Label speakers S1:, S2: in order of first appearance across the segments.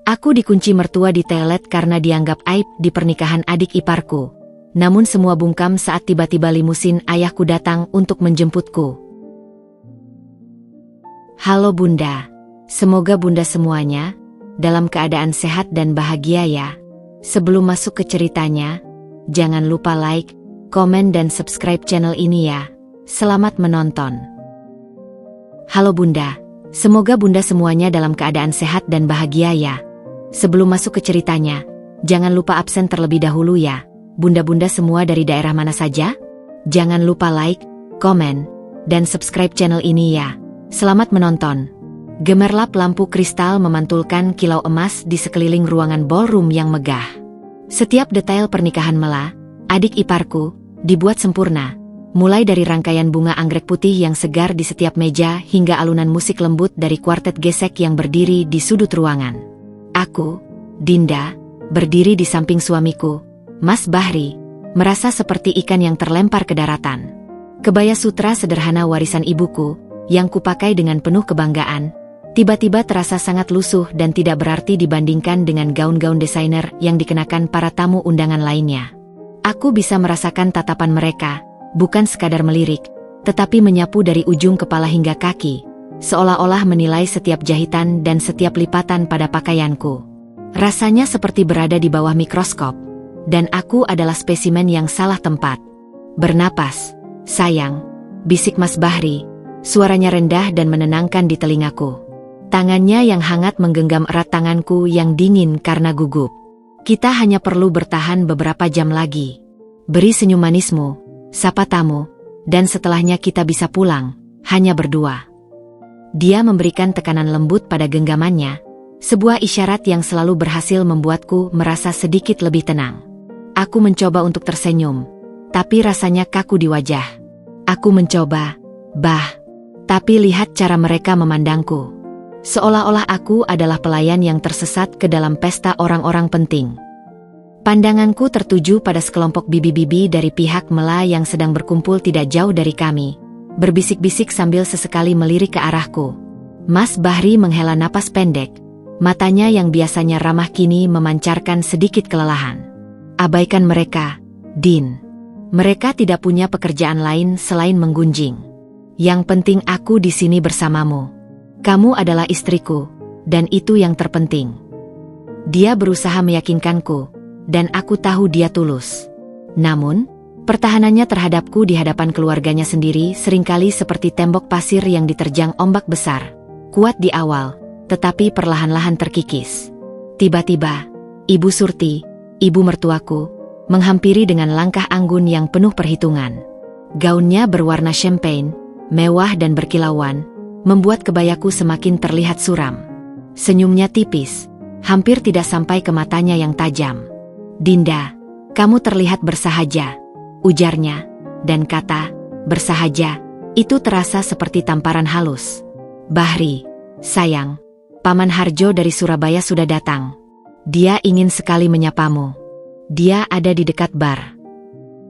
S1: Aku dikunci mertua di toilet karena dianggap aib di pernikahan adik iparku. Namun semua bungkam saat tiba-tiba limusin ayahku datang untuk menjemputku. Halo Bunda, semoga Bunda semuanya dalam keadaan sehat dan bahagia ya. Sebelum masuk ke ceritanya, jangan lupa like, komen dan subscribe channel ini ya. Selamat menonton. Halo Bunda, semoga Bunda semuanya dalam keadaan sehat dan bahagia ya. Sebelum masuk ke ceritanya, jangan lupa absen terlebih dahulu ya. Bunda-bunda semua dari daerah mana saja? Jangan lupa like, komen, dan subscribe channel ini ya. Selamat menonton. Gemerlap lampu kristal memantulkan kilau emas di sekeliling ruangan ballroom yang megah. Setiap detail pernikahan Mela, adik iparku, dibuat sempurna. Mulai dari rangkaian bunga anggrek putih yang segar di setiap meja hingga alunan musik lembut dari kuartet gesek yang berdiri di sudut ruangan. Aku, Dinda, berdiri di samping suamiku, Mas Bahri, merasa seperti ikan yang terlempar ke daratan. Kebaya sutra sederhana warisan ibuku, yang kupakai dengan penuh kebanggaan, tiba-tiba terasa sangat lusuh dan tidak berarti dibandingkan dengan gaun-gaun desainer yang dikenakan para tamu undangan lainnya. Aku bisa merasakan tatapan mereka, bukan sekadar melirik, tetapi menyapu dari ujung kepala hingga kaki, seolah-olah menilai setiap jahitan dan setiap lipatan pada pakaianku. Rasanya seperti berada di bawah mikroskop, dan aku adalah spesimen yang salah tempat. Bernapas, sayang, bisik Mas Bahri, suaranya rendah dan menenangkan di telingaku. Tangannya yang hangat menggenggam erat tanganku yang dingin karena gugup. Kita hanya perlu bertahan beberapa jam lagi. Beri senyum manismu, sapa tamu, dan setelahnya kita bisa pulang, hanya berdua. Dia memberikan tekanan lembut pada genggamannya, sebuah isyarat yang selalu berhasil membuatku merasa sedikit lebih tenang. Aku mencoba untuk tersenyum, tapi rasanya kaku di wajah. Aku mencoba, tapi lihat cara mereka memandangku. Seolah-olah aku adalah pelayan yang tersesat ke dalam pesta orang-orang penting. Pandanganku tertuju pada sekelompok bibi-bibi dari pihak Mela yang sedang berkumpul tidak jauh dari kami, berbisik-bisik sambil sesekali melirik ke arahku. Mas Bahri menghela napas pendek, matanya yang biasanya ramah kini memancarkan sedikit kelelahan. Abaikan mereka, Din. Mereka tidak punya pekerjaan lain selain menggunjing. Yang penting aku di sini bersamamu. Kamu adalah istriku, dan itu yang terpenting. Dia berusaha meyakinkanku, dan aku tahu dia tulus. Namun, pertahanannya terhadapku di hadapan keluarganya sendiri seringkali seperti tembok pasir yang diterjang ombak besar. Kuat di awal, tetapi perlahan-lahan terkikis. Tiba-tiba, Ibu Surti, ibu mertuaku, menghampiri dengan langkah anggun yang penuh perhitungan. Gaunnya berwarna champagne, mewah dan berkilauan, membuat kebayaku semakin terlihat suram. Senyumnya tipis, hampir tidak sampai ke matanya yang tajam. Dinda, kamu terlihat bersahaja, ujarnya, dan kata, bersahaja, itu terasa seperti tamparan halus. Bahri, sayang, Paman Harjo dari Surabaya sudah datang. Dia ingin sekali menyapamu. Dia ada di dekat bar.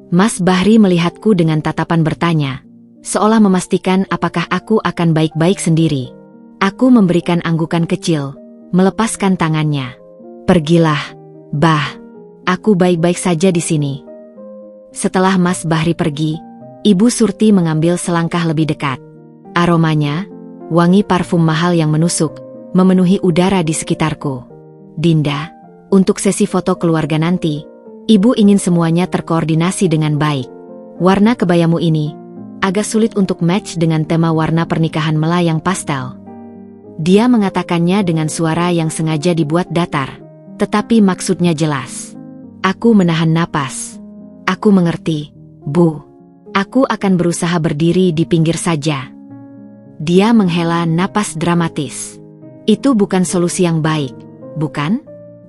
S1: Mas Bahri melihatku dengan tatapan bertanya, seolah memastikan apakah aku akan baik-baik sendiri. Aku memberikan anggukan kecil, melepaskan tangannya. Pergilah, Bah. Aku baik-baik saja di sini. Setelah Mas Bahri pergi, Ibu Surti mengambil selangkah lebih dekat. Aromanya, wangi parfum mahal yang menusuk, memenuhi udara di sekitarku. Dinda, untuk sesi foto keluarga nanti, Ibu ingin semuanya terkoordinasi dengan baik. Warna kebayamu ini agak sulit untuk match dengan tema warna pernikahan Mela yang pastel. Dia mengatakannya dengan suara yang sengaja dibuat datar, tetapi maksudnya jelas. Aku menahan napas. Aku mengerti, Bu. Aku akan berusaha berdiri di pinggir saja. Dia menghela napas dramatis. Itu bukan solusi yang baik, bukan?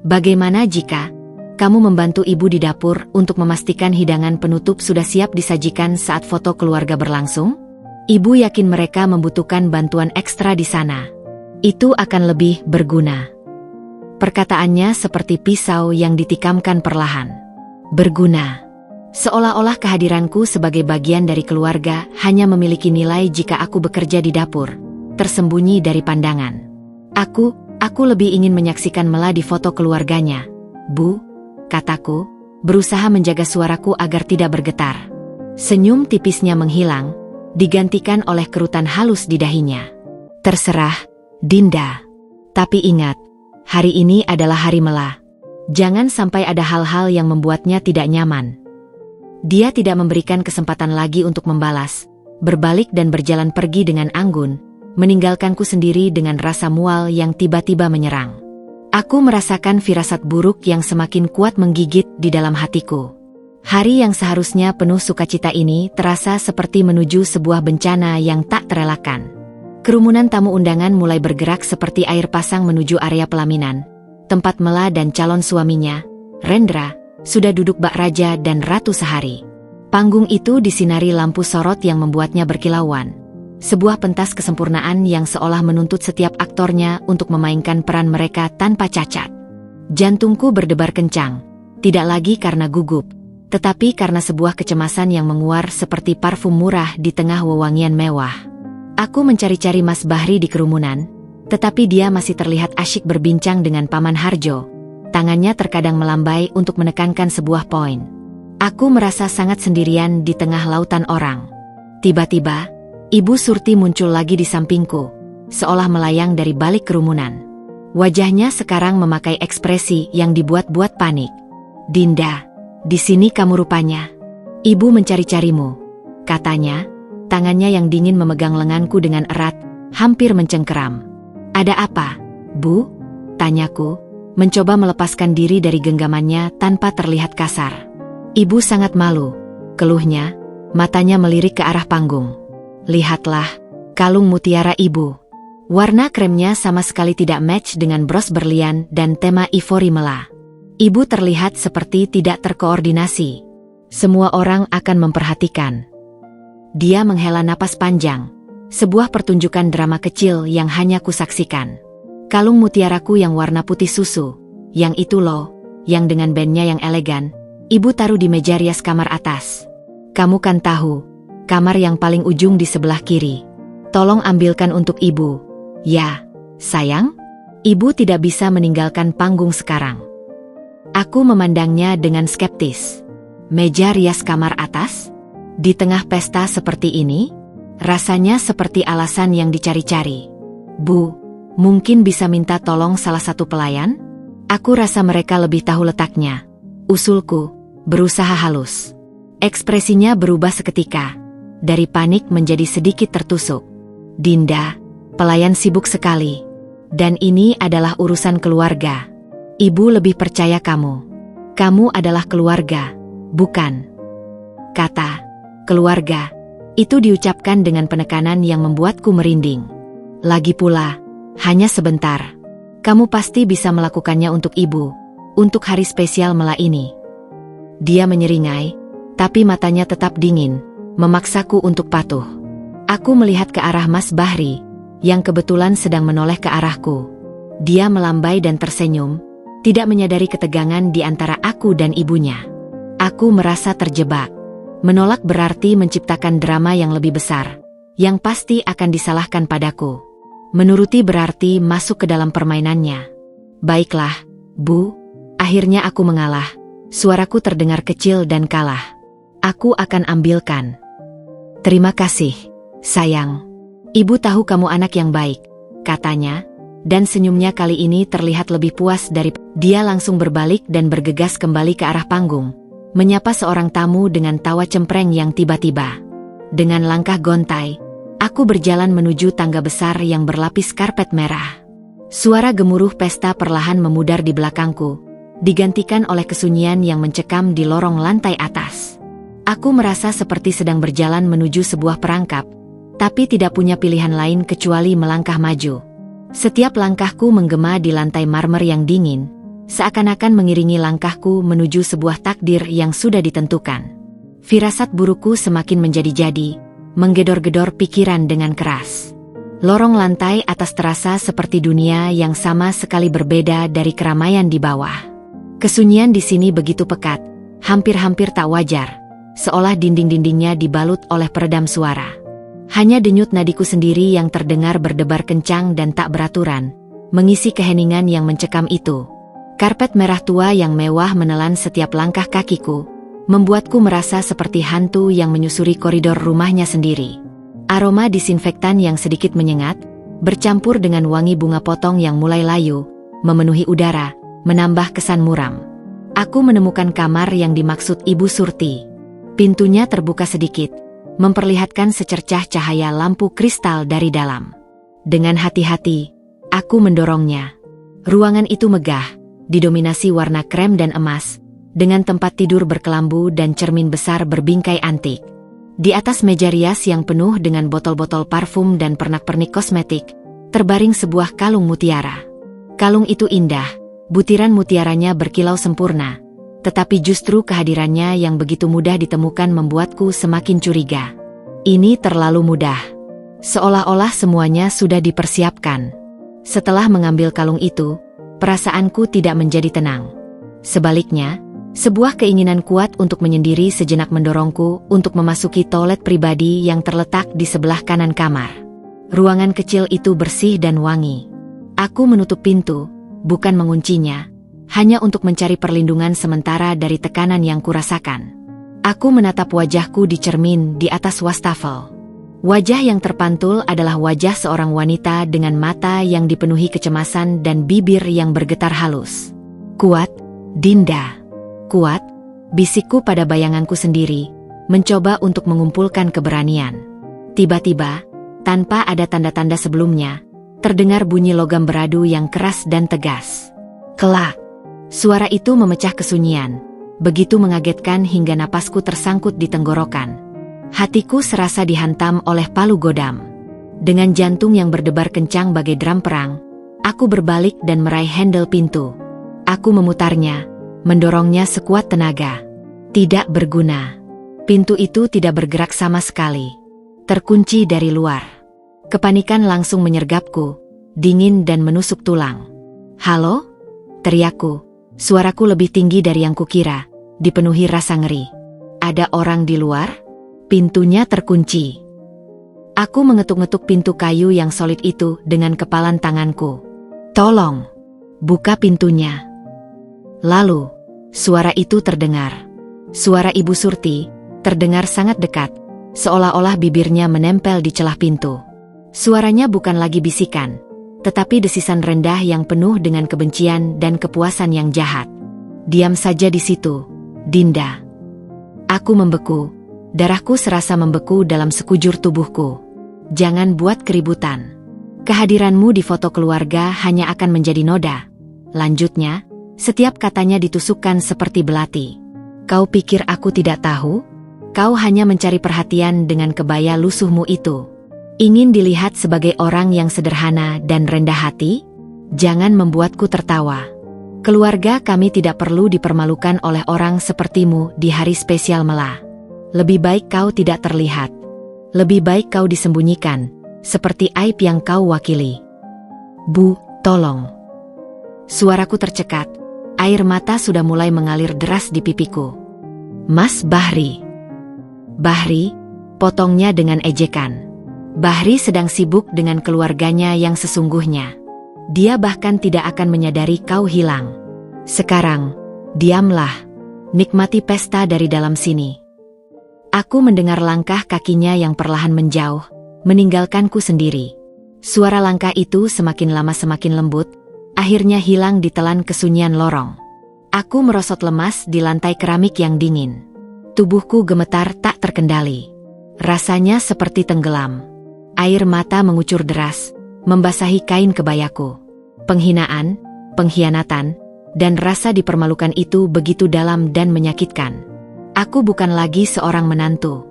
S1: Bagaimana jika kamu membantu ibu di dapur untuk memastikan hidangan penutup sudah siap disajikan saat foto keluarga berlangsung? Ibu yakin mereka membutuhkan bantuan ekstra di sana. Itu akan lebih berguna. Perkataannya seperti pisau yang ditikamkan perlahan. Berguna. Seolah-olah kehadiranku sebagai bagian dari keluarga hanya memiliki nilai jika aku bekerja di dapur, tersembunyi dari pandangan. Aku Aku lebih ingin menyaksikan Mela di foto keluarganya. Bu, kataku, berusaha menjaga suaraku agar tidak bergetar. Senyum tipisnya menghilang, digantikan oleh kerutan halus di dahinya. Terserah, Dinda. Tapi ingat, hari ini adalah hari Mela. Jangan sampai ada hal-hal yang membuatnya tidak nyaman. Dia tidak memberikan kesempatan lagi untuk membalas, berbalik dan berjalan pergi dengan anggun, meninggalkanku sendiri dengan rasa mual yang tiba-tiba menyerang. Aku merasakan firasat buruk yang semakin kuat menggigit di dalam hatiku. Hari yang seharusnya penuh sukacita ini terasa seperti menuju sebuah bencana yang tak terelakkan. Kerumunan tamu undangan mulai bergerak seperti air pasang menuju area pelaminan, tempat Mela dan calon suaminya, Rendra, sudah duduk bak raja dan ratu sehari. Panggung itu disinari lampu sorot yang membuatnya berkilauan. Sebuah pentas kesempurnaan yang seolah menuntut setiap aktornya untuk memainkan peran mereka tanpa cacat. Jantungku berdebar kencang, tidak lagi karena gugup, tetapi karena sebuah kecemasan yang menguar seperti parfum murah di tengah wewangian mewah. Aku mencari-cari Mas Bahri di kerumunan, tetapi dia masih terlihat asyik berbincang dengan Paman Harjo. Tangannya terkadang melambai untuk menekankan sebuah poin. Aku merasa sangat sendirian di tengah lautan orang. Tiba-tiba, Ibu Surti muncul lagi di sampingku, seolah melayang dari balik kerumunan. Wajahnya sekarang memakai ekspresi yang dibuat-buat panik. Dinda, di sini kamu rupanya. Ibu mencari-carimu, katanya, tangannya yang dingin memegang lenganku dengan erat, hampir mencengkeram. Ada apa, Bu? Tanyaku, mencoba melepaskan diri dari genggamannya tanpa terlihat kasar. Ibu sangat malu, keluhnya, matanya melirik ke arah panggung. Lihatlah, kalung mutiara ibu. Warna kremnya sama sekali tidak match dengan bros berlian dan tema ivory Mela. Ibu terlihat seperti tidak terkoordinasi. Semua orang akan memperhatikan. Dia menghela napas panjang. Sebuah pertunjukan drama kecil yang hanya kusaksikan. Kalung mutiaraku yang warna putih susu, yang itu loh, yang dengan bandnya yang elegan, ibu taruh di meja rias kamar atas. Kamu kan tahu, kamar yang paling ujung di sebelah kiri. Tolong ambilkan untuk ibu. Ya, sayang? Ibu tidak bisa meninggalkan panggung sekarang. Aku memandangnya dengan skeptis. Meja rias kamar atas? Di tengah pesta seperti ini? Rasanya seperti alasan yang dicari-cari. Bu, mungkin bisa minta tolong salah satu pelayan? Aku rasa mereka lebih tahu letaknya. Usulku, berusaha halus. Ekspresinya berubah seketika. Dari panik menjadi sedikit tertusuk. Dinda, pelayan sibuk sekali. Dan ini adalah urusan keluarga. Ibu lebih percaya kamu. Kamu adalah keluarga, bukan? Kata, keluarga, itu diucapkan dengan penekanan yang membuatku merinding. Lagi pula, hanya sebentar. Kamu pasti bisa melakukannya untuk ibu, untuk hari spesial Mela ini. Dia menyeringai, tapi matanya tetap dingin, memaksaku untuk patuh. Aku melihat ke arah Mas Bahri, yang kebetulan sedang menoleh ke arahku. Dia melambai dan tersenyum, tidak menyadari ketegangan di antara aku dan ibunya. Aku merasa terjebak. Menolak berarti menciptakan drama yang lebih besar, yang pasti akan disalahkan padaku. Menuruti berarti masuk ke dalam permainannya. Baiklah, Bu, akhirnya aku mengalah. Suaraku terdengar kecil dan kalah. Aku akan ambilkan. Terima kasih, sayang. Ibu tahu kamu anak yang baik, katanya, dan senyumnya kali ini terlihat lebih puas dari... Dia langsung berbalik dan bergegas kembali ke arah panggung, menyapa seorang tamu dengan tawa cempreng yang tiba-tiba. Dengan langkah gontai, aku berjalan menuju tangga besar yang berlapis karpet merah. Suara gemuruh pesta perlahan memudar di belakangku, digantikan oleh kesunyian yang mencekam di lorong lantai atas. Aku merasa seperti sedang berjalan menuju sebuah perangkap, tapi tidak punya pilihan lain kecuali melangkah maju. Setiap langkahku menggema di lantai marmer yang dingin, seakan-akan mengiringi langkahku menuju sebuah takdir yang sudah ditentukan. Firasat burukku semakin menjadi-jadi, menggedor-gedor pikiran dengan keras. Lorong lantai atas terasa seperti dunia yang sama sekali berbeda dari keramaian di bawah. Kesunyian di sini begitu pekat, hampir-hampir tak wajar, seolah dinding-dindingnya dibalut oleh peredam suara. Hanya denyut nadiku sendiri yang terdengar berdebar kencang dan tak beraturan, mengisi keheningan yang mencekam itu. Karpet merah tua yang mewah menelan setiap langkah kakiku, membuatku merasa seperti hantu yang menyusuri koridor rumahnya sendiri. Aroma disinfektan yang sedikit menyengat, bercampur dengan wangi bunga potong yang mulai layu, memenuhi udara, menambah kesan muram. Aku menemukan kamar yang dimaksud Ibu Surti. Pintunya terbuka sedikit, memperlihatkan secercah cahaya lampu kristal dari dalam. Dengan hati-hati, aku mendorongnya. Ruangan itu megah, didominasi warna krem dan emas, dengan tempat tidur berkelambu dan cermin besar berbingkai antik. Di atas meja rias yang penuh dengan botol-botol parfum dan pernak-pernik kosmetik, terbaring sebuah kalung mutiara. Kalung itu indah, butiran mutiaranya berkilau sempurna, tetapi justru kehadirannya yang begitu mudah ditemukan membuatku semakin curiga. Ini terlalu mudah. Seolah-olah semuanya sudah dipersiapkan. Setelah mengambil kalung itu, perasaanku tidak menjadi tenang. Sebaliknya, sebuah keinginan kuat untuk menyendiri sejenak mendorongku untuk memasuki toilet pribadi yang terletak di sebelah kanan kamar. Ruangan kecil itu bersih dan wangi. Aku menutup pintu, bukan menguncinya, hanya untuk mencari perlindungan sementara dari tekanan yang kurasakan. Aku menatap wajahku di cermin di atas wastafel. Wajah yang terpantul adalah wajah seorang wanita dengan mata yang dipenuhi kecemasan dan bibir yang bergetar halus. "Kuat, Dinda. Kuat," bisikku pada bayanganku sendiri, mencoba untuk mengumpulkan keberanian. Tiba-tiba, tanpa ada tanda-tanda sebelumnya, terdengar bunyi logam beradu yang keras dan tegas. Kelak! Suara itu memecah kesunyian, begitu mengagetkan hingga napasku tersangkut di tenggorokan. Hatiku serasa dihantam oleh palu godam. Dengan jantung yang berdebar kencang bagai drum perang, aku berbalik dan meraih handle pintu. Aku memutarnya, mendorongnya sekuat tenaga. Tidak berguna. Pintu itu tidak bergerak sama sekali. Terkunci dari luar. Kepanikan langsung menyergapku, dingin dan menusuk tulang. "Halo?" teriakku. Suaraku lebih tinggi dari yang kukira, dipenuhi rasa ngeri. "Ada orang di luar?" Pintunya terkunci. Aku mengetuk-ngetuk pintu kayu yang solid itu dengan kepalan tanganku. "Tolong, buka pintunya." Lalu, suara itu terdengar. Suara Ibu Surti, terdengar sangat dekat, seolah-olah bibirnya menempel di celah pintu. Suaranya bukan lagi bisikan, tetapi desisan rendah yang penuh dengan kebencian dan kepuasan yang jahat. "Diam saja di situ, Dinda." Aku membeku. Darahku serasa membeku dalam sekujur tubuhku. "Jangan buat keributan. Kehadiranmu di foto keluarga hanya akan menjadi noda." Lanjutnya, setiap katanya ditusukkan seperti belati. "Kau pikir aku tidak tahu? Kau hanya mencari perhatian dengan kebaya lusuhmu itu. Ingin dilihat sebagai orang yang sederhana dan rendah hati? Jangan membuatku tertawa. Keluarga kami tidak perlu dipermalukan oleh orang sepertimu di hari spesial Mela. Lebih baik kau tidak terlihat. Lebih baik kau disembunyikan, seperti aib yang kau wakili." "Bu, tolong." Suaraku tercekat, air mata sudah mulai mengalir deras di pipiku. "Mas Bahri." "Bahri," potongnya dengan ejekan. "Bahri sedang sibuk dengan keluarganya yang sesungguhnya. Dia bahkan tidak akan menyadari kau hilang. Sekarang, diamlah. Nikmati pesta dari dalam sini." Aku mendengar langkah kakinya yang perlahan menjauh, meninggalkanku sendiri. Suara langkah itu semakin lama semakin lembut, akhirnya hilang ditelan kesunyian lorong. Aku merosot lemas di lantai keramik yang dingin. Tubuhku gemetar tak terkendali. Rasanya seperti tenggelam. Air mata mengucur deras, membasahi kain kebayaku. Penghinaan, pengkhianatan, dan rasa dipermalukan itu begitu dalam dan menyakitkan. Aku bukan lagi seorang menantu.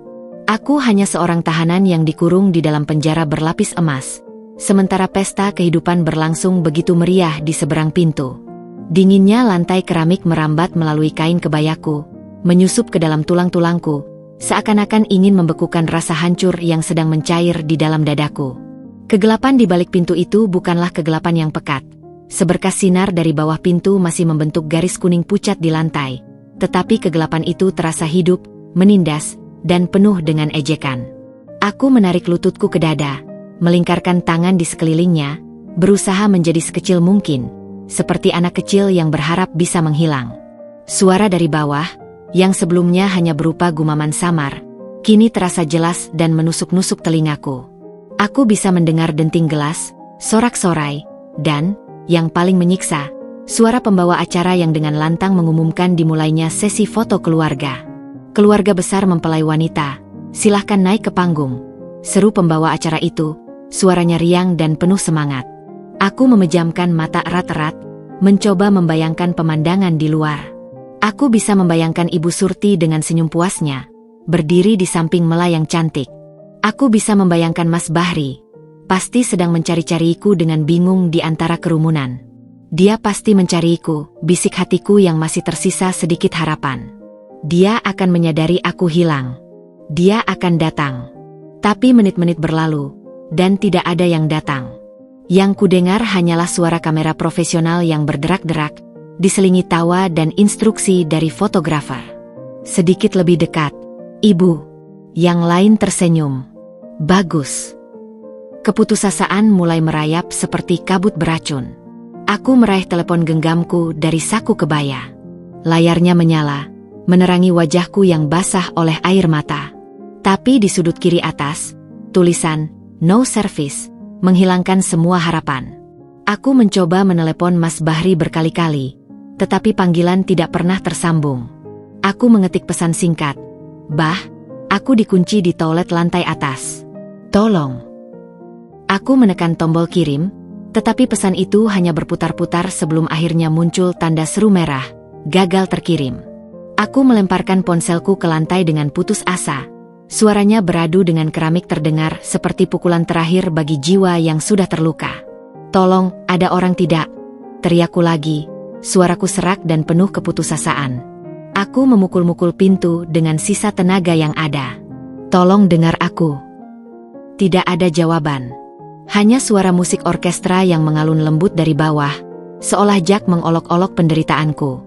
S1: Aku hanya seorang tahanan yang dikurung di dalam penjara berlapis emas. Sementara pesta kehidupan berlangsung begitu meriah di seberang pintu. Dinginnya lantai keramik merambat melalui kain kebayaku, menyusup ke dalam tulang-tulangku, seakan-akan ingin membekukan rasa hancur yang sedang mencair di dalam dadaku. Kegelapan di balik pintu itu bukanlah kegelapan yang pekat. Seberkas sinar dari bawah pintu masih membentuk garis kuning pucat di lantai. Tetapi kegelapan itu terasa hidup, menindas, dan penuh dengan ejekan. Aku menarik lututku ke dada, melingkarkan tangan di sekelilingnya, berusaha menjadi sekecil mungkin, seperti anak kecil yang berharap bisa menghilang. Suara dari bawah, yang sebelumnya hanya berupa gumaman samar, kini terasa jelas dan menusuk-nusuk telingaku. Aku bisa mendengar denting gelas, sorak-sorai, dan, yang paling menyiksa, suara pembawa acara yang dengan lantang mengumumkan dimulainya sesi foto keluarga. Keluarga besar mempelai wanita, silahkan naik ke panggung. Seru pembawa acara itu, suaranya riang dan penuh semangat. Aku memejamkan mata erat-erat, mencoba membayangkan pemandangan di luar. Aku bisa membayangkan Ibu Surti dengan senyum puasnya, berdiri di samping Mela yang cantik. Aku bisa membayangkan Mas Bahri, pasti sedang mencari-cariku dengan bingung di antara kerumunan. Dia pasti mencariku, bisik hatiku yang masih tersisa sedikit harapan. Dia akan menyadari aku hilang. Dia akan datang. Tapi menit-menit berlalu, dan tidak ada yang datang. Yang kudengar hanyalah suara kamera profesional yang berderak-derak, diselingi tawa dan instruksi dari fotografer. Sedikit lebih dekat, Ibu. Yang lain tersenyum. Bagus. Keputusasaan mulai merayap seperti kabut beracun. Aku meraih telepon genggamku dari saku kebaya. Layarnya menyala, menerangi wajahku yang basah oleh air mata. Tapi di sudut kiri atas, tulisan, "No service," menghilangkan semua harapan. Aku mencoba menelepon Mas Bahri berkali-kali, tetapi panggilan tidak pernah tersambung. Aku mengetik pesan singkat, "Bah, aku dikunci di toilet lantai atas. Tolong." Aku menekan tombol kirim, tetapi pesan itu hanya berputar-putar sebelum akhirnya muncul tanda seru merah, gagal terkirim. Aku melemparkan ponselku ke lantai dengan putus asa. Suaranya beradu dengan keramik terdengar seperti pukulan terakhir bagi jiwa yang sudah terluka. "Tolong, ada orang tidak?" teriakku lagi, suaraku serak dan penuh keputusasaan. Aku memukul-mukul pintu dengan sisa tenaga yang ada. "Tolong dengar aku." Tidak ada jawaban. Hanya suara musik orkestra yang mengalun lembut dari bawah, seolah jak mengolok-olok penderitaanku.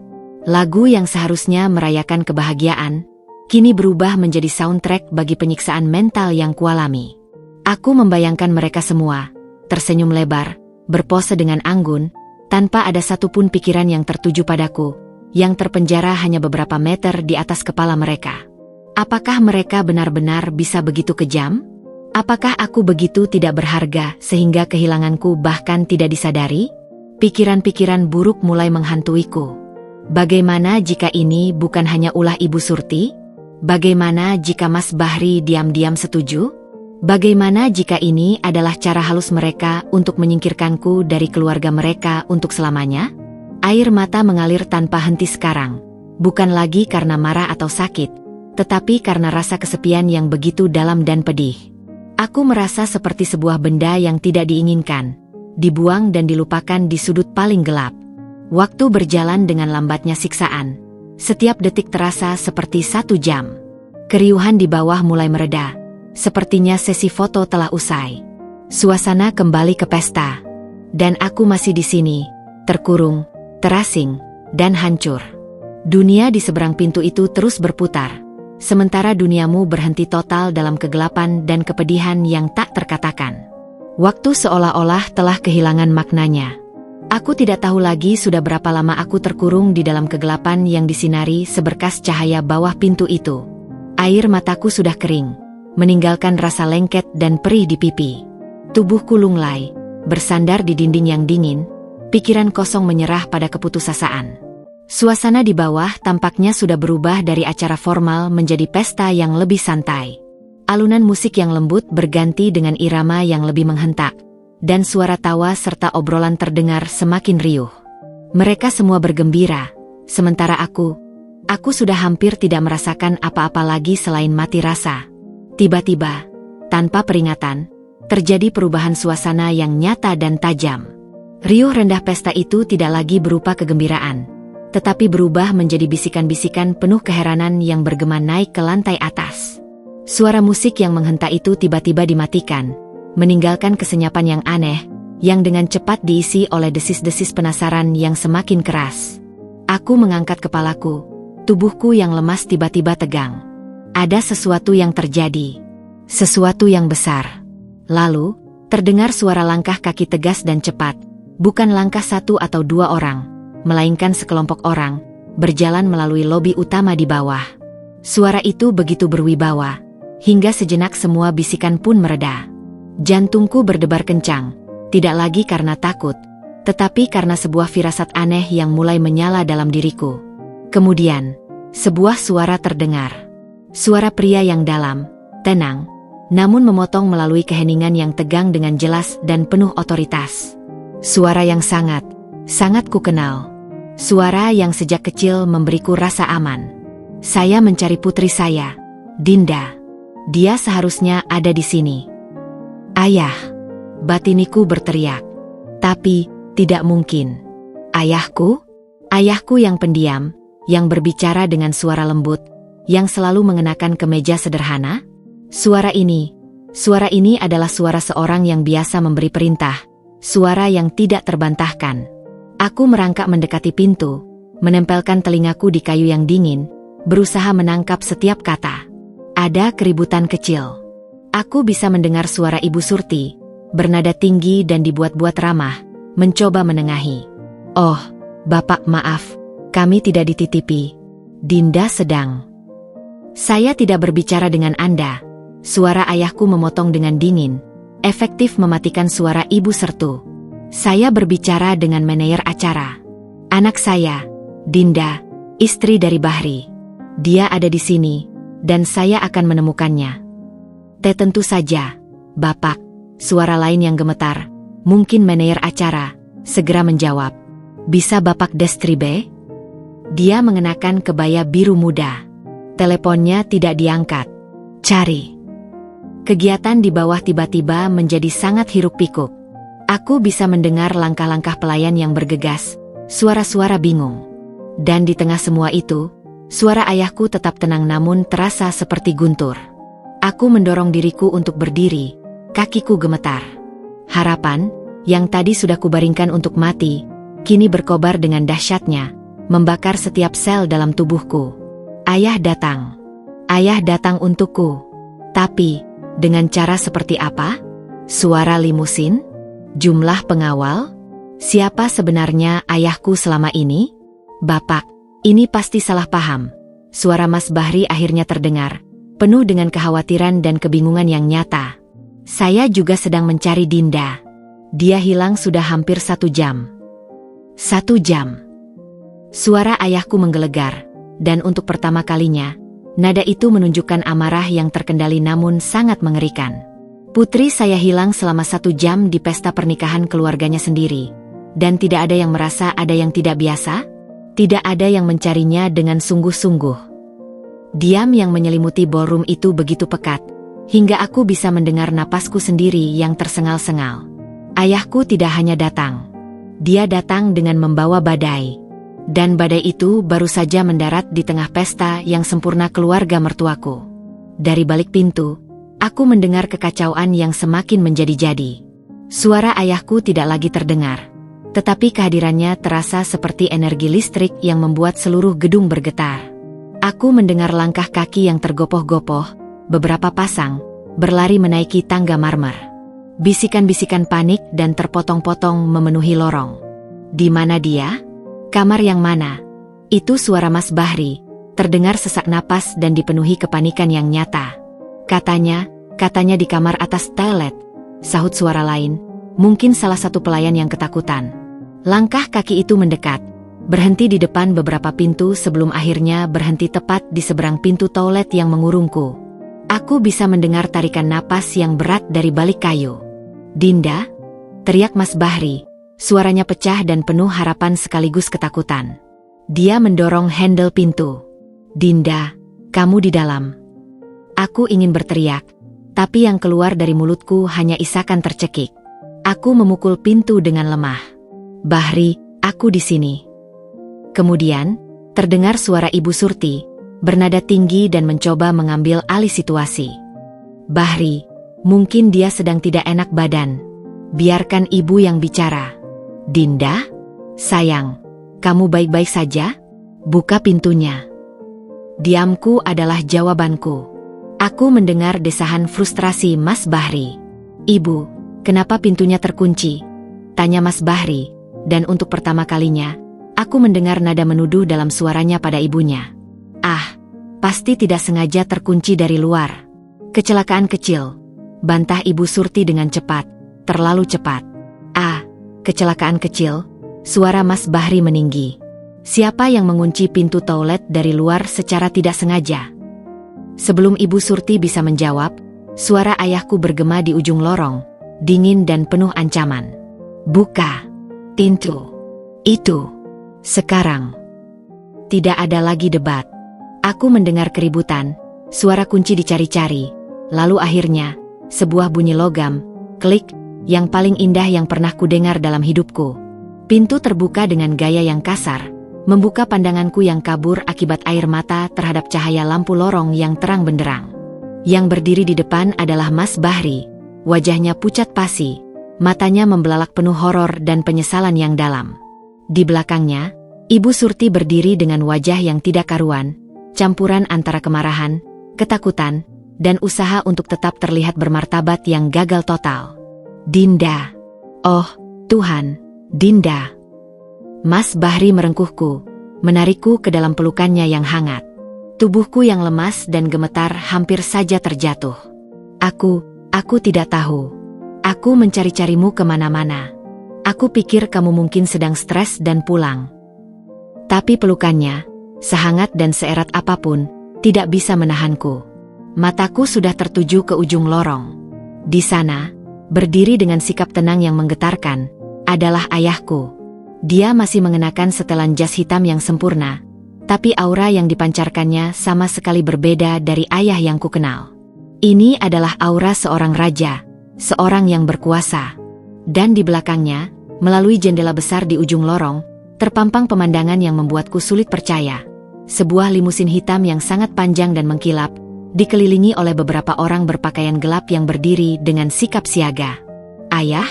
S1: Lagu yang seharusnya merayakan kebahagiaan, kini berubah menjadi soundtrack bagi penyiksaan mental yang kualami. Aku membayangkan mereka semua, tersenyum lebar, berpose dengan anggun, tanpa ada satupun pikiran yang tertuju padaku, yang terpenjara hanya beberapa meter di atas kepala mereka. Apakah mereka benar-benar bisa begitu kejam? Apakah aku begitu tidak berharga sehingga kehilanganku bahkan tidak disadari? Pikiran-pikiran buruk mulai menghantuiku. Bagaimana jika ini bukan hanya ulah Ibu Surti? Bagaimana jika Mas Bahri diam-diam setuju? Bagaimana jika ini adalah cara halus mereka untuk menyingkirkanku dari keluarga mereka untuk selamanya? Air mata mengalir tanpa henti sekarang, bukan lagi karena marah atau sakit, tetapi karena rasa kesepian yang begitu dalam dan pedih. Aku merasa seperti sebuah benda yang tidak diinginkan, dibuang dan dilupakan di sudut paling gelap. Waktu berjalan dengan lambatnya siksaan. Setiap detik terasa seperti 1 jam. Keriuhan di bawah mulai mereda. Sepertinya sesi foto telah usai. Suasana kembali ke pesta. Dan aku masih di sini, terkurung, terasing, dan hancur. Dunia di seberang pintu itu terus berputar. Sementara duniamu berhenti total dalam kegelapan dan kepedihan yang tak terkatakan. Waktu seolah-olah telah kehilangan maknanya. Aku tidak tahu lagi sudah berapa lama aku terkurung di dalam kegelapan yang disinari seberkas cahaya bawah pintu itu. Air mataku sudah kering, meninggalkan rasa lengket dan perih di pipi. Tubuhku lunglai, bersandar di dinding yang dingin, pikiran kosong menyerah pada keputusasaan. Suasana di bawah tampaknya sudah berubah dari acara formal menjadi pesta yang lebih santai. Alunan musik yang lembut berganti dengan irama yang lebih menghentak, dan suara tawa serta obrolan terdengar semakin riuh. Mereka semua bergembira, sementara aku sudah hampir tidak merasakan apa-apa lagi selain mati rasa. Tiba-tiba, tanpa peringatan, terjadi perubahan suasana yang nyata dan tajam. Riuh rendah pesta itu tidak lagi berupa kegembiraan, tetapi berubah menjadi bisikan-bisikan penuh keheranan yang bergema naik ke lantai atas. Suara musik yang menghentak itu tiba-tiba dimatikan, meninggalkan kesenyapan yang aneh, yang dengan cepat diisi oleh desis-desis penasaran yang semakin keras. Aku mengangkat kepalaku, tubuhku yang lemas tiba-tiba tegang. Ada sesuatu yang terjadi, sesuatu yang besar. Lalu, Terdengar suara langkah kaki tegas dan cepat, bukan langkah satu atau dua orang, melainkan sekelompok orang, berjalan melalui lobi utama di bawah. Suara itu begitu berwibawa, hingga sejenak semua bisikan pun mereda. Jantungku berdebar kencang, tidak lagi karena takut, tetapi karena sebuah firasat aneh yang mulai menyala dalam diriku. Kemudian, sebuah suara terdengar. Suara pria yang dalam, tenang, namun memotong melalui keheningan yang tegang dengan jelas dan penuh otoritas. Suara yang sangat ku kenal. Suara yang sejak kecil memberiku rasa aman. Saya mencari putri saya, Dinda. Dia seharusnya ada di sini. Ayah, batiniku berteriak. Tapi, tidak mungkin. Ayahku? Ayahku yang pendiam, yang berbicara dengan suara lembut, yang selalu mengenakan kemeja sederhana? Suara ini adalah suara seorang yang biasa memberi perintah, suara yang tidak terbantahkan. Aku merangkak mendekati pintu, menempelkan telingaku di kayu yang dingin, berusaha menangkap setiap kata. Ada keributan kecil. Aku bisa mendengar suara Ibu Surti, bernada tinggi dan dibuat-buat ramah, mencoba menengahi. Oh, Bapak maaf, kami tidak dititipi. Dinda sedang. Saya tidak berbicara dengan Anda. Suara ayahku memotong dengan dingin, efektif mematikan suara Ibu Sertu. Saya berbicara dengan manajer acara. Anak saya, Dinda, istri dari Bahri. Dia ada di sini, dan saya akan menemukannya. Tentu saja, Bapak. Suara lain yang gemetar, mungkin manajer acara, segera menjawab. Bisa Bapak describe? Dia mengenakan kebaya biru muda. Teleponnya tidak diangkat. Cari. Kegiatan di bawah tiba-tiba menjadi sangat hiruk-pikuk. Aku bisa mendengar langkah-langkah pelayan yang bergegas, suara-suara bingung. Dan di tengah semua itu, suara ayahku tetap tenang namun terasa seperti guntur. Aku mendorong diriku untuk berdiri, kakiku gemetar. Harapan, yang tadi sudah kubaringkan untuk mati, kini berkobar dengan dahsyatnya, membakar setiap sel dalam tubuhku. Ayah datang. Ayah datang untukku. Tapi, dengan cara seperti apa? Suara limusin? Jumlah pengawal? Siapa sebenarnya ayahku selama ini? Bapak, ini pasti salah paham. Suara Mas Bahri akhirnya terdengar, penuh dengan kekhawatiran dan kebingungan yang nyata. Saya juga sedang mencari Dinda. Dia hilang sudah hampir 1 jam. 1 jam. Suara ayahku menggelegar, dan untuk pertama kalinya, nada itu menunjukkan amarah yang terkendali namun sangat mengerikan. Putri saya hilang selama 1 jam di pesta pernikahan keluarganya sendiri. Dan tidak ada yang merasa ada yang tidak biasa? Tidak ada yang mencarinya dengan sungguh-sungguh. Diam yang menyelimuti ballroom itu begitu pekat, hingga aku bisa mendengar napasku sendiri yang tersengal-sengal. Ayahku tidak hanya datang. Dia datang dengan membawa badai. Dan badai itu baru saja mendarat di tengah pesta yang sempurna keluarga mertuaku. Dari balik pintu, aku mendengar kekacauan yang semakin menjadi-jadi. Suara ayahku tidak lagi terdengar, tetapi kehadirannya terasa seperti energi listrik yang membuat seluruh gedung bergetar. Aku mendengar langkah kaki yang tergopoh-gopoh, beberapa pasang, berlari menaiki tangga marmer. Bisikan-bisikan panik dan terpotong-potong memenuhi lorong. Di mana dia? Kamar yang mana? Itu suara Mas Bahri, terdengar sesak napas dan dipenuhi kepanikan yang nyata. Katanya di kamar atas toilet, sahut suara lain, mungkin salah satu pelayan yang ketakutan. Langkah kaki itu mendekat, berhenti di depan beberapa pintu sebelum akhirnya berhenti tepat di seberang pintu toilet yang mengurungku. Aku bisa mendengar tarikan napas yang berat dari balik kayu. Dinda? Teriak Mas Bahri. Suaranya pecah dan penuh harapan sekaligus ketakutan. Dia mendorong handle pintu. Dinda, kamu di dalam. Aku ingin berteriak, tapi yang keluar dari mulutku hanya isakan tercekik. Aku memukul pintu dengan lemah. Bahri, aku di sini. Kemudian, terdengar suara Ibu Surti, bernada tinggi dan mencoba mengambil alih situasi. Bahri, mungkin dia sedang tidak enak badan. Biarkan ibu yang bicara. Dinda? Sayang, kamu baik-baik saja? Buka pintunya. Diamku adalah jawabanku. Aku mendengar desahan frustrasi Mas Bahri. Ibu, Kenapa pintunya terkunci? Tanya Mas Bahri, dan untuk pertama kalinya, aku mendengar nada menuduh dalam suaranya pada ibunya. Ah, pasti tidak sengaja terkunci dari luar. Kecelakaan kecil, bantah Ibu Surti dengan cepat, terlalu cepat. Ah, kecelakaan kecil, suara Mas Bahri meninggi. Siapa yang mengunci pintu toilet dari luar secara tidak sengaja? Sebelum Ibu Surti bisa menjawab, suara ayahku bergema di ujung lorong, dingin dan penuh ancaman. Buka pintu itu sekarang. Tidak ada lagi debat. Aku mendengar keributan, suara kunci dicari-cari, lalu akhirnya, sebuah bunyi logam, klik, yang paling indah yang pernah kudengar dalam hidupku. Pintu terbuka dengan gaya yang kasar, membuka pandanganku yang kabur akibat air mata terhadap cahaya lampu lorong yang terang benderang. Yang berdiri di depan adalah Mas Bahri, wajahnya pucat pasi, matanya membelalak penuh horor dan penyesalan yang dalam. Di belakangnya, Ibu Surti berdiri dengan wajah yang tidak karuan, campuran antara kemarahan, ketakutan, dan usaha untuk tetap terlihat bermartabat yang gagal total. Dinda. Oh, Tuhan, Dinda. Mas Bahri merengkuhku, menarikku ke dalam pelukannya yang hangat. Tubuhku yang lemas dan gemetar hampir saja terjatuh. Aku tidak tahu. Aku mencari-carimu kemana-mana. Aku pikir kamu mungkin sedang stres dan pulang. Tapi pelukannya, sehangat dan seerat apapun, tidak bisa menahanku. Mataku sudah tertuju ke ujung lorong. Di sana, berdiri dengan sikap tenang yang menggetarkan, adalah ayahku. Dia masih mengenakan setelan jas hitam yang sempurna, tapi aura yang dipancarkannya sama sekali berbeda dari ayah yang kukenal. Ini adalah aura seorang raja, seorang yang berkuasa. Dan di belakangnya, melalui jendela besar di ujung lorong, terpampang pemandangan yang membuatku sulit percaya. Sebuah limusin hitam yang sangat panjang dan mengkilap, dikelilingi oleh beberapa orang berpakaian gelap yang berdiri dengan sikap siaga. Ayah?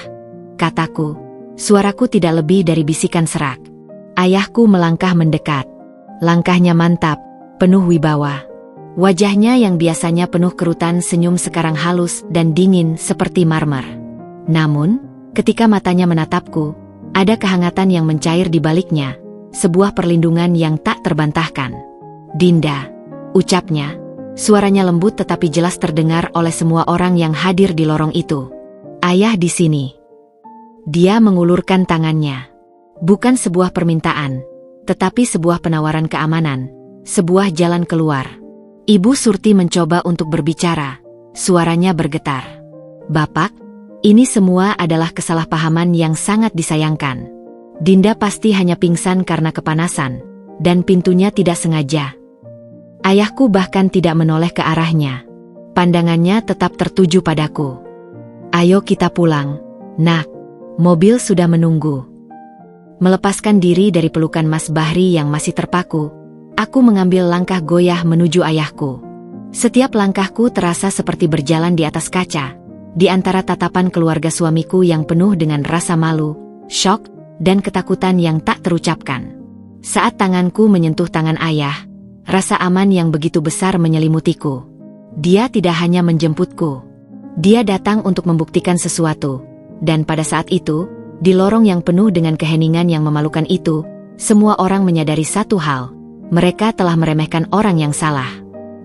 S1: Kataku. Suaraku tidak lebih dari bisikan serak. Ayahku melangkah mendekat. Langkahnya mantap, penuh wibawa. Wajahnya yang biasanya penuh kerutan senyum sekarang halus dan dingin seperti marmer. Namun, ketika matanya menatapku, ada kehangatan yang mencair di baliknya, sebuah perlindungan yang tak terbantahkan. Dinda, ucapnya, suaranya lembut tetapi jelas terdengar oleh semua orang yang hadir di lorong itu. Ayah di sini. Dia mengulurkan tangannya. Bukan sebuah permintaan, tetapi sebuah penawaran keamanan, sebuah jalan keluar. Ibu Surti mencoba untuk berbicara, suaranya bergetar. Bapak, ini semua adalah kesalahpahaman yang sangat disayangkan. Dinda pasti hanya pingsan karena kepanasan, dan pintunya tidak sengaja. Ayahku bahkan tidak menoleh ke arahnya. Pandangannya tetap tertuju padaku. Ayo kita pulang, nak. Mobil sudah menunggu. Melepaskan diri dari pelukan Mas Bahri yang masih terpaku, aku mengambil langkah goyah menuju ayahku. Setiap langkahku terasa seperti berjalan di atas kaca, di antara tatapan keluarga suamiku yang penuh dengan rasa malu, syok, dan ketakutan yang tak terucapkan. Saat tanganku menyentuh tangan ayah, rasa aman yang begitu besar menyelimutiku. Dia tidak hanya menjemputku. Dia datang untuk membuktikan sesuatu. Dan pada saat itu, di lorong yang penuh dengan keheningan yang memalukan itu, semua orang menyadari satu hal. Mereka telah meremehkan orang yang salah.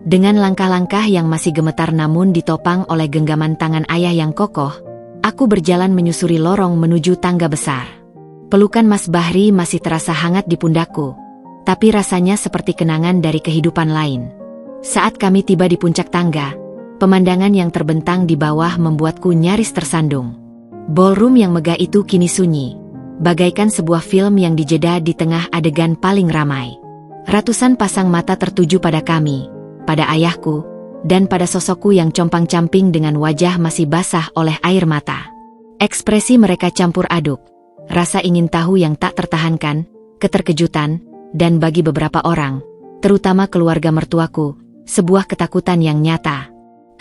S1: Dengan langkah-langkah yang masih gemetar namun ditopang oleh genggaman tangan ayah yang kokoh, aku berjalan menyusuri lorong menuju tangga besar. Pelukan Mas Bahri masih terasa hangat di pundakku, tapi rasanya seperti kenangan dari kehidupan lain. Saat kami tiba di puncak tangga, pemandangan yang terbentang di bawah membuatku nyaris tersandung. Ballroom yang megah itu kini sunyi, bagaikan sebuah film yang dijeda di tengah adegan paling ramai. Ratusan pasang mata tertuju pada kami, pada ayahku, dan pada sosokku yang compang-camping dengan wajah masih basah oleh air mata. Ekspresi mereka campur aduk, rasa ingin tahu yang tak tertahankan, keterkejutan, dan bagi beberapa orang, terutama keluarga mertuaku, sebuah ketakutan yang nyata.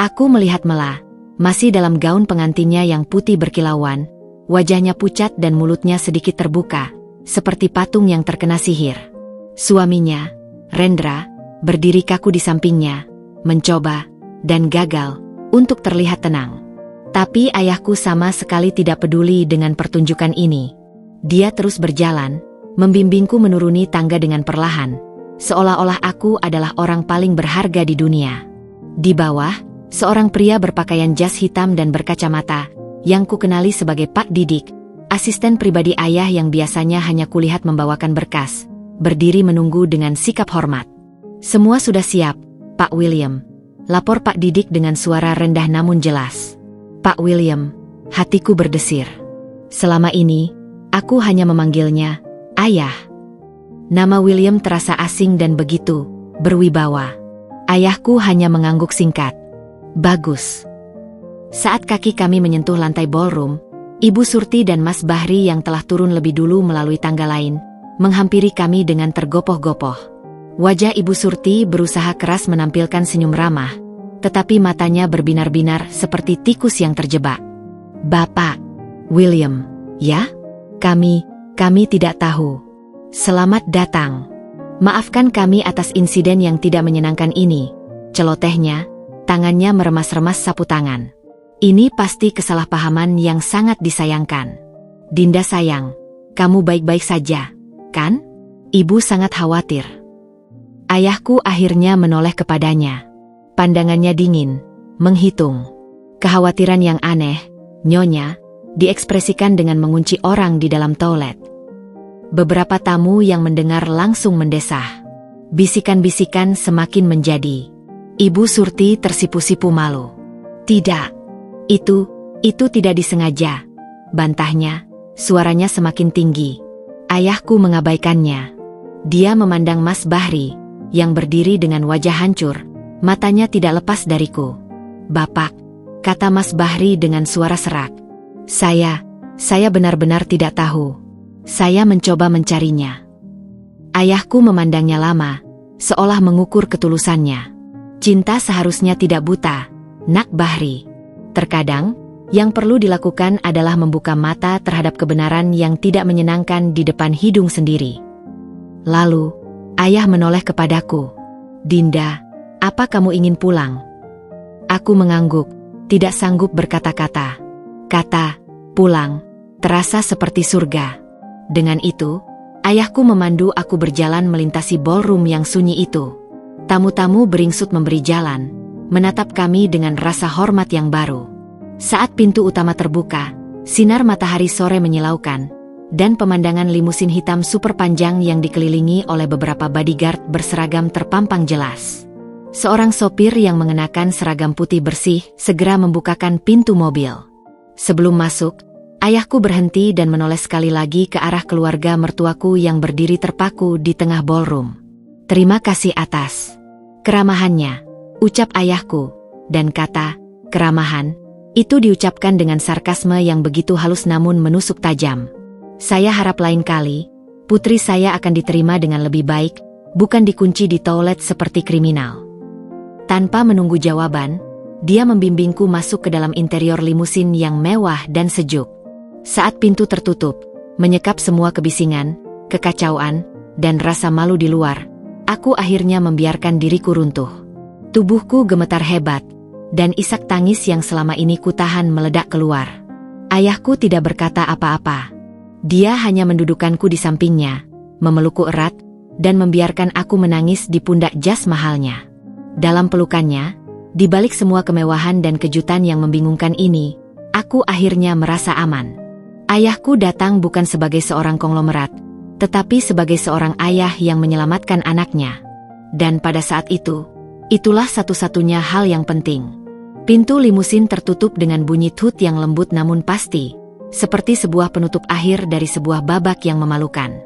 S1: Aku melihat Mela, masih dalam gaun pengantinnya yang putih berkilauan, wajahnya pucat dan mulutnya sedikit terbuka, seperti patung yang terkena sihir. Suaminya, Rendra, berdiri kaku di sampingnya, mencoba, dan gagal, untuk terlihat tenang. Tapi ayahku sama sekali tidak peduli dengan pertunjukan ini. Dia terus berjalan, membimbingku menuruni tangga dengan perlahan, seolah-olah aku adalah orang paling berharga di dunia. Di bawah, seorang pria berpakaian jas hitam dan berkacamata, yang kukenali sebagai Pak Didik, asisten pribadi ayah yang biasanya hanya kulihat membawakan berkas, berdiri menunggu dengan sikap hormat. "Semua sudah siap, Pak William," lapor Pak Didik dengan suara rendah namun jelas. "Pak William," hatiku berdesir. Selama ini, aku hanya memanggilnya Ayah. Nama William terasa asing dan begitu berwibawa. Ayahku hanya mengangguk singkat. "Bagus." Saat kaki kami menyentuh lantai ballroom, Ibu Surti dan Mas Bahri yang telah turun lebih dulu melalui tangga lain, menghampiri kami dengan tergopoh-gopoh. Wajah Ibu Surti berusaha keras menampilkan senyum ramah, tetapi matanya berbinar-binar seperti tikus yang terjebak. "Bapak William, ya? Kami tidak tahu. Selamat datang. Maafkan kami atas insiden yang tidak menyenangkan ini," celotehnya, tangannya meremas-remas sapu tangan. "Ini pasti kesalahpahaman yang sangat disayangkan. Dinda sayang, kamu baik-baik saja, kan?" Ibu sangat khawatir. Ayahku akhirnya menoleh kepadanya. Pandangannya dingin, menghitung. Kekhawatiran yang aneh, Nyonya, diekspresikan dengan mengunci orang di dalam toilet. Beberapa tamu yang mendengar langsung mendesah. Bisikan-bisikan semakin menjadi. Ibu Surti tersipu-sipu malu. "Tidak, itu tidak disengaja," bantahnya, suaranya semakin tinggi. Ayahku mengabaikannya. Dia memandang Mas Bahri, yang berdiri dengan wajah hancur, matanya tidak lepas dariku. "Bapak," kata Mas Bahri dengan suara serak. Saya benar-benar tidak tahu. Saya mencoba mencarinya." Ayahku memandangnya lama, seolah mengukur ketulusannya. "Cinta seharusnya tidak buta, Nak Bahri. Terkadang, yang perlu dilakukan adalah membuka mata terhadap kebenaran yang tidak menyenangkan di depan hidung sendiri." Lalu, ayah menoleh kepadaku. "Dinda, apa kamu ingin pulang?" Aku mengangguk, tidak sanggup berkata-kata. Kata "pulang" terasa seperti surga. Dengan itu, ayahku memandu aku berjalan melintasi ballroom yang sunyi itu. Tamu-tamu beringsut memberi jalan, menatap kami dengan rasa hormat yang baru. Saat pintu utama terbuka, sinar matahari sore menyilaukan, dan pemandangan limusin hitam super panjang yang dikelilingi oleh beberapa bodyguard berseragam terpampang jelas. Seorang sopir yang mengenakan seragam putih bersih segera membukakan pintu mobil. Sebelum masuk, ayahku berhenti dan menoleh sekali lagi ke arah keluarga mertuaku yang berdiri terpaku di tengah ballroom. "Terima kasih atas keramahannya," ucap ayahku, dan kata "keramahan" itu diucapkan dengan sarkasme yang begitu halus namun menusuk tajam. "Saya harap lain kali, putri saya akan diterima dengan lebih baik, bukan dikunci di toilet seperti kriminal." Tanpa menunggu jawaban, dia membimbingku masuk ke dalam interior limusin yang mewah dan sejuk. Saat pintu tertutup, menyekap semua kebisingan, kekacauan, dan rasa malu di luar, aku akhirnya membiarkan diriku runtuh. Tubuhku gemetar hebat, dan isak tangis yang selama ini kutahan meledak keluar. Ayahku tidak berkata apa-apa. Dia hanya mendudukkanku di sampingnya, memelukku erat, dan membiarkan aku menangis di pundak jas mahalnya. Dalam pelukannya, di balik semua kemewahan dan kejutan yang membingungkan ini, aku akhirnya merasa aman. Ayahku datang bukan sebagai seorang konglomerat, tetapi sebagai seorang ayah yang menyelamatkan anaknya. Dan pada saat itu, itulah satu-satunya hal yang penting. Pintu limusin tertutup dengan bunyi tut yang lembut namun pasti, seperti sebuah penutup akhir dari sebuah babak yang memalukan.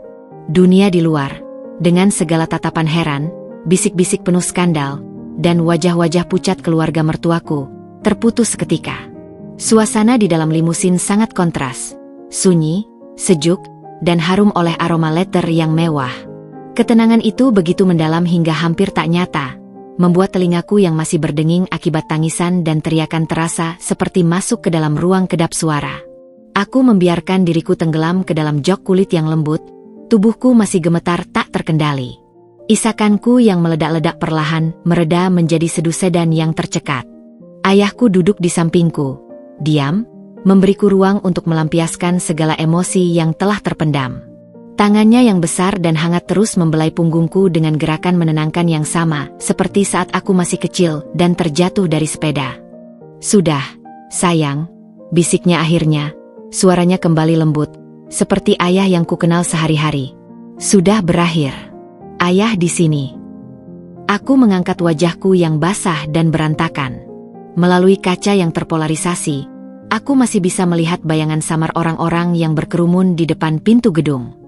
S1: Dunia di luar, dengan segala tatapan heran, bisik-bisik penuh skandal, dan wajah-wajah pucat keluarga mertuaku, terputus seketika. Suasana di dalam limusin sangat kontras, sunyi, sejuk, dan harum oleh aroma leather yang mewah. Ketenangan itu begitu mendalam hingga hampir tak nyata, membuat telingaku yang masih berdenging akibat tangisan dan teriakan terasa seperti masuk ke dalam ruang kedap suara. Aku membiarkan diriku tenggelam ke dalam jok kulit yang lembut, tubuhku masih gemetar tak terkendali. Isakanku yang meledak-ledak perlahan mereda menjadi sedu sedan yang tercekat. Ayahku duduk di sampingku, diam, memberiku ruang untuk melampiaskan segala emosi yang telah terpendam. Tangannya yang besar dan hangat terus membelai punggungku dengan gerakan menenangkan yang sama, seperti saat aku masih kecil dan terjatuh dari sepeda. "Sudah, sayang," bisiknya akhirnya. Suaranya kembali lembut, seperti ayah yang kukenal sehari-hari. "Sudah berakhir. Ayah di sini." Aku mengangkat wajahku yang basah dan berantakan. Melalui kaca yang terpolarisasi, aku masih bisa melihat bayangan samar orang-orang yang berkerumun di depan pintu gedung.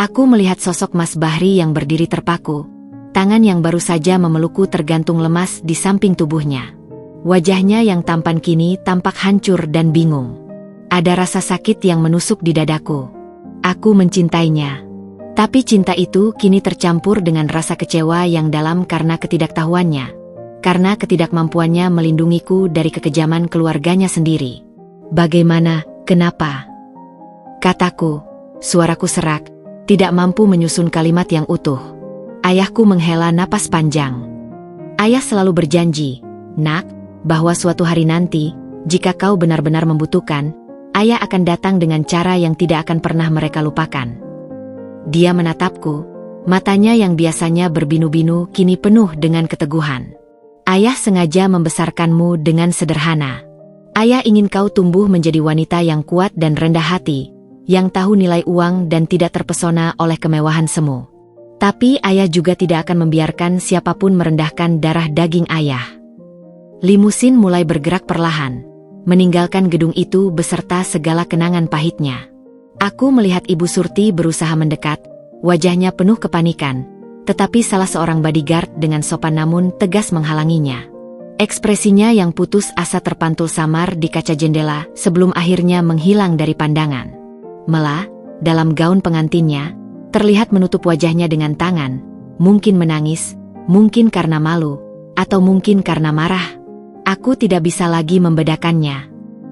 S1: Aku melihat sosok Mas Bahri yang berdiri terpaku, tangan yang baru saja memelukku tergantung lemas di samping tubuhnya. Wajahnya yang tampan kini tampak hancur dan bingung. Ada rasa sakit yang menusuk di dadaku. Aku mencintainya. Tapi cinta itu kini tercampur dengan rasa kecewa yang dalam karena ketidaktahuannya. Karena ketidakmampuannya melindungiku dari kekejaman keluarganya sendiri. "Bagaimana, kenapa?" kataku. Suaraku serak, tidak mampu menyusun kalimat yang utuh. Ayahku menghela napas panjang. "Ayah selalu berjanji, nak, bahwa suatu hari nanti, jika kau benar-benar membutuhkan, ayah akan datang dengan cara yang tidak akan pernah mereka lupakan." Dia menatapku, matanya yang biasanya berbinu-binu kini penuh dengan keteguhan. "Ayah sengaja membesarkanmu dengan sederhana. Ayah ingin kau tumbuh menjadi wanita yang kuat dan rendah hati, yang tahu nilai uang dan tidak terpesona oleh kemewahan semu. Tapi ayah juga tidak akan membiarkan siapapun merendahkan darah daging ayah." Limusin mulai bergerak perlahan, meninggalkan gedung itu beserta segala kenangan pahitnya. Aku melihat Ibu Surti berusaha mendekat, wajahnya penuh kepanikan, tetapi salah seorang bodyguard dengan sopan namun tegas menghalanginya. Ekspresinya yang putus asa terpantul samar di kaca jendela sebelum akhirnya menghilang dari pandangan. Mela, dalam gaun pengantinnya, terlihat menutup wajahnya dengan tangan, mungkin menangis, mungkin karena malu, atau mungkin karena marah. Aku tidak bisa lagi membedakannya.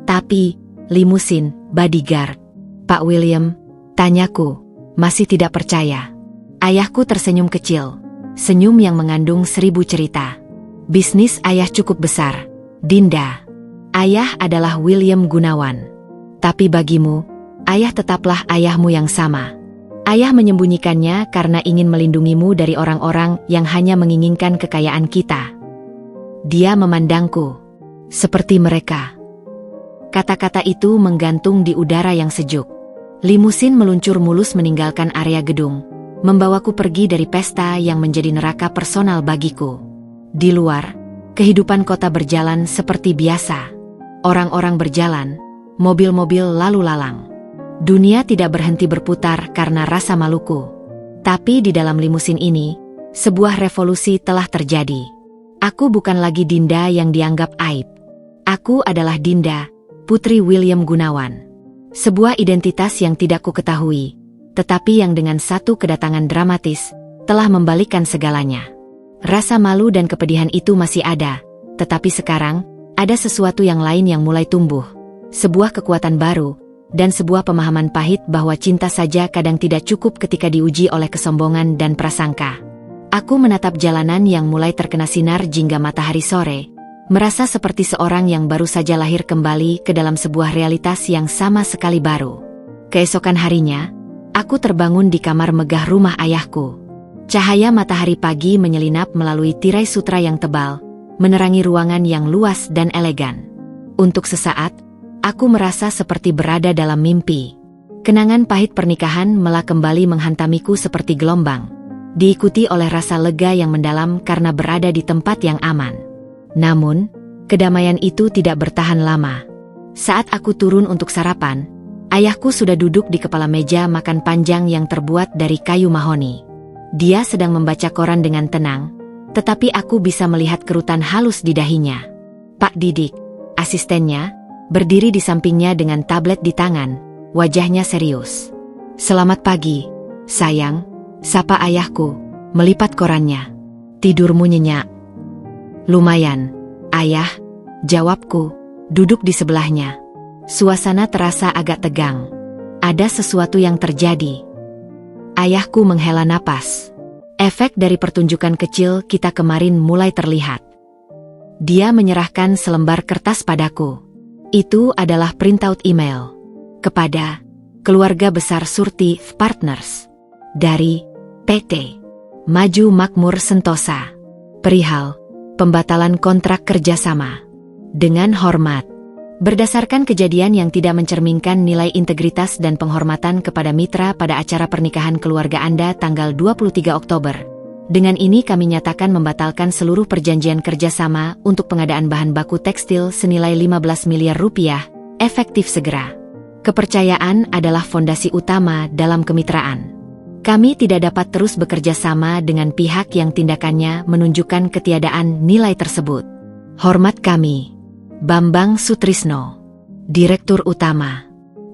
S1: "Tapi, limusin, bodyguard, Pak William?" tanyaku, masih tidak percaya. Ayahku tersenyum kecil, senyum yang mengandung 1000 cerita. "Bisnis ayah cukup besar, Dinda. Ayah adalah William Gunawan. Tapi bagimu, ayah tetaplah ayahmu yang sama. Ayah menyembunyikannya karena ingin melindungimu dari orang-orang yang hanya menginginkan kekayaan kita." Dia memandangku, "Seperti mereka." Kata-kata itu menggantung di udara yang sejuk. Limusin meluncur mulus meninggalkan area gedung, membawaku pergi dari pesta yang menjadi neraka personal bagiku. Di luar, kehidupan kota berjalan seperti biasa. Orang-orang berjalan, mobil-mobil lalu lalang. Dunia tidak berhenti berputar karena rasa maluku. Tapi di dalam limusin ini, sebuah revolusi telah terjadi. Aku bukan lagi Dinda yang dianggap aib. Aku adalah Dinda, putri William Gunawan. Sebuah identitas yang tidak ku ketahui, tetapi yang dengan satu kedatangan dramatis, telah membalikkan segalanya. Rasa malu dan kepedihan itu masih ada, tetapi sekarang, ada sesuatu yang lain yang mulai tumbuh. Sebuah kekuatan baru, dan sebuah pemahaman pahit bahwa cinta saja kadang tidak cukup ketika diuji oleh kesombongan dan prasangka. Aku menatap jalanan yang mulai terkena sinar jingga matahari sore, merasa seperti seorang yang baru saja lahir kembali ke dalam sebuah realitas yang sama sekali baru. Keesokan harinya, aku terbangun di kamar megah rumah ayahku. Cahaya matahari pagi menyelinap melalui tirai sutra yang tebal, menerangi ruangan yang luas dan elegan. Untuk sesaat, aku merasa seperti berada dalam mimpi. Kenangan pahit pernikahan malah kembali menghantamiku seperti gelombang, diikuti oleh rasa lega yang mendalam karena berada di tempat yang aman. Namun, kedamaian itu tidak bertahan lama. Saat aku turun untuk sarapan, ayahku sudah duduk di kepala meja makan panjang yang terbuat dari kayu mahoni. Dia sedang membaca koran dengan tenang, tetapi aku bisa melihat kerutan halus di dahinya. Pak Didik, asistennya, berdiri di sampingnya dengan tablet di tangan, wajahnya serius. "Selamat pagi, sayang," sapa ayahku, melipat korannya. "Tidurmu nyenyak?" "Lumayan, ayah," jawabku, duduk di sebelahnya. Suasana terasa agak tegang. Ada sesuatu yang terjadi. Ayahku menghela napas. Efek dari pertunjukan kecil kita kemarin mulai terlihat. Dia menyerahkan selembar kertas padaku. Itu adalah printout email kepada keluarga besar Surti Partners dari PT Maju Makmur Sentosa perihal pembatalan kontrak kerjasama. Dengan hormat, berdasarkan kejadian yang tidak mencerminkan nilai integritas dan penghormatan kepada mitra pada acara pernikahan keluarga Anda tanggal 23 Oktober. Dengan ini kami nyatakan membatalkan seluruh perjanjian kerjasama untuk pengadaan bahan baku tekstil senilai 15 miliar rupiah, efektif segera. Kepercayaan adalah fondasi utama dalam kemitraan. Kami tidak dapat terus bekerja sama dengan pihak yang tindakannya menunjukkan ketiadaan nilai tersebut. Hormat kami. Bambang Sutrisno, Direktur Utama.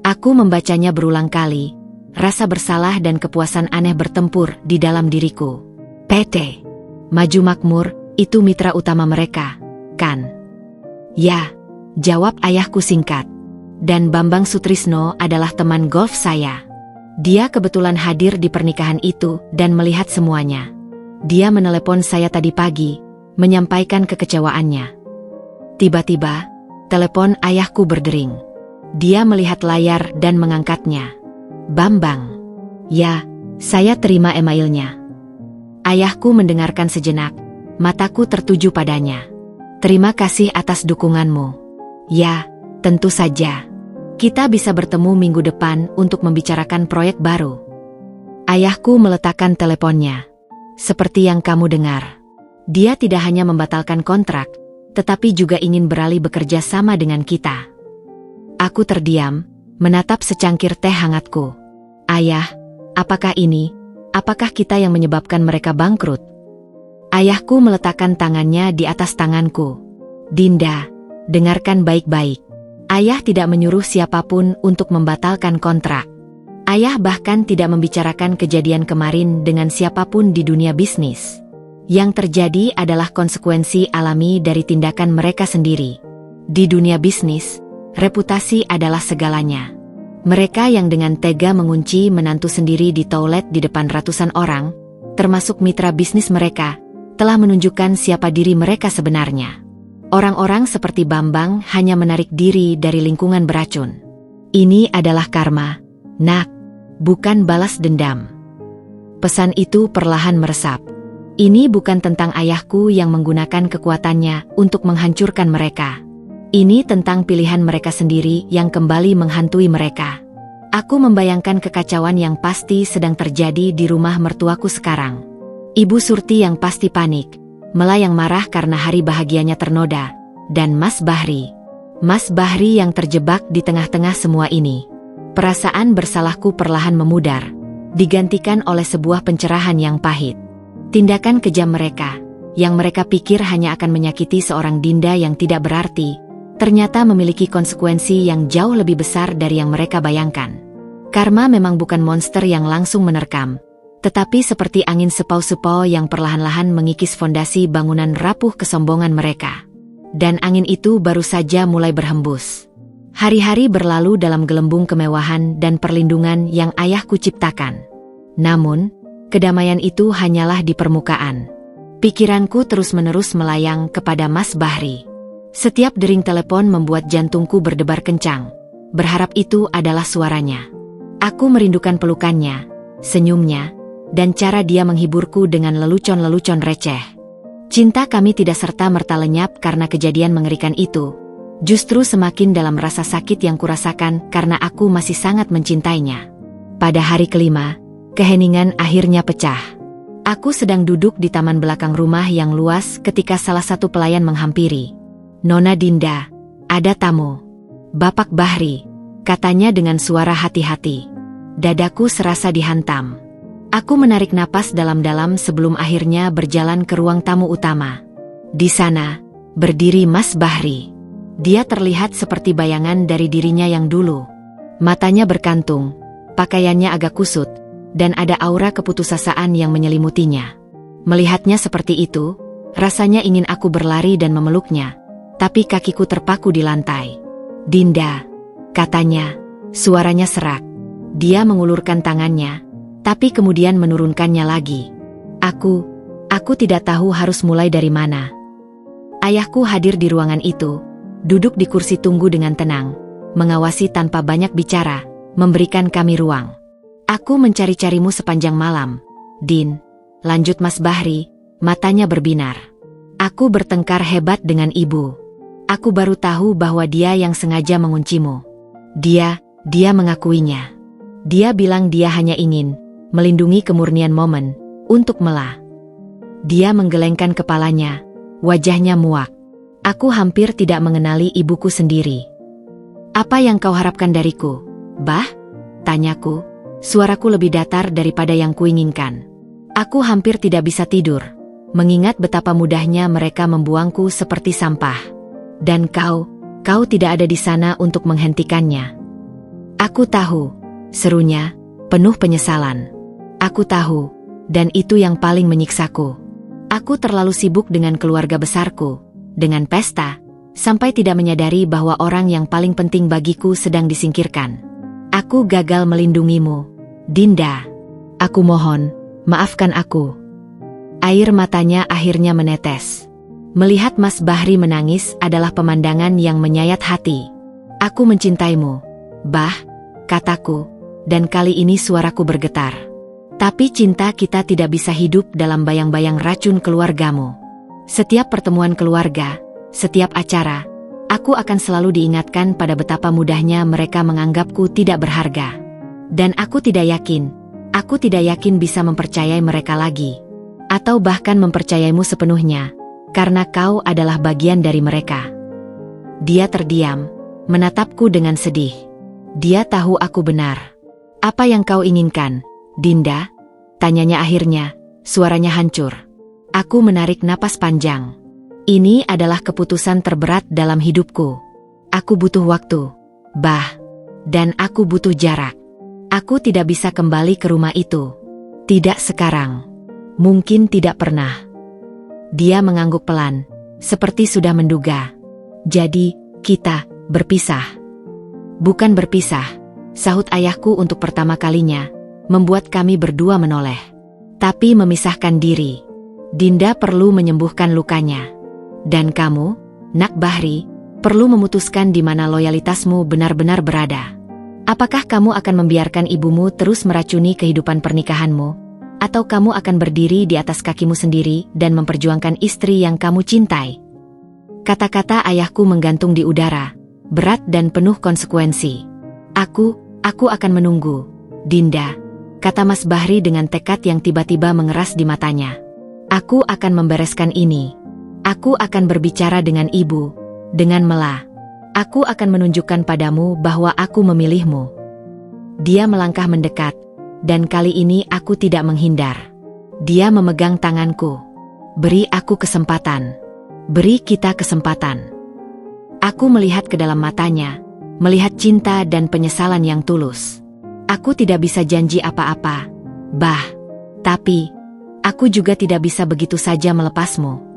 S1: Aku membacanya berulang kali, rasa bersalah dan kepuasan aneh bertempur di dalam diriku. PT Maju Makmur, itu mitra utama mereka, kan? Ya, jawab ayahku singkat. Dan Bambang Sutrisno adalah teman golf saya. Dia kebetulan hadir di pernikahan itu dan melihat semuanya. Dia menelepon saya tadi pagi, menyampaikan kekecewaannya. Tiba-tiba, telepon ayahku berdering. Dia melihat layar dan mengangkatnya. Bambang. Ya, saya terima emailnya. Ayahku mendengarkan sejenak, mataku tertuju padanya. Terima kasih atas dukunganmu. Ya, tentu saja. Kita bisa bertemu minggu depan untuk membicarakan proyek baru. Ayahku meletakkan teleponnya. Seperti yang kamu dengar. Dia tidak hanya membatalkan kontrak, tetapi juga ingin beralih bekerja sama dengan kita. Aku terdiam, menatap secangkir teh hangatku. Ayah, apakah kita yang menyebabkan mereka bangkrut? Ayahku meletakkan tangannya di atas tanganku. Dinda, dengarkan baik-baik. Ayah tidak menyuruh siapapun untuk membatalkan kontrak. Ayah bahkan tidak membicarakan kejadian kemarin dengan siapapun di dunia bisnis. Yang terjadi adalah konsekuensi alami dari tindakan mereka sendiri. Di dunia bisnis, reputasi adalah segalanya. Mereka yang dengan tega mengunci menantu sendiri di toilet di depan ratusan orang, termasuk mitra bisnis mereka, telah menunjukkan siapa diri mereka sebenarnya. Orang-orang seperti Bambang hanya menarik diri dari lingkungan beracun. Ini adalah karma, nak, bukan balas dendam. Pesan itu perlahan meresap. Ini bukan tentang ayahku yang menggunakan kekuatannya untuk menghancurkan mereka. Ini tentang pilihan mereka sendiri yang kembali menghantui mereka. Aku membayangkan kekacauan yang pasti sedang terjadi di rumah mertuaku sekarang. Ibu Surti yang pasti panik, Mela yang marah karena hari bahagianya ternoda, dan Mas Bahri. Mas Bahri yang terjebak di tengah-tengah semua ini. Perasaan bersalahku perlahan memudar, digantikan oleh sebuah pencerahan yang pahit. Tindakan kejam mereka, yang mereka pikir hanya akan menyakiti seorang Dinda yang tidak berarti, ternyata memiliki konsekuensi yang jauh lebih besar dari yang mereka bayangkan. Karma memang bukan monster yang langsung menerkam, tetapi seperti angin sepau-sepau yang perlahan-lahan mengikis fondasi bangunan rapuh kesombongan mereka. Dan angin itu baru saja mulai berhembus. Hari-hari berlalu dalam gelembung kemewahan dan perlindungan yang ayahku ciptakan. Namun, kedamaian itu hanyalah di permukaan. Pikiranku terus-menerus melayang kepada Mas Bahri. Setiap dering telepon membuat jantungku berdebar kencang. Berharap itu adalah suaranya. Aku merindukan pelukannya, senyumnya, dan cara dia menghiburku dengan lelucon-lelucon receh. Cinta kami tidak serta-merta lenyap karena kejadian mengerikan itu. Justru semakin dalam rasa sakit yang kurasakan karena aku masih sangat mencintainya. Pada hari kelima, keheningan akhirnya pecah. Aku sedang duduk di taman belakang rumah yang luas ketika salah satu pelayan menghampiri. Nona Dinda, ada tamu. Bapak Bahri, katanya dengan suara hati-hati. Dadaku serasa dihantam. Aku menarik napas dalam-dalam sebelum akhirnya berjalan ke ruang tamu utama. Di sana, berdiri Mas Bahri. Dia terlihat seperti bayangan dari dirinya yang dulu. Matanya berkantung, pakaiannya agak kusut, dan ada aura keputusasaan yang menyelimutinya. Melihatnya seperti itu, rasanya ingin aku berlari dan memeluknya, tapi kakiku terpaku di lantai. Dinda, katanya, suaranya serak. Dia mengulurkan tangannya, tapi kemudian menurunkannya lagi. Aku tidak tahu harus mulai dari mana. Ayahku hadir di ruangan itu, duduk di kursi tunggu dengan tenang, mengawasi tanpa banyak bicara, memberikan kami ruang. Aku mencari-carimu sepanjang malam, Din, lanjut Mas Bahri, matanya berbinar. Aku bertengkar hebat dengan ibu. Aku baru tahu bahwa dia yang sengaja menguncimu. Dia mengakuinya. Dia bilang dia hanya ingin melindungi kemurnian Momen untuk Mela. Dia menggelengkan kepalanya, wajahnya muak. Aku hampir tidak mengenali ibuku sendiri. Apa yang kau harapkan dariku, Bah? Tanyaku, suaraku lebih datar daripada yang kuinginkan. Aku hampir tidak bisa tidur, mengingat betapa mudahnya mereka membuangku seperti sampah. Dan kau tidak ada di sana untuk menghentikannya. Aku tahu, serunya, penuh penyesalan. Aku tahu, dan itu yang paling menyiksaku. Aku terlalu sibuk dengan keluarga besarku, dengan pesta, sampai tidak menyadari bahwa orang yang paling penting bagiku sedang disingkirkan. Aku gagal melindungimu, Dinda. Aku mohon, maafkan aku. Air matanya akhirnya menetes. Melihat Mas Bahri menangis adalah pemandangan yang menyayat hati. Aku mencintaimu, Bah, kataku, dan kali ini suaraku bergetar. Tapi cinta kita tidak bisa hidup dalam bayang-bayang racun keluargamu. Setiap pertemuan keluarga, setiap acara, aku akan selalu diingatkan pada betapa mudahnya mereka menganggapku tidak berharga. Dan aku tidak yakin bisa mempercayai mereka lagi. Atau bahkan mempercayaimu sepenuhnya, karena kau adalah bagian dari mereka. Dia terdiam, menatapku dengan sedih. Dia tahu aku benar. Apa yang kau inginkan, Dinda? Tanyanya akhirnya, suaranya hancur. Aku menarik napas panjang. Ini adalah keputusan terberat dalam hidupku. Aku butuh waktu, Bah. Dan aku butuh jarak. Aku tidak bisa kembali ke rumah itu. Tidak sekarang. Mungkin tidak pernah. Dia mengangguk pelan, seperti sudah menduga. Jadi, kita berpisah. Bukan berpisah, sahut ayahku untuk pertama kalinya, membuat kami berdua menoleh. Tapi memisahkan diri. Dinda perlu menyembuhkan lukanya. Dan kamu, Nak Bahri, perlu memutuskan di mana loyalitasmu benar-benar berada. Apakah kamu akan membiarkan ibumu terus meracuni kehidupan pernikahanmu? Atau kamu akan berdiri di atas kakimu sendiri dan memperjuangkan istri yang kamu cintai? Kata-kata ayahku menggantung di udara, berat dan penuh konsekuensi. Aku akan menunggu, Dinda, kata Mas Bahri dengan tekad yang tiba-tiba mengeras di matanya. Aku akan membereskan ini. Aku akan berbicara dengan ibu, dengan Mela. Aku akan menunjukkan padamu bahwa aku memilihmu. Dia melangkah mendekat, dan kali ini aku tidak menghindar. Dia memegang tanganku. Beri aku kesempatan. Beri kita kesempatan. Aku melihat ke dalam matanya, melihat cinta dan penyesalan yang tulus. Aku tidak bisa janji apa-apa, Bah. Tapi, aku juga tidak bisa begitu saja melepasmu.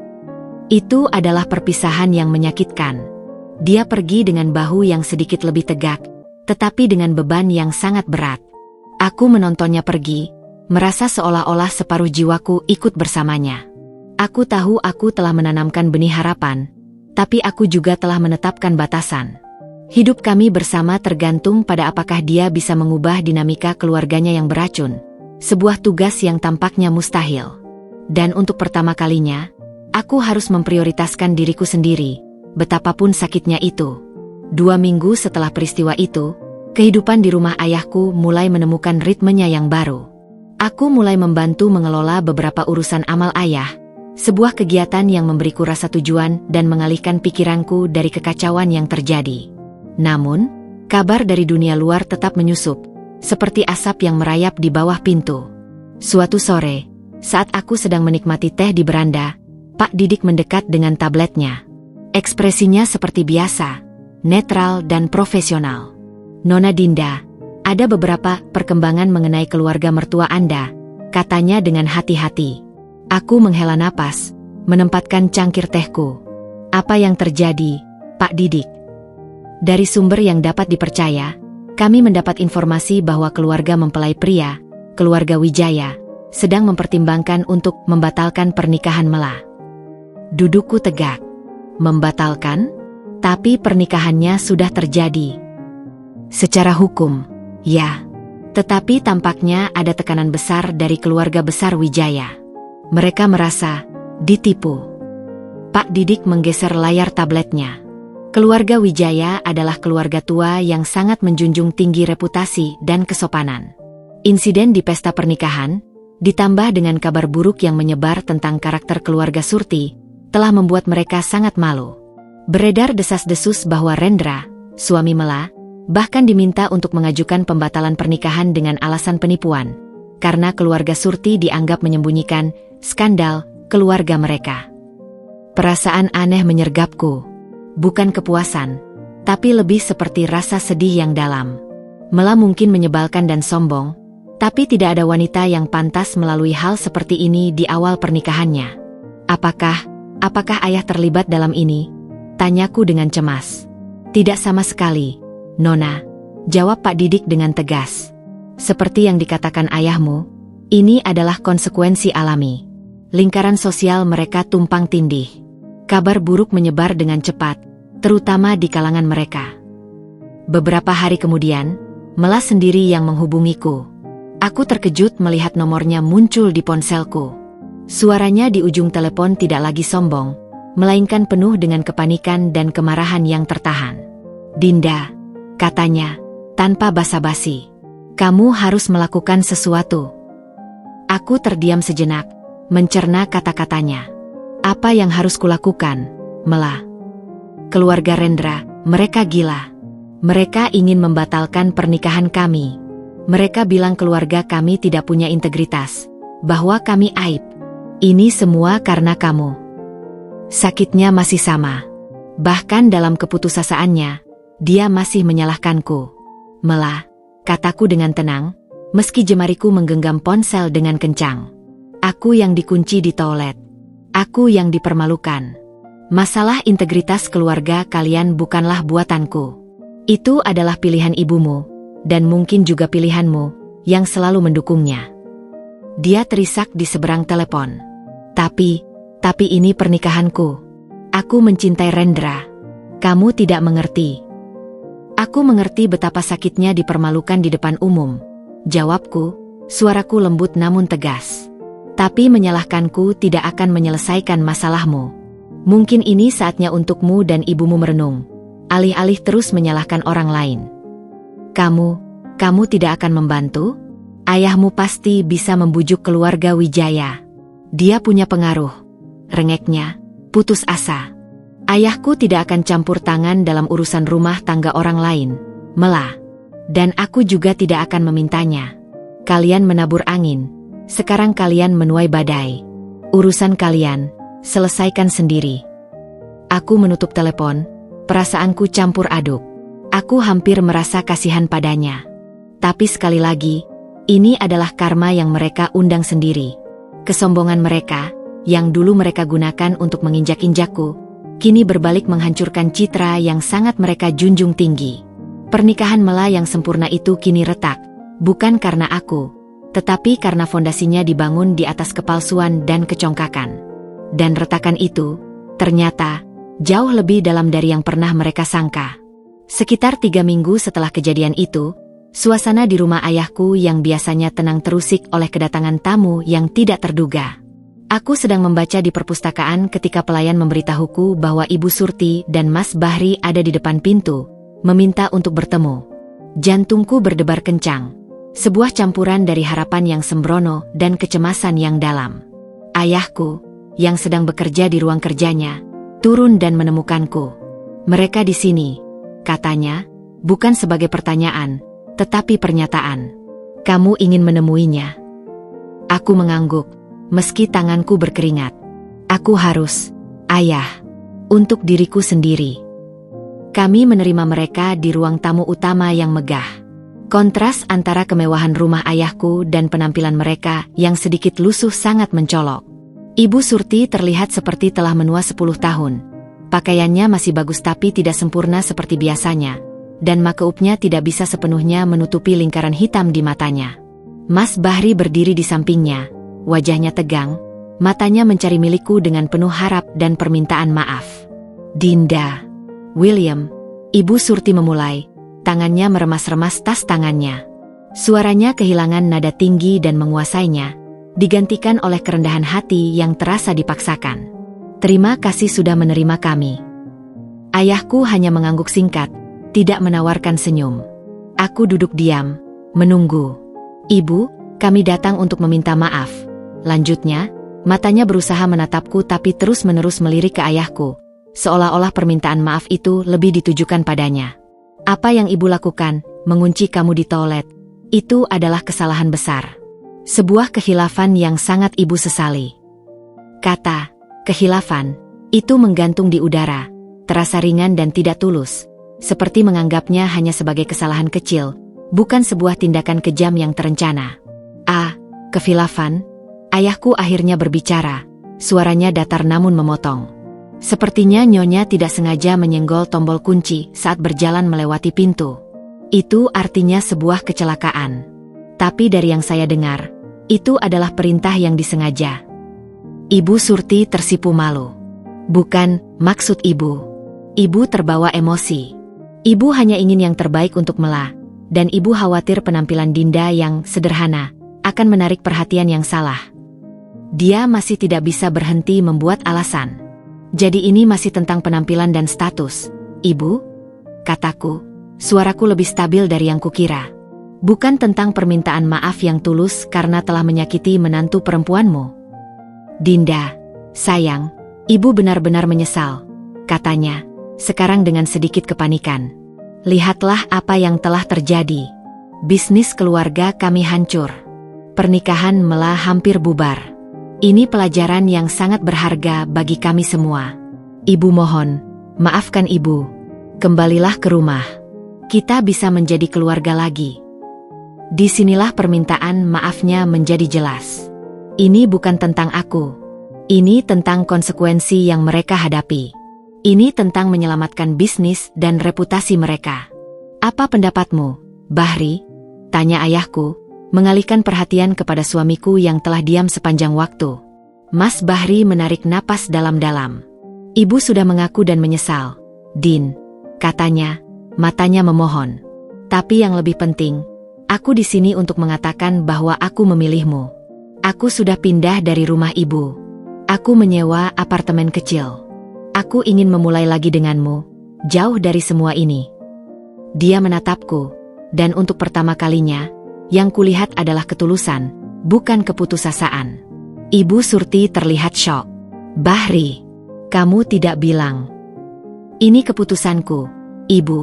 S1: Itu adalah perpisahan yang menyakitkan. Dia pergi dengan bahu yang sedikit lebih tegak, tetapi dengan beban yang sangat berat. Aku menontonnya pergi, merasa seolah-olah separuh jiwaku ikut bersamanya. Aku tahu aku telah menanamkan benih harapan, tapi aku juga telah menetapkan batasan. Hidup kami bersama tergantung pada apakah dia bisa mengubah dinamika keluarganya yang beracun. Sebuah tugas yang tampaknya mustahil. Dan untuk pertama kalinya, aku harus memprioritaskan diriku sendiri, betapapun sakitnya itu. 2 minggu setelah peristiwa itu, kehidupan di rumah ayahku mulai menemukan ritmenya yang baru. Aku mulai membantu mengelola beberapa urusan amal ayah, sebuah kegiatan yang memberiku rasa tujuan dan mengalihkan pikiranku dari kekacauan yang terjadi. Namun, kabar dari dunia luar tetap menyusup, seperti asap yang merayap di bawah pintu. Suatu sore, saat aku sedang menikmati teh di beranda, Pak Didik mendekat dengan tabletnya. Ekspresinya seperti biasa, netral dan profesional. Nona Dinda, ada beberapa perkembangan mengenai keluarga mertua Anda, katanya dengan hati-hati. Aku menghela napas, menempatkan cangkir tehku. Apa yang terjadi, Pak Didik? Dari sumber yang dapat dipercaya, kami mendapat informasi bahwa keluarga mempelai pria, keluarga Wijaya, sedang mempertimbangkan untuk membatalkan pernikahan Mela. Dudukku tegak. Membatalkan? Tapi pernikahannya sudah terjadi. Secara hukum, ya. Tetapi tampaknya ada tekanan besar dari keluarga besar Wijaya. Mereka merasa ditipu. Pak Didik menggeser layar tabletnya. Keluarga Wijaya adalah keluarga tua yang sangat menjunjung tinggi reputasi dan kesopanan. Insiden di pesta pernikahan, ditambah dengan kabar buruk yang menyebar tentang karakter keluarga Surti, telah membuat mereka sangat malu. Beredar desas-desus bahwa Rendra, suami Mela, bahkan diminta untuk mengajukan pembatalan pernikahan dengan alasan penipuan, karena keluarga Surti dianggap menyembunyikan skandal keluarga mereka. Perasaan aneh menyergapku, bukan kepuasan, tapi lebih seperti rasa sedih yang dalam. Mela mungkin menyebalkan dan sombong, tapi tidak ada wanita yang pantas melalui hal seperti ini di awal pernikahannya. Apakah ayah terlibat dalam ini? Tanyaku dengan cemas. Tidak sama sekali, Nona, jawab Pak Didik dengan tegas. Seperti yang dikatakan ayahmu, ini adalah konsekuensi alami. Lingkaran sosial mereka tumpang tindih. Kabar buruk menyebar dengan cepat, terutama di kalangan mereka. Beberapa hari kemudian, Mela sendiri yang menghubungiku. Aku terkejut melihat nomornya muncul di ponselku. Suaranya di ujung telepon tidak lagi sombong, melainkan penuh dengan kepanikan dan kemarahan yang tertahan. Dinda, katanya, tanpa basa-basi, kamu harus melakukan sesuatu. Aku terdiam sejenak, mencerna kata-katanya. Apa yang harus kulakukan, Mela? Keluarga Rendra, mereka gila. Mereka ingin membatalkan pernikahan kami. Mereka bilang keluarga kami tidak punya integritas, bahwa kami aib. Ini semua karena kamu. Sakitnya masih sama. Bahkan dalam keputusasaannya, dia masih menyalahkanku. Mela, kataku dengan tenang, meski jemariku menggenggam ponsel dengan kencang. Aku yang dikunci di toilet. Aku yang dipermalukan. Masalah integritas keluarga kalian bukanlah buatanku. Itu adalah pilihan ibumu, dan mungkin juga pilihanmu, yang selalu mendukungnya. Dia terisak di seberang telepon. Tapi ini pernikahanku. Aku mencintai Rendra. Kamu tidak mengerti. Aku mengerti betapa sakitnya dipermalukan di depan umum. Jawabku, suaraku lembut namun tegas. Tapi menyalahkanku tidak akan menyelesaikan masalahmu. Mungkin ini saatnya untukmu dan ibumu merenung, alih-alih terus menyalahkan orang lain. Kamu tidak akan membantu? Ayahmu pasti bisa membujuk keluarga Wijaya. Dia punya pengaruh. Rengeknya, putus asa. Ayahku tidak akan campur tangan dalam urusan rumah tangga orang lain, Mela. Dan aku juga tidak akan memintanya. Kalian menabur angin, sekarang kalian menuai badai. Urusan kalian, selesaikan sendiri. Aku menutup telepon, perasaanku campur aduk. Aku hampir merasa kasihan padanya. Tapi sekali lagi, ini adalah karma yang mereka undang sendiri. Kesombongan mereka, yang dulu mereka gunakan untuk menginjak-injakku, kini berbalik menghancurkan citra yang sangat mereka junjung tinggi. Pernikahan Mela yang sempurna itu kini retak, bukan karena aku, tetapi karena fondasinya dibangun di atas kepalsuan dan kecongkakan. Dan retakan itu, ternyata, jauh lebih dalam dari yang pernah mereka sangka. Sekitar 3 minggu setelah kejadian itu, suasana di rumah ayahku yang biasanya tenang terusik oleh kedatangan tamu yang tidak terduga. Aku sedang membaca di perpustakaan ketika pelayan memberitahuku bahwa Ibu Surti dan Mas Bahri ada di depan pintu, meminta untuk bertemu. Jantungku berdebar kencang, sebuah campuran dari harapan yang sembrono dan kecemasan yang dalam. Ayahku, yang sedang bekerja di ruang kerjanya, turun dan menemukanku. Mereka di sini, katanya, bukan sebagai pertanyaan, tetapi pernyataan. Kamu ingin menemuinya? Aku mengangguk. Meski tanganku berkeringat. Aku harus, Ayah, untuk diriku sendiri. Kami menerima mereka di ruang tamu utama yang megah. Kontras antara kemewahan rumah ayahku dan penampilan mereka yang sedikit lusuh sangat mencolok. Ibu Surti terlihat seperti telah menua 10 tahun. Pakaiannya masih bagus tapi tidak sempurna seperti biasanya, dan makeupnya tidak bisa sepenuhnya menutupi lingkaran hitam di matanya. Mas Bahri berdiri di sampingnya. Wajahnya tegang, matanya mencari milikku dengan penuh harap dan permintaan maaf. Dinda, William, Ibu Surti memulai, tangannya meremas-remas tas tangannya. Suaranya kehilangan nada tinggi dan menguasainya, digantikan oleh kerendahan hati yang terasa dipaksakan. Terima kasih sudah menerima kami. Ayahku hanya mengangguk singkat, tidak menawarkan senyum. Aku duduk diam, menunggu. Ibu, kami datang untuk meminta maaf. Lanjutnya, matanya berusaha menatapku tapi terus-menerus melirik ke ayahku, seolah-olah permintaan maaf itu lebih ditujukan padanya. Apa yang ibu lakukan, mengunci kamu di toilet, itu adalah kesalahan besar. Sebuah khilafan yang sangat ibu sesali. Kata, khilafan, itu menggantung di udara, terasa ringan dan tidak tulus, seperti menganggapnya hanya sebagai kesalahan kecil, bukan sebuah tindakan kejam yang terencana. Khilafan? Ayahku akhirnya berbicara, suaranya datar namun memotong. Sepertinya nyonya tidak sengaja menyenggol tombol kunci saat berjalan melewati pintu. Itu artinya sebuah kecelakaan. Tapi dari yang saya dengar, itu adalah perintah yang disengaja. Ibu Surti tersipu malu. Bukan, maksud ibu. Ibu terbawa emosi. Ibu hanya ingin yang terbaik untuk Mela, dan ibu khawatir penampilan Dinda yang sederhana akan menarik perhatian yang salah. Dia masih tidak bisa berhenti membuat alasan. Jadi ini masih tentang penampilan dan status, Ibu? Kataku, suaraku lebih stabil dari yang kukira. Bukan tentang permintaan maaf yang tulus karena telah menyakiti menantu perempuanmu. Dinda, sayang, Ibu benar-benar menyesal, katanya, sekarang dengan sedikit kepanikan. Lihatlah apa yang telah terjadi. Bisnis keluarga kami hancur. Pernikahan Mela hampir bubar. Ini pelajaran yang sangat berharga bagi kami semua. Ibu mohon, maafkan ibu. Kembalilah ke rumah. Kita bisa menjadi keluarga lagi. Disinilah permintaan maafnya menjadi jelas. Ini bukan tentang aku. Ini tentang konsekuensi yang mereka hadapi. Ini tentang menyelamatkan bisnis dan reputasi mereka. Apa pendapatmu, Bahri? Tanya ayahku, mengalihkan perhatian kepada suamiku yang telah diam sepanjang waktu. Mas Bahri menarik napas dalam-dalam. Ibu sudah mengaku dan menyesal. Din, katanya, matanya memohon. Tapi yang lebih penting, aku di sini untuk mengatakan bahwa aku memilihmu. Aku sudah pindah dari rumah ibu. Aku menyewa apartemen kecil. Aku ingin memulai lagi denganmu, jauh dari semua ini. Dia menatapku, dan untuk pertama kalinya, yang kulihat adalah ketulusan, bukan keputusasaan. Ibu Surti terlihat syok. Bahri, kamu tidak bilang. Ini keputusanku, Ibu,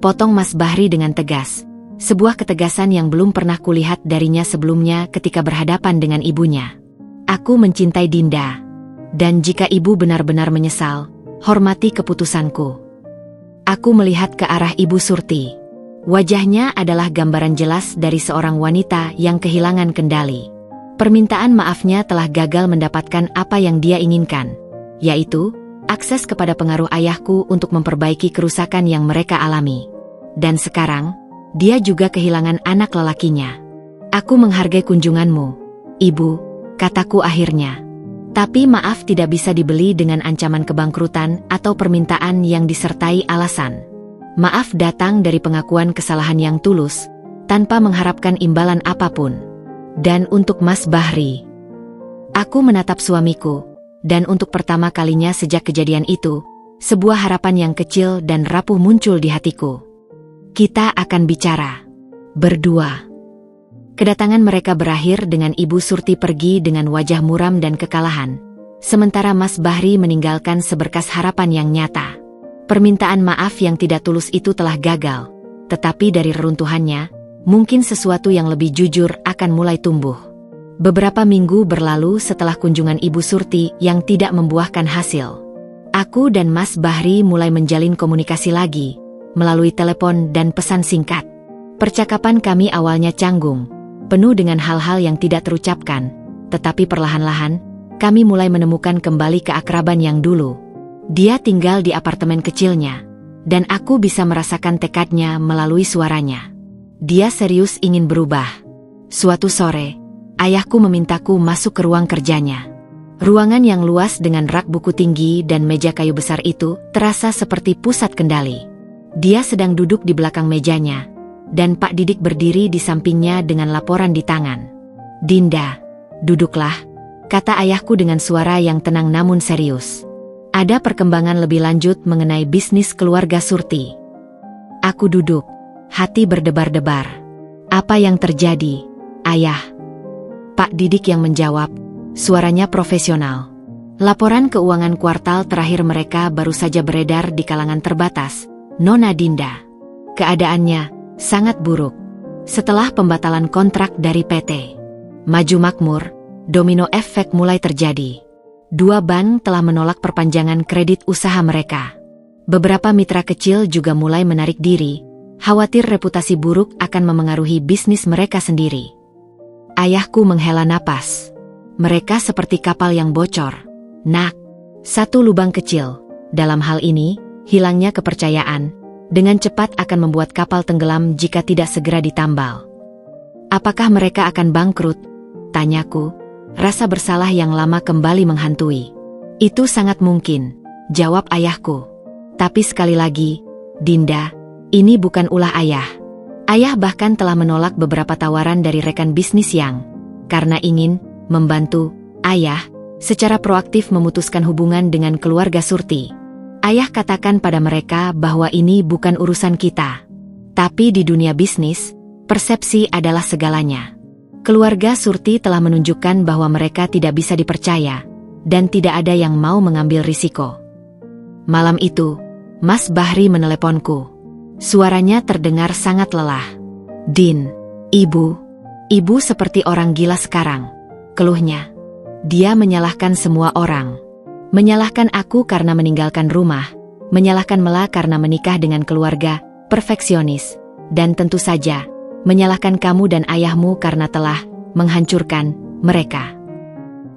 S1: potong Mas Bahri dengan tegas. Sebuah ketegasan yang belum pernah kulihat darinya sebelumnya ketika berhadapan dengan ibunya. Aku mencintai Dinda. Dan jika ibu benar-benar menyesal, hormati keputusanku. Aku melihat ke arah Ibu Surti. Wajahnya adalah gambaran jelas dari seorang wanita yang kehilangan kendali. Permintaan maafnya telah gagal mendapatkan apa yang dia inginkan, yaitu akses kepada pengaruh ayahku untuk memperbaiki kerusakan yang mereka alami. Dan sekarang, dia juga kehilangan anak lelakinya. Aku menghargai kunjunganmu, Ibu, kataku akhirnya. Tapi maaf tidak bisa dibeli dengan ancaman kebangkrutan atau permintaan yang disertai alasan. Maaf datang dari pengakuan kesalahan yang tulus, tanpa mengharapkan imbalan apapun. Dan untuk Mas Bahri. Aku menatap suamiku, dan untuk pertama kalinya sejak kejadian itu, sebuah harapan yang kecil dan rapuh muncul di hatiku. Kita akan bicara. Berdua. Kedatangan mereka berakhir dengan Ibu Surti pergi dengan wajah muram dan kekalahan, sementara Mas Bahri meninggalkan seberkas harapan yang nyata. Permintaan maaf yang tidak tulus itu telah gagal, tetapi dari reruntuhannya, mungkin sesuatu yang lebih jujur akan mulai tumbuh. Beberapa minggu berlalu setelah kunjungan Ibu Surti yang tidak membuahkan hasil. Aku dan Mas Bahri mulai menjalin komunikasi lagi, melalui telepon dan pesan singkat. Percakapan kami awalnya canggung, penuh dengan hal-hal yang tidak terucapkan, tetapi perlahan-lahan, kami mulai menemukan kembali keakraban yang dulu. Dia tinggal di apartemen kecilnya, dan aku bisa merasakan tekadnya melalui suaranya. Dia serius ingin berubah. Suatu sore, ayahku memintaku masuk ke ruang kerjanya. Ruangan yang luas dengan rak buku tinggi dan meja kayu besar itu terasa seperti pusat kendali. Dia sedang duduk di belakang mejanya, dan Pak Didik berdiri di sampingnya dengan laporan di tangan. "Dinda, duduklah," kata ayahku dengan suara yang tenang namun serius. "Ada perkembangan lebih lanjut mengenai bisnis keluarga Surti." Aku duduk, hati berdebar-debar. "Apa yang terjadi, Ayah?" Pak Didik yang menjawab, suaranya profesional. "Laporan keuangan kuartal terakhir mereka baru saja beredar di kalangan terbatas, Nona Dinda. Keadaannya sangat buruk. Setelah pembatalan kontrak dari PT Maju Makmur, domino efek mulai terjadi. 2 bank telah menolak perpanjangan kredit usaha mereka. Beberapa mitra kecil juga mulai menarik diri, khawatir reputasi buruk akan memengaruhi bisnis mereka sendiri." Ayahku menghela napas. "Mereka seperti kapal yang bocor, Nak. Satu lubang kecil. Dalam hal ini, hilangnya kepercayaan dengan cepat akan membuat kapal tenggelam jika tidak segera ditambal." "Apakah mereka akan bangkrut?" tanyaku. Rasa bersalah yang lama kembali menghantui. "Itu sangat mungkin," jawab ayahku. "Tapi sekali lagi, Dinda, ini bukan ulah ayah. Ayah bahkan telah menolak beberapa tawaran dari rekan bisnis yang, karena ingin membantu ayah, secara proaktif memutuskan hubungan dengan keluarga Surti. Ayah katakan pada mereka bahwa ini bukan urusan kita. Tapi di dunia bisnis, persepsi adalah segalanya. Keluarga Surti telah menunjukkan bahwa mereka tidak bisa dipercaya, dan tidak ada yang mau mengambil risiko." Malam itu, Mas Bahri meneleponku. Suaranya terdengar sangat lelah. "Din, ibu seperti orang gila sekarang," keluhnya. Dia menyalahkan semua orang. Menyalahkan aku karena meninggalkan rumah, menyalahkan Mela karena menikah dengan keluarga perfeksionis, dan tentu saja, menyalahkan kamu dan ayahmu karena telah menghancurkan mereka.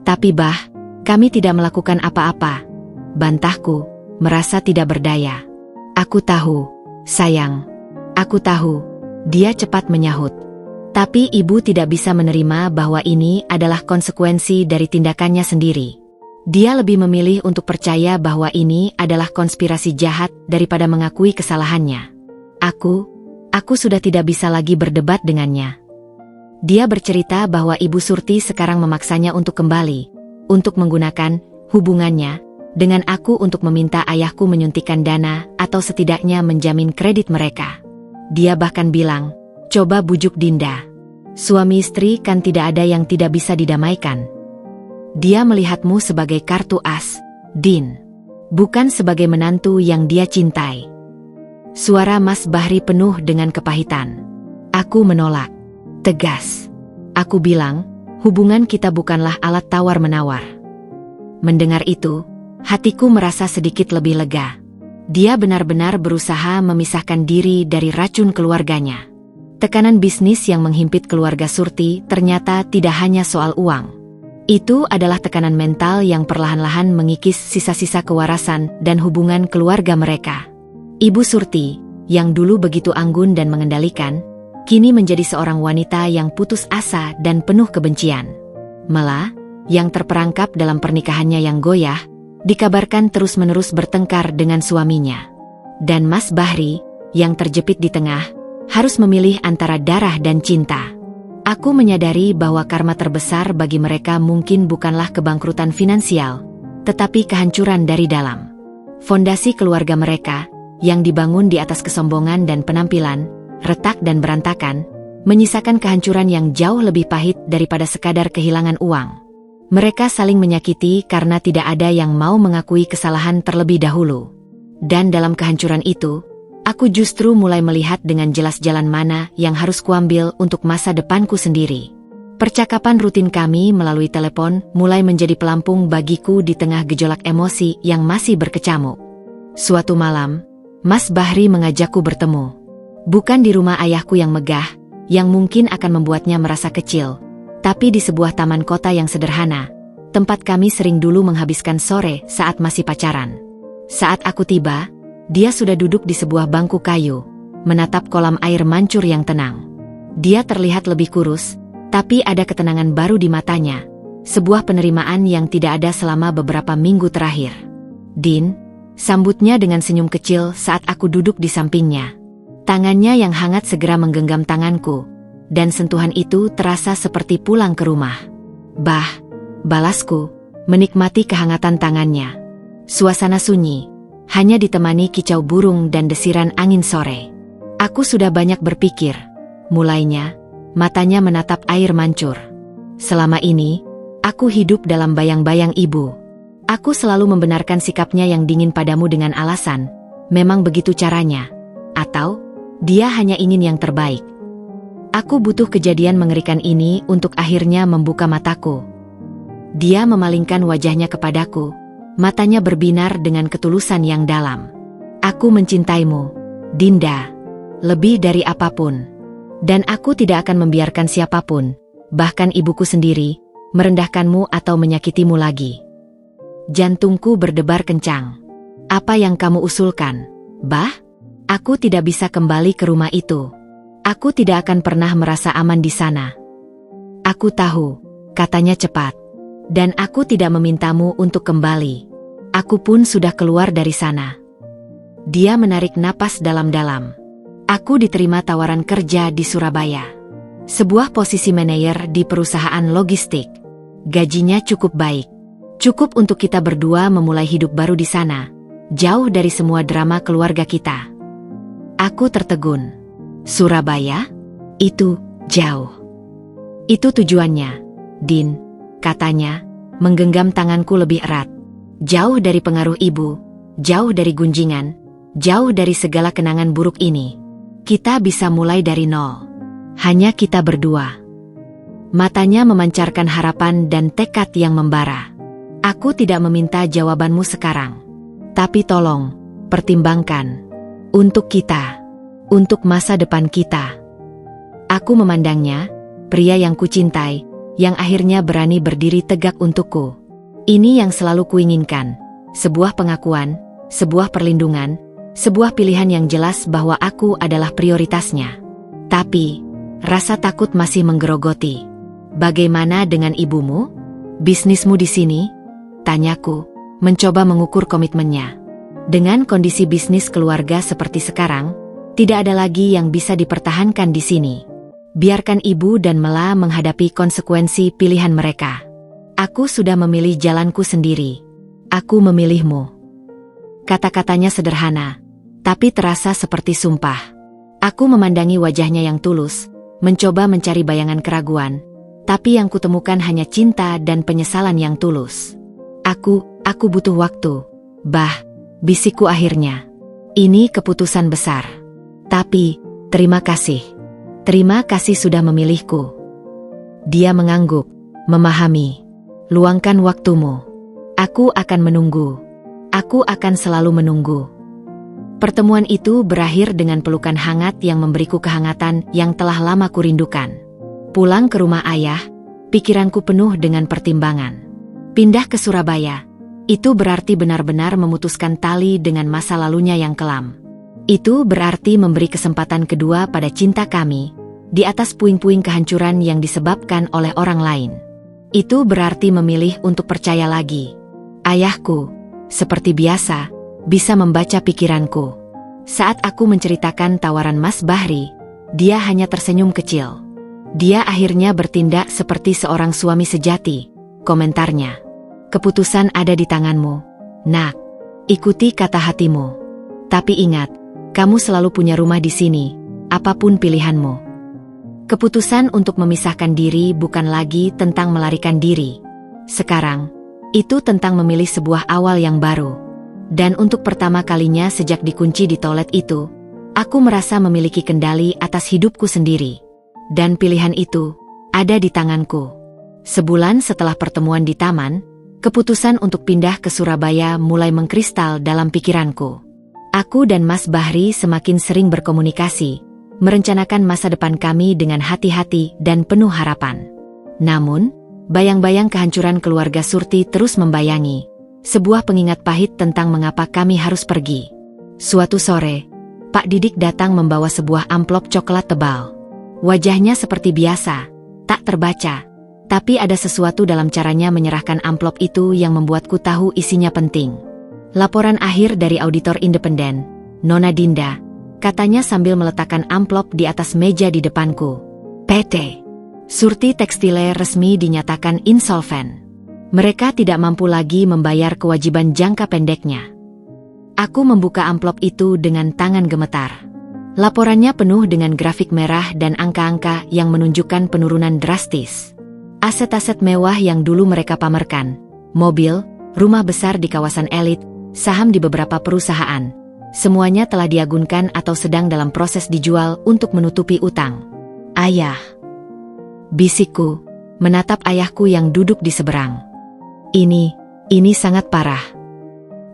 S1: "Tapi Bah, kami tidak melakukan apa-apa," bantahku, merasa tidak berdaya. "Aku tahu, sayang. Aku tahu," dia cepat menyahut. "Tapi ibu tidak bisa menerima bahwa ini adalah konsekuensi dari tindakannya sendiri. Dia lebih memilih untuk percaya bahwa ini adalah konspirasi jahat daripada mengakui kesalahannya. Aku sudah tidak bisa lagi berdebat dengannya." Dia bercerita bahwa Ibu Surti sekarang memaksanya untuk kembali, untuk menggunakan hubungannya dengan aku untuk meminta ayahku menyuntikkan dana atau setidaknya menjamin kredit mereka. Dia bahkan bilang, "Coba bujuk Dinda. Suami istri kan tidak ada yang tidak bisa didamaikan. Dia melihatmu sebagai kartu as, Din, bukan sebagai menantu yang dia cintai." Suara Mas Bahri penuh dengan kepahitan. Aku menolak. Tegas. Aku bilang, hubungan kita bukanlah alat tawar-menawar. Mendengar itu, hatiku merasa sedikit lebih lega. Dia benar-benar berusaha memisahkan diri dari racun keluarganya. Tekanan bisnis yang menghimpit keluarga Surti ternyata tidak hanya soal uang. Itu adalah tekanan mental yang perlahan-lahan mengikis sisa-sisa kewarasan dan hubungan keluarga mereka. Ibu Surti, yang dulu begitu anggun dan mengendalikan, kini menjadi seorang wanita yang putus asa dan penuh kebencian. Mela, yang terperangkap dalam pernikahannya yang goyah, dikabarkan terus-menerus bertengkar dengan suaminya. Dan Mas Bahri, yang terjepit di tengah, harus memilih antara darah dan cinta. Aku menyadari bahwa karma terbesar bagi mereka mungkin bukanlah kebangkrutan finansial, tetapi kehancuran dari dalam. Fondasi keluarga mereka, yang dibangun di atas kesombongan dan penampilan, retak dan berantakan, menyisakan kehancuran yang jauh lebih pahit daripada sekadar kehilangan uang. Mereka saling menyakiti karena tidak ada yang mau mengakui kesalahan terlebih dahulu. Dan dalam kehancuran itu, aku justru mulai melihat dengan jelas jalan mana yang harus kuambil untuk masa depanku sendiri. Percakapan rutin kami melalui telepon mulai menjadi pelampung bagiku di tengah gejolak emosi yang masih berkecamuk. Suatu malam, Mas Bahri mengajakku bertemu. Bukan di rumah ayahku yang megah, yang mungkin akan membuatnya merasa kecil, tapi di sebuah taman kota yang sederhana, tempat kami sering dulu menghabiskan sore saat masih pacaran. Saat aku tiba, dia sudah duduk di sebuah bangku kayu, menatap kolam air mancur yang tenang. Dia terlihat lebih kurus, tapi ada ketenangan baru di matanya, sebuah penerimaan yang tidak ada selama beberapa minggu terakhir. Din, sambutnya dengan senyum kecil saat aku duduk di sampingnya. Tangannya yang hangat segera menggenggam tanganku, dan sentuhan itu terasa seperti pulang ke rumah. Bah, balasku, menikmati kehangatan tangannya. Suasana sunyi, hanya ditemani kicau burung dan desiran angin sore. Aku sudah banyak berpikir, mulainya, matanya menatap air mancur. Selama ini, aku hidup dalam bayang-bayang ibu. Aku selalu membenarkan sikapnya yang dingin padamu dengan alasan, memang begitu caranya. Atau, dia hanya ingin yang terbaik. Aku butuh kejadian mengerikan ini untuk akhirnya membuka mataku. Dia memalingkan wajahnya kepadaku, matanya berbinar dengan ketulusan yang dalam. Aku mencintaimu, Dinda, lebih dari apapun. Dan aku tidak akan membiarkan siapapun, bahkan ibuku sendiri, merendahkanmu atau menyakitimu lagi. Jantungku berdebar kencang. Apa yang kamu usulkan, Bah? Aku tidak bisa kembali ke rumah itu. Aku tidak akan pernah merasa aman di sana. Aku tahu, katanya cepat. Dan aku tidak memintamu untuk kembali. Aku pun sudah keluar dari sana. Dia menarik napas dalam-dalam. Aku diterima tawaran kerja di Surabaya. Sebuah posisi manajer di perusahaan logistik. Gajinya cukup baik. Cukup untuk kita berdua memulai hidup baru di sana. Jauh dari semua drama keluarga kita. Aku tertegun. Surabaya? Itu jauh. Itu tujuannya, Din, katanya, menggenggam tanganku lebih erat. Jauh dari pengaruh ibu, jauh dari gunjingan, jauh dari segala kenangan buruk ini. Kita bisa mulai dari nol. Hanya kita berdua. Matanya memancarkan harapan dan tekad yang membara. Aku tidak meminta jawabanmu sekarang. Tapi tolong, pertimbangkan. Untuk kita. Untuk masa depan kita. Aku memandangnya, pria yang kucintai, yang akhirnya berani berdiri tegak untukku. Ini yang selalu kuinginkan. Sebuah pengakuan, sebuah perlindungan, sebuah pilihan yang jelas bahwa aku adalah prioritasnya. Tapi, rasa takut masih menggerogoti. Bagaimana dengan ibumu? Bisnismu di sini? Tanyaku, mencoba mengukur komitmennya. Dengan kondisi bisnis keluarga seperti sekarang, tidak ada lagi yang bisa dipertahankan di sini. Biarkan ibu dan Mela menghadapi konsekuensi pilihan mereka. Aku sudah memilih jalanku sendiri. Aku memilihmu. Kata-katanya sederhana, tapi terasa seperti sumpah. Aku memandangi wajahnya yang tulus, mencoba mencari bayangan keraguan, tapi yang kutemukan hanya cinta dan penyesalan yang tulus. Aku butuh waktu. Bah, bisikku akhirnya. Ini keputusan besar. Tapi, terima kasih. Terima kasih sudah memilihku. Dia mengangguk, memahami. Luangkan waktumu. Aku akan menunggu. Aku akan selalu menunggu. Pertemuan itu berakhir dengan pelukan hangat yang memberiku kehangatan yang telah lama kurindukan. Pulang ke rumah ayah, pikiranku penuh dengan pertimbangan. Pindah ke Surabaya, itu berarti benar-benar memutuskan tali dengan masa lalunya yang kelam. Itu berarti memberi kesempatan kedua pada cinta kami, di atas puing-puing kehancuran yang disebabkan oleh orang lain. Itu berarti memilih untuk percaya lagi. Ayahku, seperti biasa, bisa membaca pikiranku. Saat aku menceritakan tawaran Mas Bahri, dia hanya tersenyum kecil. Dia akhirnya bertindak seperti seorang suami sejati, komentarnya. Keputusan ada di tanganmu, Nak. Ikuti kata hatimu. Tapi ingat, kamu selalu punya rumah di sini, apapun pilihanmu. Keputusan untuk memisahkan diri bukan lagi tentang melarikan diri. Sekarang, itu tentang memilih sebuah awal yang baru. Dan untuk pertama kalinya sejak dikunci di toilet itu, aku merasa memiliki kendali atas hidupku sendiri. Dan pilihan itu ada di tanganku. Sebulan setelah pertemuan di taman, keputusan untuk pindah ke Surabaya mulai mengkristal dalam pikiranku. Aku dan Mas Bahri semakin sering berkomunikasi, merencanakan masa depan kami dengan hati-hati dan penuh harapan. Namun, bayang-bayang kehancuran keluarga Surti terus membayangi, sebuah pengingat pahit tentang mengapa kami harus pergi. Suatu sore, Pak Didik datang membawa sebuah amplop coklat tebal. Wajahnya seperti biasa, tak terbaca, Tapi ada sesuatu dalam caranya menyerahkan amplop itu yang membuatku tahu isinya penting. Laporan akhir dari auditor independen, Nona Dinda, katanya sambil meletakkan amplop di atas meja di depanku. PT Surti Tekstile resmi dinyatakan insolven. Mereka tidak mampu lagi membayar kewajiban jangka pendeknya. Aku membuka amplop itu dengan tangan gemetar. Laporannya penuh dengan grafik merah dan angka-angka yang menunjukkan penurunan drastis. Aset-aset mewah yang dulu mereka pamerkan, mobil, rumah besar di kawasan elit, saham di beberapa perusahaan, semuanya telah diagunkan atau sedang dalam proses dijual untuk menutupi utang. Ayah, bisikku, menatap ayahku yang duduk di seberang. Ini sangat parah.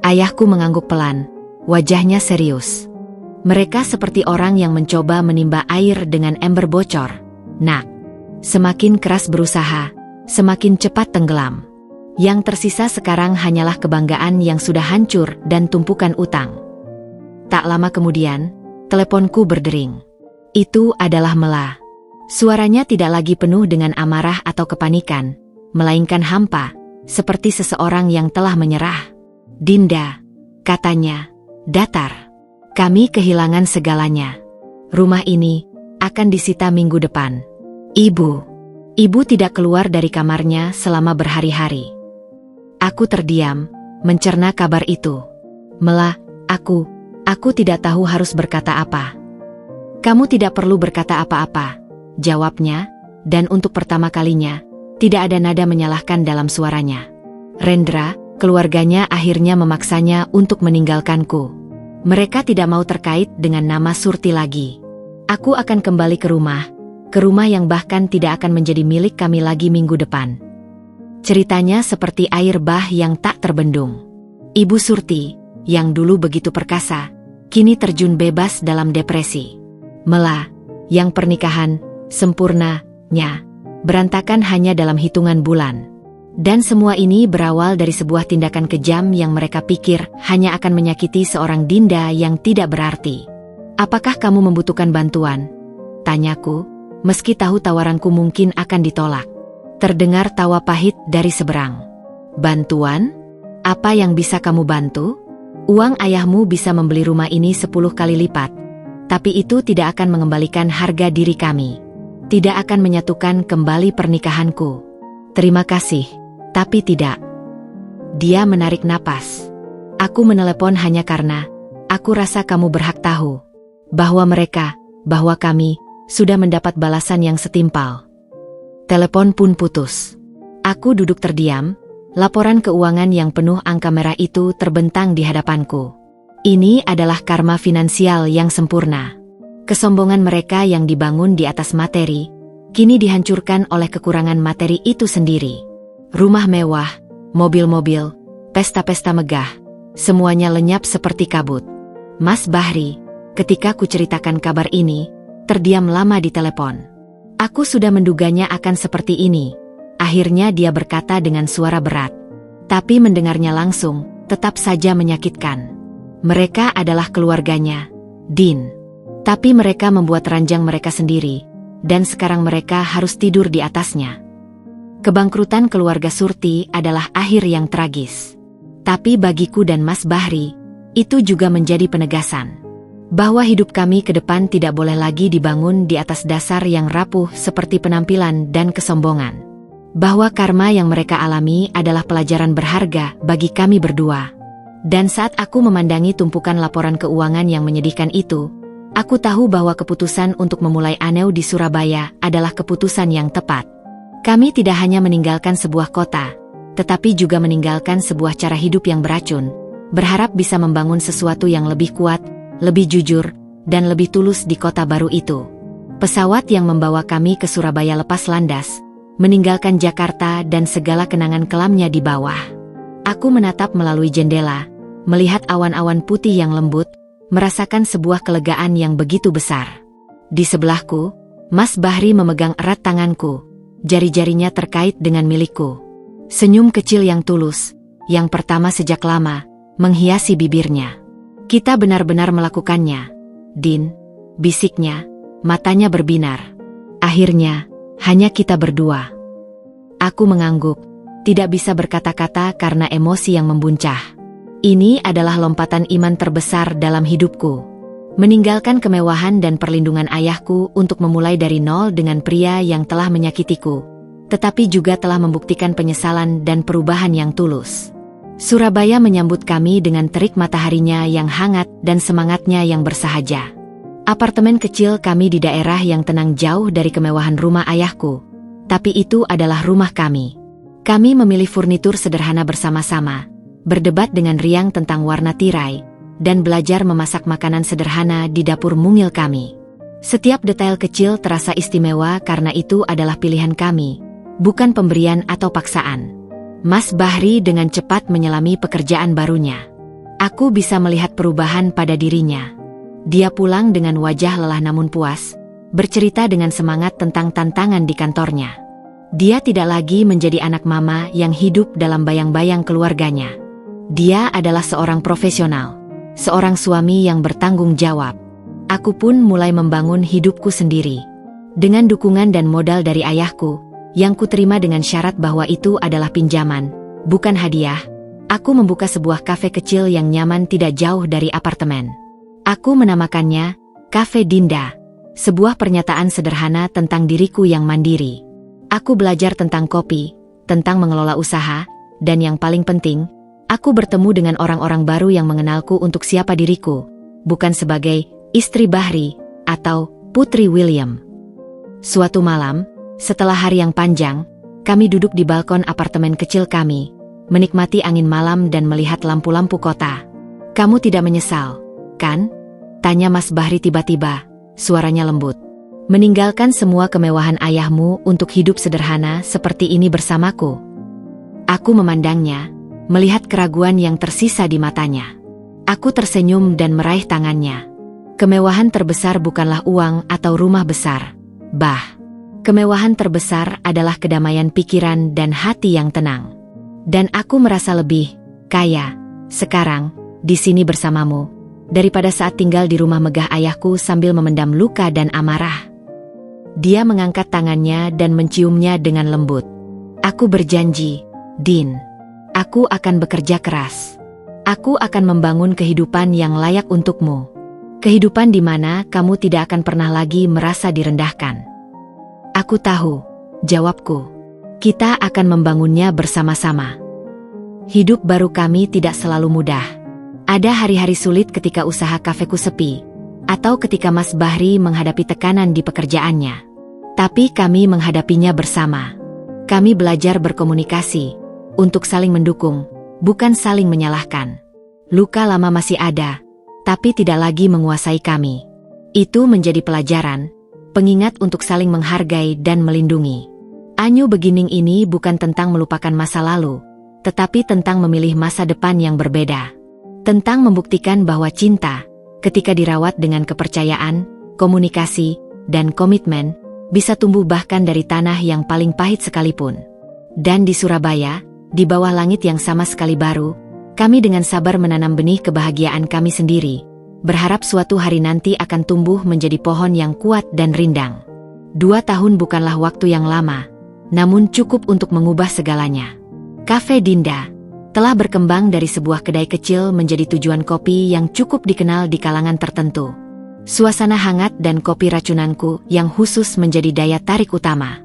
S1: Ayahku mengangguk pelan, wajahnya serius. Mereka seperti orang yang mencoba menimba air dengan ember bocor. Nak, semakin keras berusaha, semakin cepat tenggelam. Yang tersisa sekarang hanyalah kebanggaan yang sudah hancur dan tumpukan utang. Tak lama kemudian, teleponku berdering. Itu adalah Mela. Suaranya tidak lagi penuh dengan amarah atau kepanikan, melainkan hampa, seperti seseorang yang telah menyerah. Dinda, katanya, datar. Kami kehilangan segalanya. Rumah ini akan disita minggu depan. Ibu tidak keluar dari kamarnya selama berhari-hari. Aku terdiam, mencerna kabar itu. Mela, aku tidak tahu harus berkata apa. Kamu tidak perlu berkata apa-apa, jawabnya, dan untuk pertama kalinya, tidak ada nada menyalahkan dalam suaranya. Rendra, keluarganya akhirnya memaksanya untuk meninggalkanku. Mereka tidak mau terkait dengan nama Surti lagi. Aku akan kembali ke rumah yang bahkan tidak akan menjadi milik kami lagi minggu depan. Ceritanya seperti air bah yang tak terbendung. Ibu Surti, yang dulu begitu perkasa, kini terjun bebas dalam depresi. Mela, yang pernikahan sempurnanya berantakan hanya dalam hitungan bulan. Dan semua ini berawal dari sebuah tindakan kejam yang mereka pikir hanya akan menyakiti seorang Dinda yang tidak berarti. Apakah kamu membutuhkan bantuan? Tanyaku, meski tahu tawaranku mungkin akan ditolak. Terdengar tawa pahit dari seberang. Bantuan? Apa yang bisa kamu bantu? Uang ayahmu bisa membeli rumah ini 10 kali lipat. Tapi itu tidak akan mengembalikan harga diri kami. Tidak akan menyatukan kembali pernikahanku. Terima kasih. Tapi tidak. Dia menarik napas. Aku menelepon hanya karena aku rasa kamu berhak tahu bahwa kami sudah mendapat balasan yang setimpal. Telepon pun putus. Aku duduk terdiam, laporan keuangan yang penuh angka merah itu terbentang di hadapanku. Ini adalah karma finansial yang sempurna. Kesombongan mereka yang dibangun di atas materi, kini dihancurkan oleh kekurangan materi itu sendiri. Rumah mewah, mobil-mobil, pesta-pesta megah, semuanya lenyap seperti kabut. Mas Bahri, ketika ku ceritakan kabar ini, terdiam lama di telepon. Aku sudah menduganya akan seperti ini. Akhirnya dia berkata dengan suara berat. Tapi mendengarnya langsung, tetap saja menyakitkan. Mereka adalah keluarganya, Din. Tapi mereka membuat ranjang mereka sendiri, dan sekarang mereka harus tidur di atasnya. Kebangkrutan keluarga Surti adalah akhir yang tragis. Tapi bagiku dan Mas Bahri, itu juga menjadi penegasan. Bahwa hidup kami ke depan tidak boleh lagi dibangun di atas dasar yang rapuh seperti penampilan dan kesombongan. Bahwa karma yang mereka alami adalah pelajaran berharga bagi kami berdua. Dan saat aku memandangi tumpukan laporan keuangan yang menyedihkan itu, aku tahu bahwa keputusan untuk memulai Aneu di Surabaya adalah keputusan yang tepat. Kami tidak hanya meninggalkan sebuah kota, tetapi juga meninggalkan sebuah cara hidup yang beracun, berharap bisa membangun sesuatu yang lebih kuat, lebih jujur, dan lebih tulus di kota baru itu. Pesawat yang membawa kami ke Surabaya lepas landas, meninggalkan Jakarta dan segala kenangan kelamnya di bawah. Aku menatap melalui jendela, melihat awan-awan putih yang lembut, merasakan sebuah kelegaan yang begitu besar. Di sebelahku, Mas Bahri memegang erat tanganku. Jari-jarinya terkait dengan milikku. Senyum kecil yang tulus, yang pertama sejak lama, menghiasi bibirnya. Kita benar-benar melakukannya. Din, bisiknya, matanya berbinar. Akhirnya, hanya kita berdua. Aku mengangguk, tidak bisa berkata-kata karena emosi yang membuncah. Ini adalah lompatan iman terbesar dalam hidupku. Meninggalkan kemewahan dan perlindungan ayahku untuk memulai dari nol dengan pria yang telah menyakitiku, tetapi juga telah membuktikan penyesalan dan perubahan yang tulus. Surabaya menyambut kami dengan terik mataharinya yang hangat dan semangatnya yang bersahaja. Apartemen kecil kami di daerah yang tenang jauh dari kemewahan rumah ayahku, tapi itu adalah rumah kami. Kami memilih furnitur sederhana bersama-sama, berdebat dengan riang tentang warna tirai, dan belajar memasak makanan sederhana di dapur mungil kami. Setiap detail kecil terasa istimewa karena itu adalah pilihan kami, bukan pemberian atau paksaan. Mas Bahri dengan cepat menyelami pekerjaan barunya. Aku bisa melihat perubahan pada dirinya. Dia pulang dengan wajah lelah namun puas, bercerita dengan semangat tentang tantangan di kantornya. Dia tidak lagi menjadi anak mama yang hidup dalam bayang-bayang keluarganya. Dia adalah seorang profesional, seorang suami yang bertanggung jawab. Aku pun mulai membangun hidupku sendiri. Dengan dukungan dan modal dari ayahku, yang kuterima dengan syarat bahwa itu adalah pinjaman, bukan hadiah, aku membuka sebuah kafe kecil yang nyaman tidak jauh dari apartemen. Aku menamakannya Cafe Dinda, sebuah pernyataan sederhana tentang diriku yang mandiri. Aku belajar tentang kopi, tentang mengelola usaha, dan yang paling penting, aku bertemu dengan orang-orang baru yang mengenalku untuk siapa diriku, bukan sebagai istri Bahri atau Putri William. Suatu malam, setelah hari yang panjang, kami duduk di balkon apartemen kecil kami, menikmati angin malam dan melihat lampu-lampu kota. "Kamu tidak menyesal, kan?" tanya Mas Bahri tiba-tiba, suaranya lembut. "Meninggalkan semua kemewahan ayahmu untuk hidup sederhana seperti ini bersamaku?" Aku memandangnya, melihat keraguan yang tersisa di matanya. Aku tersenyum dan meraih tangannya. Kemewahan terbesar bukanlah uang atau rumah besar, kemewahan terbesar adalah kedamaian pikiran dan hati yang tenang. Dan aku merasa lebih kaya sekarang di sini bersamamu daripada saat tinggal di rumah megah ayahku sambil memendam luka dan amarah. Dia mengangkat tangannya dan menciumnya dengan lembut. "Aku berjanji, Din. Aku akan bekerja keras. Aku akan membangun kehidupan yang layak untukmu. Kehidupan di mana kamu tidak akan pernah lagi merasa direndahkan." "Aku tahu," jawabku. "Kita akan membangunnya bersama-sama." Hidup baru kami tidak selalu mudah. Ada hari-hari sulit ketika usaha kafeku sepi, atau ketika Mas Bahri menghadapi tekanan di pekerjaannya. Tapi kami menghadapinya bersama. Kami belajar berkomunikasi, untuk saling mendukung, bukan saling menyalahkan. Luka lama masih ada, tapi tidak lagi menguasai kami. Itu menjadi pelajaran, pengingat untuk saling menghargai dan melindungi. A New Beginning ini bukan tentang melupakan masa lalu, tetapi tentang memilih masa depan yang berbeda. Tentang membuktikan bahwa cinta, ketika dirawat dengan kepercayaan, komunikasi, dan komitmen, bisa tumbuh bahkan dari tanah yang paling pahit sekalipun. Dan di Surabaya, di bawah langit yang sama sekali baru, kami dengan sabar menanam benih kebahagiaan kami sendiri, berharap suatu hari nanti akan tumbuh menjadi pohon yang kuat dan rindang. 2 tahun bukanlah waktu yang lama, namun cukup untuk mengubah segalanya. Cafe Dinda telah berkembang dari sebuah kedai kecil menjadi tujuan kopi yang cukup dikenal di kalangan tertentu. Suasana hangat dan kopi racunanku yang khusus menjadi daya tarik utama.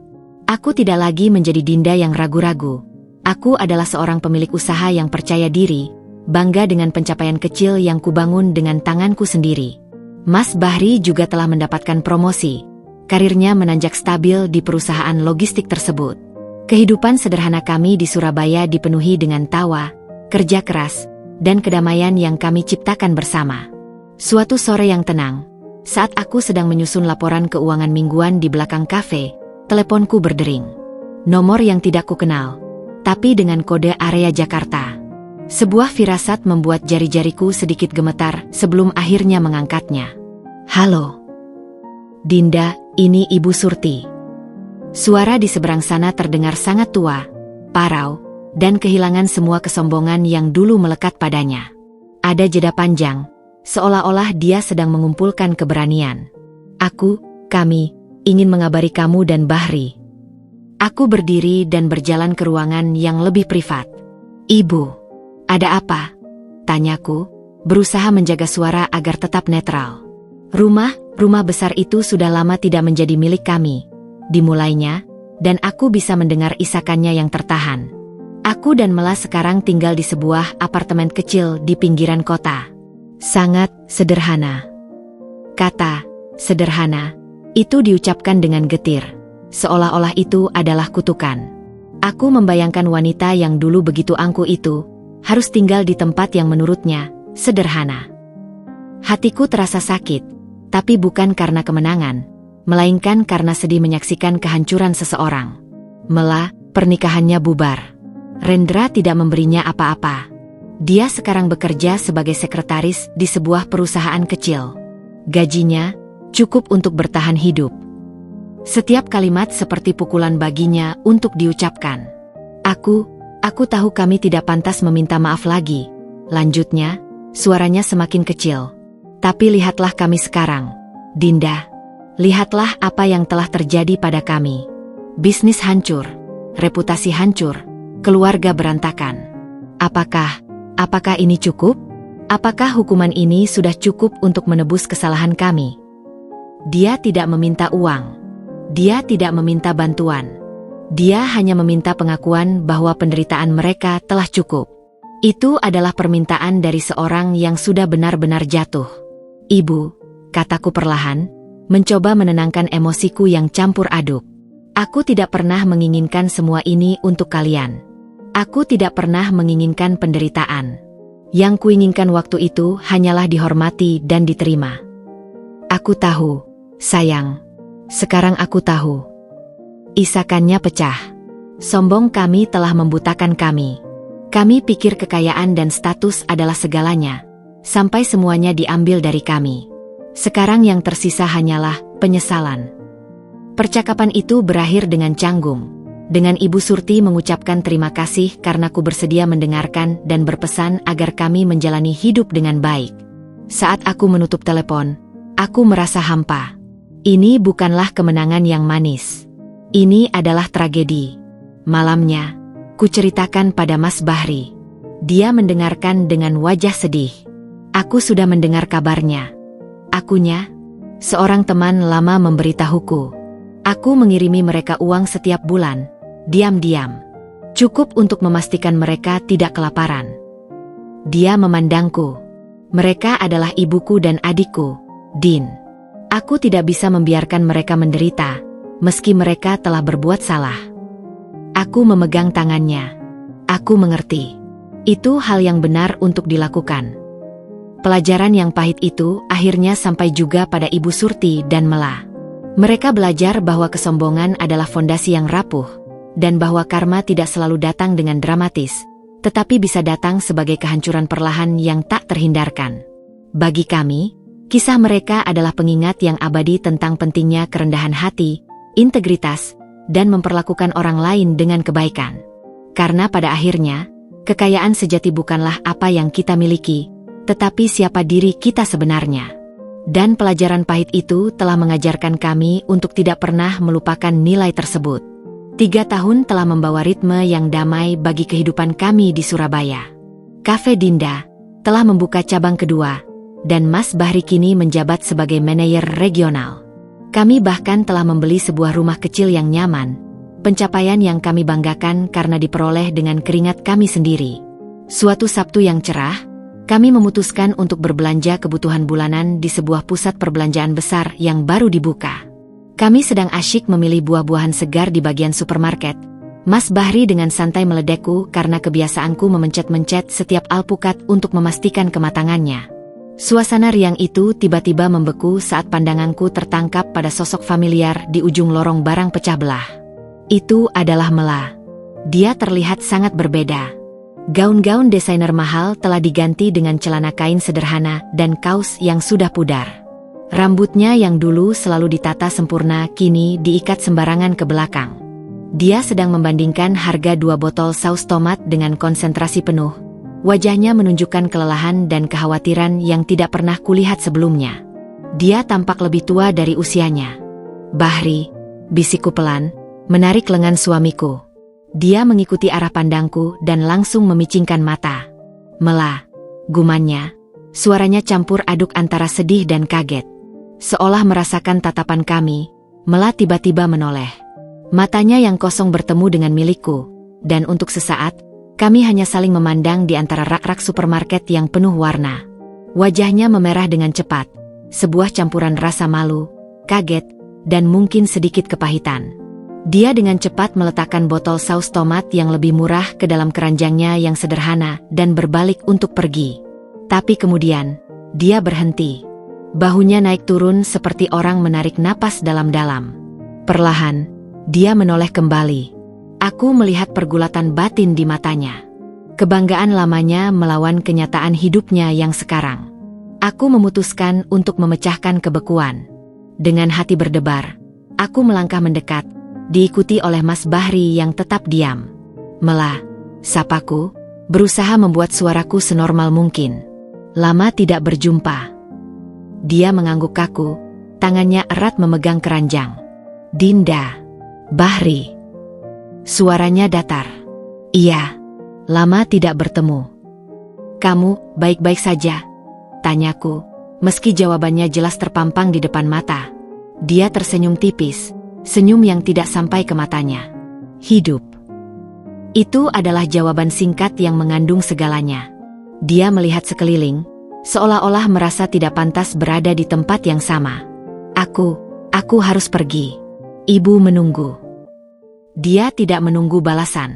S1: Aku tidak lagi menjadi Dinda yang ragu-ragu. Aku adalah seorang pemilik usaha yang percaya diri, bangga dengan pencapaian kecil yang kubangun dengan tanganku sendiri. Mas Bahri juga telah mendapatkan promosi. Karirnya menanjak stabil di perusahaan logistik tersebut. Kehidupan sederhana kami di Surabaya dipenuhi dengan tawa, kerja keras, dan kedamaian yang kami ciptakan bersama. Suatu sore yang tenang, saat aku sedang menyusun laporan keuangan mingguan di belakang kafe, teleponku berdering. Nomor yang tidak kukenal, tapi dengan kode area Jakarta. Sebuah firasat membuat jari-jariku sedikit gemetar sebelum akhirnya mengangkatnya. "Halo, Dinda, ini Ibu Surti." Suara di seberang sana terdengar sangat tua, parau, dan kehilangan semua kesombongan yang dulu melekat padanya. Ada jeda panjang, seolah-olah dia sedang mengumpulkan keberanian. Kami, ingin mengabari kamu dan Bahri." Aku berdiri dan berjalan ke ruangan yang lebih privat. "Ibu, ada apa?" tanyaku, berusaha menjaga suara agar tetap netral. Rumah besar itu sudah lama tidak menjadi milik kami," dimulainya, dan aku bisa mendengar isakannya yang tertahan. "Aku dan Mela sekarang tinggal di sebuah apartemen kecil di pinggiran kota. Sangat sederhana." Kata "sederhana" itu diucapkan dengan getir, seolah-olah itu adalah kutukan. Aku membayangkan wanita yang dulu begitu angkuh itu harus tinggal di tempat yang menurutnya sederhana. Hatiku terasa sakit, tapi bukan karena kemenangan, melainkan karena sedih menyaksikan kehancuran seseorang. Mela, pernikahannya bubar. Rendra tidak memberinya apa-apa. Dia sekarang bekerja sebagai sekretaris di sebuah perusahaan kecil. Gajinya cukup untuk bertahan hidup. Setiap kalimat seperti pukulan baginya untuk diucapkan. Aku tahu kami tidak pantas meminta maaf lagi," lanjutnya, suaranya semakin kecil. "Tapi lihatlah kami sekarang, Dinda. Lihatlah apa yang telah terjadi pada kami. Bisnis hancur, reputasi hancur, keluarga berantakan. Apakah ini cukup? Apakah hukuman ini sudah cukup untuk menebus kesalahan kami?" Dia tidak meminta uang. Dia tidak meminta bantuan. Dia hanya meminta pengakuan bahwa penderitaan mereka telah cukup. Itu adalah permintaan dari seorang yang sudah benar-benar jatuh. "Ibu," kataku perlahan, mencoba menenangkan emosiku yang campur aduk. "Aku tidak pernah menginginkan semua ini untuk kalian. Aku tidak pernah menginginkan penderitaan. Yang kuinginkan waktu itu hanyalah dihormati dan diterima. Aku tahu, sayang. Sekarang aku tahu." Isakannya pecah. "Sombong kami telah membutakan kami. Kami pikir kekayaan dan status adalah segalanya, sampai semuanya diambil dari kami. Sekarang yang tersisa hanyalah penyesalan." Percakapan itu berakhir dengan canggung, dengan Ibu Surti mengucapkan terima kasih karena ku bersedia mendengarkan dan berpesan agar kami menjalani hidup dengan baik. Saat aku menutup telepon, aku merasa hampa. Ini bukanlah kemenangan yang manis. Ini adalah tragedi. Malamnya, ku ceritakan pada Mas Bahri. Dia mendengarkan dengan wajah sedih. "Aku sudah mendengar kabarnya. Akunya, seorang teman lama memberitahuku. Aku mengirimi mereka uang setiap bulan, diam-diam. Cukup untuk memastikan mereka tidak kelaparan." Dia memandangku. "Mereka adalah ibuku dan adikku, Din. Aku tidak bisa membiarkan mereka menderita, meski mereka telah berbuat salah." Aku memegang tangannya. Aku mengerti. Itu hal yang benar untuk dilakukan. Pelajaran yang pahit itu akhirnya sampai juga pada Ibu Surti dan Mela. Mereka belajar bahwa kesombongan adalah fondasi yang rapuh, dan bahwa karma tidak selalu datang dengan dramatis, tetapi bisa datang sebagai kehancuran perlahan yang tak terhindarkan. Bagi kami, kisah mereka adalah pengingat yang abadi tentang pentingnya kerendahan hati, integritas, dan memperlakukan orang lain dengan kebaikan. Karena pada akhirnya, kekayaan sejati bukanlah apa yang kita miliki, tetapi siapa diri kita sebenarnya. Dan pelajaran pahit itu telah mengajarkan kami untuk tidak pernah melupakan nilai tersebut. 3 tahun telah membawa ritme yang damai bagi kehidupan kami di Surabaya. Cafe Dinda telah membuka cabang kedua, dan Mas Bahri kini menjabat sebagai manajer regional. Kami bahkan telah membeli sebuah rumah kecil yang nyaman, pencapaian yang kami banggakan karena diperoleh dengan keringat kami sendiri. Suatu Sabtu yang cerah, kami memutuskan untuk berbelanja kebutuhan bulanan di sebuah pusat perbelanjaan besar yang baru dibuka. Kami sedang asyik memilih buah-buahan segar di bagian supermarket. Mas Bahri dengan santai meledekku karena kebiasaanku memencet-mencet setiap alpukat untuk memastikan kematangannya. Suasana riang itu tiba-tiba membeku saat pandanganku tertangkap pada sosok familiar di ujung lorong barang pecah belah. Itu adalah Mela. Dia terlihat sangat berbeda. Gaun-gaun desainer mahal telah diganti dengan celana kain sederhana dan kaos yang sudah pudar. Rambutnya yang dulu selalu ditata sempurna kini diikat sembarangan ke belakang. Dia sedang membandingkan harga 2 botol saus tomat dengan konsentrasi penuh. Wajahnya menunjukkan kelelahan dan kekhawatiran yang tidak pernah kulihat sebelumnya. Dia tampak lebih tua dari usianya. "Bahri," bisikku pelan, menarik lengan suamiku. Dia mengikuti arah pandangku dan langsung memicingkan mata. "Mela," gumannya. Suaranya campur aduk antara sedih dan kaget. Seolah merasakan tatapan kami, Mela tiba-tiba menoleh. Matanya yang kosong bertemu dengan milikku, dan untuk sesaat, kami hanya saling memandang di antara rak-rak supermarket yang penuh warna. Wajahnya memerah dengan cepat, sebuah campuran rasa malu, kaget, dan mungkin sedikit kepahitan. Dia dengan cepat meletakkan botol saus tomat yang lebih murah ke dalam keranjangnya yang sederhana dan berbalik untuk pergi. Tapi kemudian, dia berhenti. Bahunya naik turun seperti orang menarik napas dalam-dalam. Perlahan, dia menoleh kembali. Aku melihat pergulatan batin di matanya. Kebanggaan lamanya melawan kenyataan hidupnya yang sekarang. Aku memutuskan untuk memecahkan kebekuan. Dengan hati berdebar, aku melangkah mendekat, diikuti oleh Mas Bahri yang tetap diam. "Mela," sapaku, berusaha membuat suaraku senormal mungkin. "Lama tidak berjumpa." Dia mengangguk kaku, tangannya erat memegang keranjang. "Dinda." "Bahri." Suaranya datar. "Iya, lama tidak bertemu." "Kamu baik-baik saja?" tanyaku, meski jawabannya jelas terpampang di depan mata. Dia tersenyum tipis, senyum yang tidak sampai ke matanya. "Hidup." Itu adalah jawaban singkat yang mengandung segalanya. Dia melihat sekeliling, seolah-olah merasa tidak pantas berada di tempat yang sama. Aku harus pergi. Ibu menunggu." Dia tidak menunggu balasan.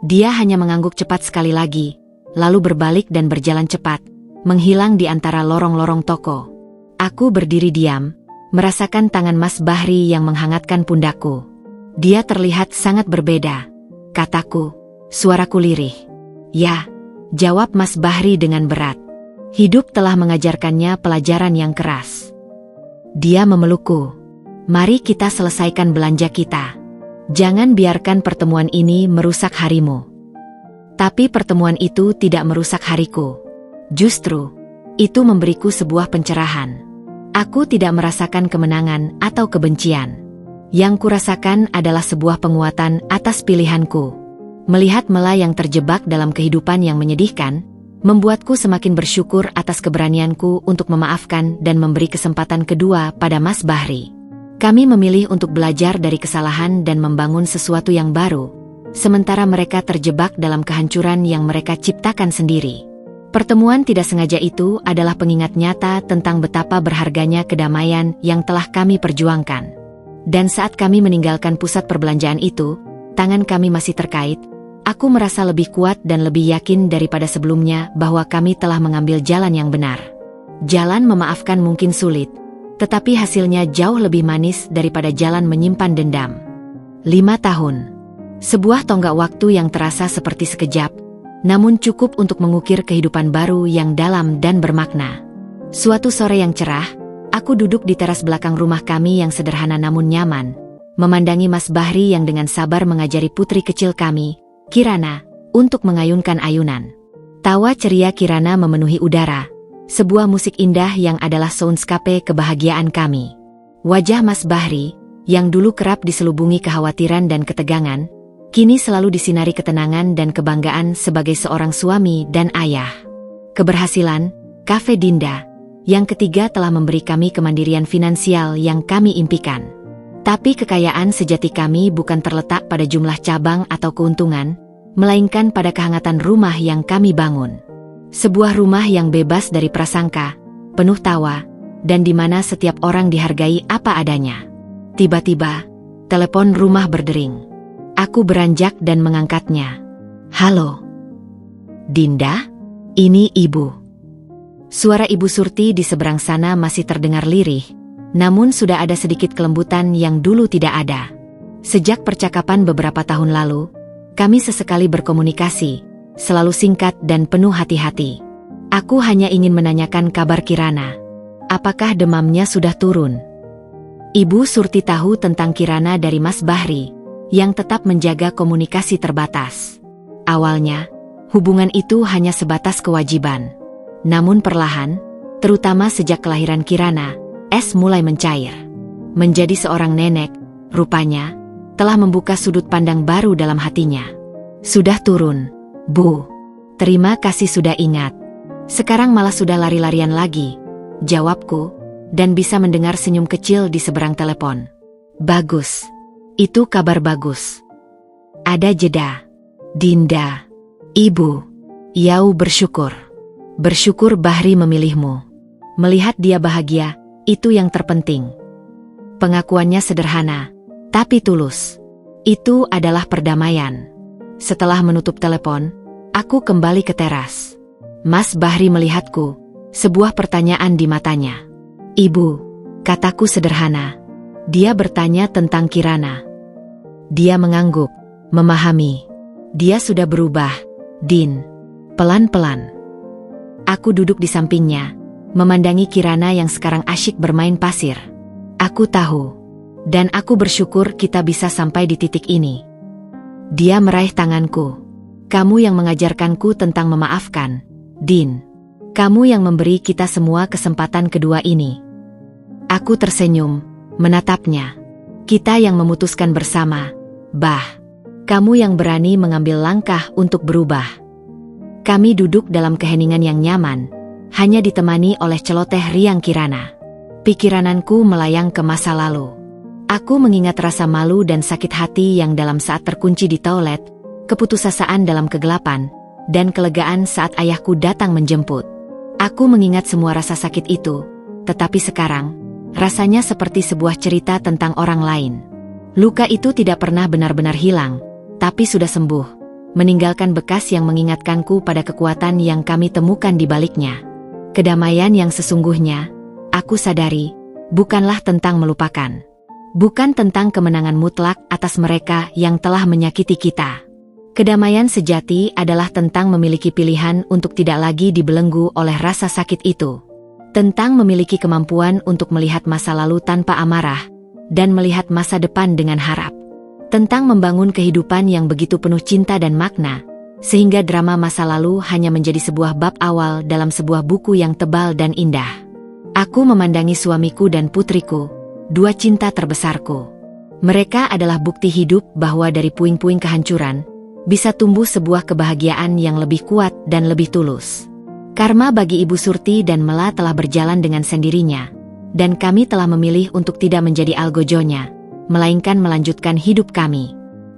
S1: Dia hanya mengangguk cepat sekali lagi, lalu berbalik dan berjalan cepat, menghilang di antara lorong-lorong toko. Aku berdiri diam, merasakan tangan Mas Bahri yang menghangatkan pundakku. Dia terlihat sangat berbeda, kataku, suaraku lirih. "Ya," jawab Mas Bahri dengan berat. "Hidup telah mengajarkannya pelajaran yang keras." Dia memelukku. "Mari kita selesaikan belanja kita. Jangan biarkan pertemuan ini merusak harimu." Tapi pertemuan itu tidak merusak hariku. Justru, itu memberiku sebuah pencerahan. Aku tidak merasakan kemenangan atau kebencian. Yang kurasakan adalah sebuah penguatan atas pilihanku. Melihat Mela yang terjebak dalam kehidupan yang menyedihkan, membuatku semakin bersyukur atas keberanianku untuk memaafkan dan memberi kesempatan kedua pada Mas Bahri. Kami memilih untuk belajar dari kesalahan dan membangun sesuatu yang baru, sementara mereka terjebak dalam kehancuran yang mereka ciptakan sendiri. Pertemuan tidak sengaja itu adalah pengingat nyata tentang betapa berharganya kedamaian yang telah kami perjuangkan. Dan saat kami meninggalkan pusat perbelanjaan itu, tangan kami masih terkait. Aku merasa lebih kuat dan lebih yakin daripada sebelumnya bahwa kami telah mengambil jalan yang benar. Jalan memaafkan mungkin sulit, tetapi hasilnya jauh lebih manis daripada jalan menyimpan dendam. 5 tahun. Sebuah tonggak waktu yang terasa seperti sekejap, namun cukup untuk mengukir kehidupan baru yang dalam dan bermakna. Suatu sore yang cerah, aku duduk di teras belakang rumah kami yang sederhana namun nyaman, memandangi Mas Bahri yang dengan sabar mengajari putri kecil kami, Kirana, untuk mengayunkan ayunan. Tawa ceria Kirana memenuhi udara, sebuah musik indah yang adalah soundscape kebahagiaan kami. Wajah Mas Bahri, yang dulu kerap diselubungi kekhawatiran dan ketegangan, kini selalu disinari ketenangan dan kebanggaan sebagai seorang suami dan ayah. Keberhasilan, Cafe Dinda, yang ketiga telah memberi kami kemandirian finansial yang kami impikan. Tapi kekayaan sejati kami bukan terletak pada jumlah cabang atau keuntungan, melainkan pada kehangatan rumah yang kami bangun. Sebuah rumah yang bebas dari prasangka, penuh tawa, dan di mana setiap orang dihargai apa adanya. Tiba-tiba, telepon rumah berdering. Aku beranjak dan mengangkatnya. "Halo, Dinda? Ini Ibu." Suara Ibu Surti di seberang sana masih terdengar lirih, namun sudah ada sedikit kelembutan yang dulu tidak ada. Sejak percakapan beberapa tahun lalu, kami sesekali berkomunikasi, selalu singkat dan penuh hati-hati. Aku hanya ingin menanyakan kabar Kirana. Apakah demamnya sudah turun? Ibu Surti tahu tentang Kirana dari Mas Bahri, yang tetap menjaga komunikasi terbatas. Awalnya, hubungan itu hanya sebatas kewajiban. Namun perlahan, terutama sejak kelahiran Kirana, es mulai mencair. Menjadi seorang nenek, rupanya, telah membuka sudut pandang baru dalam hatinya. Sudah turun, Bu. Terima kasih sudah ingat. Sekarang malah sudah lari-larian lagi, jawabku, dan bisa mendengar senyum kecil di seberang telepon. Bagus. Itu kabar bagus. Ada jeda. Dinda. Ibu. Yau bersyukur. Bersyukur Bahri memilihmu. Melihat dia bahagia, itu yang terpenting. Pengakuannya sederhana, tapi tulus. Itu adalah perdamaian. Setelah menutup telepon, aku kembali ke teras. Mas Bahri melihatku, sebuah pertanyaan di matanya. Ibu, kataku sederhana. Dia bertanya tentang Kirana. Dia mengangguk, memahami. Dia sudah berubah, Din. Pelan-pelan. Aku duduk di sampingnya, memandangi Kirana yang sekarang asyik bermain pasir. Aku tahu, dan aku bersyukur kita bisa sampai di titik ini. Dia meraih tanganku. Kamu yang mengajarkanku tentang memaafkan, Din. Kamu yang memberi kita semua kesempatan kedua ini. Aku tersenyum, menatapnya. Kita yang memutuskan bersama, Bah. Kamu yang berani mengambil langkah untuk berubah. Kami duduk dalam keheningan yang nyaman, hanya ditemani oleh celoteh riang Kirana. Pikiranku melayang ke masa lalu. Aku mengingat rasa malu dan sakit hati yang dalam saat terkunci di toilet, keputusasaan dalam kegelapan, dan kelegaan saat ayahku datang menjemput. Aku mengingat semua rasa sakit itu, tetapi sekarang, rasanya seperti sebuah cerita tentang orang lain. Luka itu tidak pernah benar-benar hilang, tapi sudah sembuh, meninggalkan bekas yang mengingatkanku pada kekuatan yang kami temukan di baliknya. Kedamaian yang sesungguhnya, aku sadari, bukanlah tentang melupakan. Bukan tentang kemenangan mutlak atas mereka yang telah menyakiti kita. Kedamaian sejati adalah tentang memiliki pilihan untuk tidak lagi dibelenggu oleh rasa sakit itu. Tentang memiliki kemampuan untuk melihat masa lalu tanpa amarah, dan melihat masa depan dengan harap. Tentang membangun kehidupan yang begitu penuh cinta dan makna, sehingga drama masa lalu hanya menjadi sebuah bab awal dalam sebuah buku yang tebal dan indah. Aku memandangi suamiku dan putriku, dua cinta terbesarku. Mereka adalah bukti hidup bahwa dari puing-puing kehancuran, bisa tumbuh sebuah kebahagiaan yang lebih kuat dan lebih tulus. Karma bagi Ibu Surti dan Mela telah berjalan dengan sendirinya, dan kami telah memilih untuk tidak menjadi algojonya, melainkan melanjutkan hidup kami.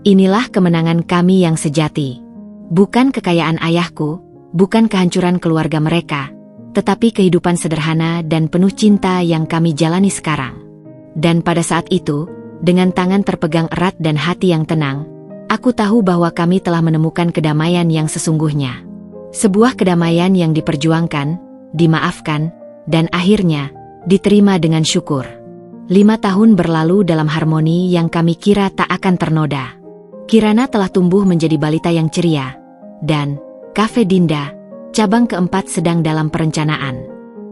S1: Inilah kemenangan kami yang sejati. Bukan kekayaan ayahku, bukan kehancuran keluarga mereka, tetapi kehidupan sederhana dan penuh cinta yang kami jalani sekarang. Dan pada saat itu, dengan tangan terpegang erat dan hati yang tenang, aku tahu bahwa kami telah menemukan kedamaian yang sesungguhnya. Sebuah kedamaian yang diperjuangkan, dimaafkan, dan akhirnya diterima dengan syukur. 5 tahun berlalu dalam harmoni yang kami kira tak akan ternoda. Kirana telah tumbuh menjadi balita yang ceria, dan Cafe Dinda, cabang keempat sedang dalam perencanaan.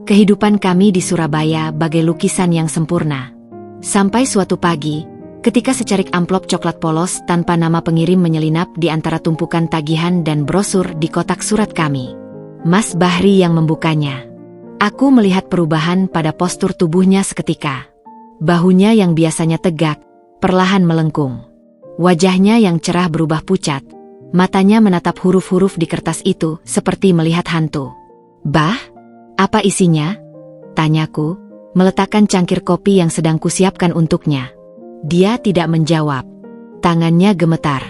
S1: Kehidupan kami di Surabaya bagai lukisan yang sempurna. Sampai suatu pagi, ketika secarik amplop coklat polos tanpa nama pengirim menyelinap di antara tumpukan tagihan dan brosur di kotak surat kami. Mas Bahri yang membukanya. Aku melihat perubahan pada postur tubuhnya seketika. Bahunya yang biasanya tegak, perlahan melengkung. Wajahnya yang cerah berubah pucat. Matanya menatap huruf-huruf di kertas itu seperti melihat hantu. Bah, apa isinya? Tanyaku, meletakkan cangkir kopi yang sedang kusiapkan untuknya. Dia tidak menjawab. Tangannya gemetar.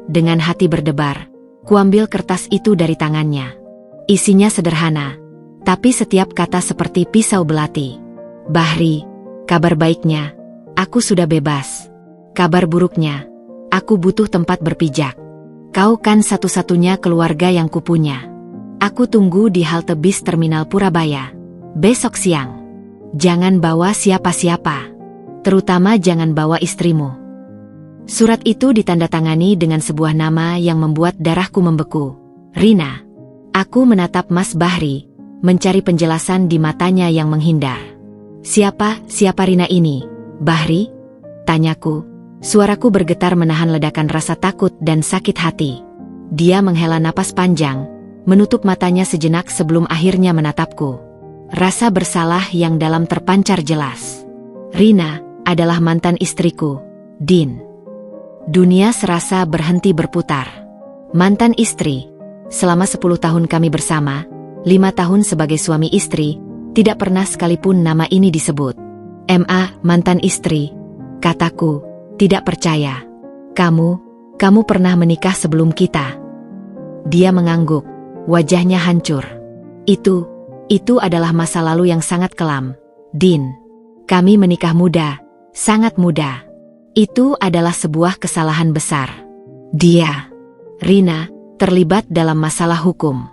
S1: Dengan hati berdebar, kuambil kertas itu dari tangannya. Isinya sederhana, tapi setiap kata seperti pisau belati. Bahri, kabar baiknya, aku sudah bebas. Kabar buruknya, aku butuh tempat berpijak. Kau kan satu-satunya keluarga yang kupunya. Aku tunggu di halte bis Terminal Purabaya. Besok siang. Jangan bawa siapa-siapa. Terutama jangan bawa istrimu. Surat itu ditandatangani dengan sebuah nama yang membuat darahku membeku. Rina. Aku menatap Mas Bahri, mencari penjelasan di matanya yang menghindar. Siapa Rina ini, Bahri? Tanyaku, suaraku bergetar menahan ledakan rasa takut dan sakit hati. Dia menghela napas panjang, menutup matanya sejenak sebelum akhirnya menatapku. Rasa bersalah yang dalam terpancar jelas. Rina adalah mantan istriku, Din. Dunia serasa berhenti berputar. Mantan istri. Selama 10 tahun kami bersama, 5 tahun sebagai suami istri, tidak pernah sekalipun nama ini disebut. Mantan istri, kataku, tidak percaya. Kamu pernah menikah sebelum kita. Dia mengangguk, wajahnya hancur. Itu adalah masa lalu yang sangat kelam, Din. Kami menikah muda, sangat muda. Itu adalah sebuah kesalahan besar. Dia, Rina, terlibat dalam masalah hukum.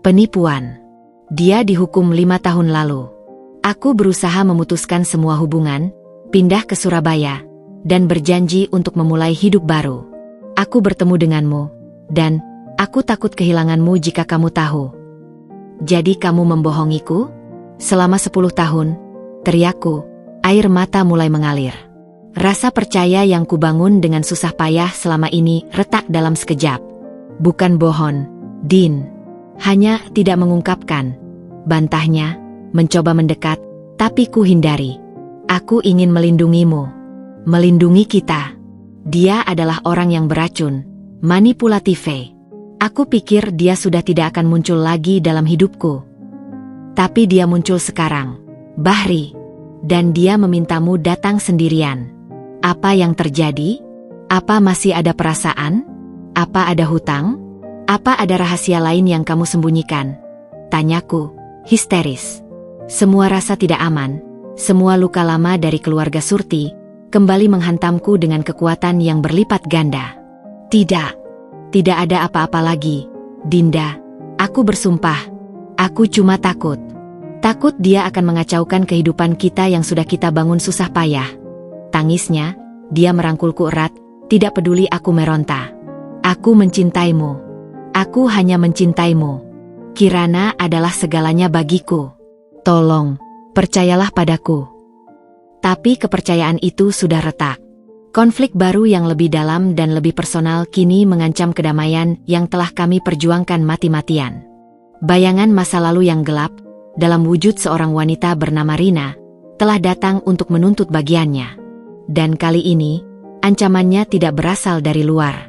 S1: Penipuan. Dia dihukum 5 tahun lalu. Aku berusaha memutuskan semua hubungan, pindah ke Surabaya, dan berjanji untuk memulai hidup baru. Aku bertemu denganmu, dan aku takut kehilanganmu jika kamu tahu. Jadi kamu membohongiku? Selama 10 tahun, teriakku, air mata mulai mengalir. Rasa percaya yang kubangun dengan susah payah selama ini retak dalam sekejap. Bukan bohong, Din. Hanya tidak mengungkapkan. Bantahnya, mencoba mendekat, tapi ku hindari. Aku ingin melindungimu. Melindungi kita. Dia adalah orang yang beracun, manipulatif. Aku pikir dia sudah tidak akan muncul lagi dalam hidupku. Tapi dia muncul sekarang, Bahri. Dan dia memintamu datang sendirian. Apa yang terjadi? Apa masih ada perasaan? Apa ada hutang? Apa ada rahasia lain yang kamu sembunyikan? Tanyaku, histeris. Semua rasa tidak aman, semua luka lama dari keluarga Surti, kembali menghantamku dengan kekuatan yang berlipat ganda. Tidak ada apa-apa lagi, Dinda. Aku bersumpah, aku cuma takut. Takut dia akan mengacaukan kehidupan kita yang sudah kita bangun susah payah. Tangisnya, dia merangkulku erat, tidak peduli aku meronta. Aku mencintaimu. Aku hanya mencintaimu. Kirana adalah segalanya bagiku. Tolong, percayalah padaku. Tapi kepercayaan itu sudah retak. Konflik baru yang lebih dalam dan lebih personal kini mengancam kedamaian yang telah kami perjuangkan mati-matian. Bayangan masa lalu yang gelap, dalam wujud seorang wanita bernama Rina, telah datang untuk menuntut bagiannya. Dan kali ini, ancamannya tidak berasal dari luar.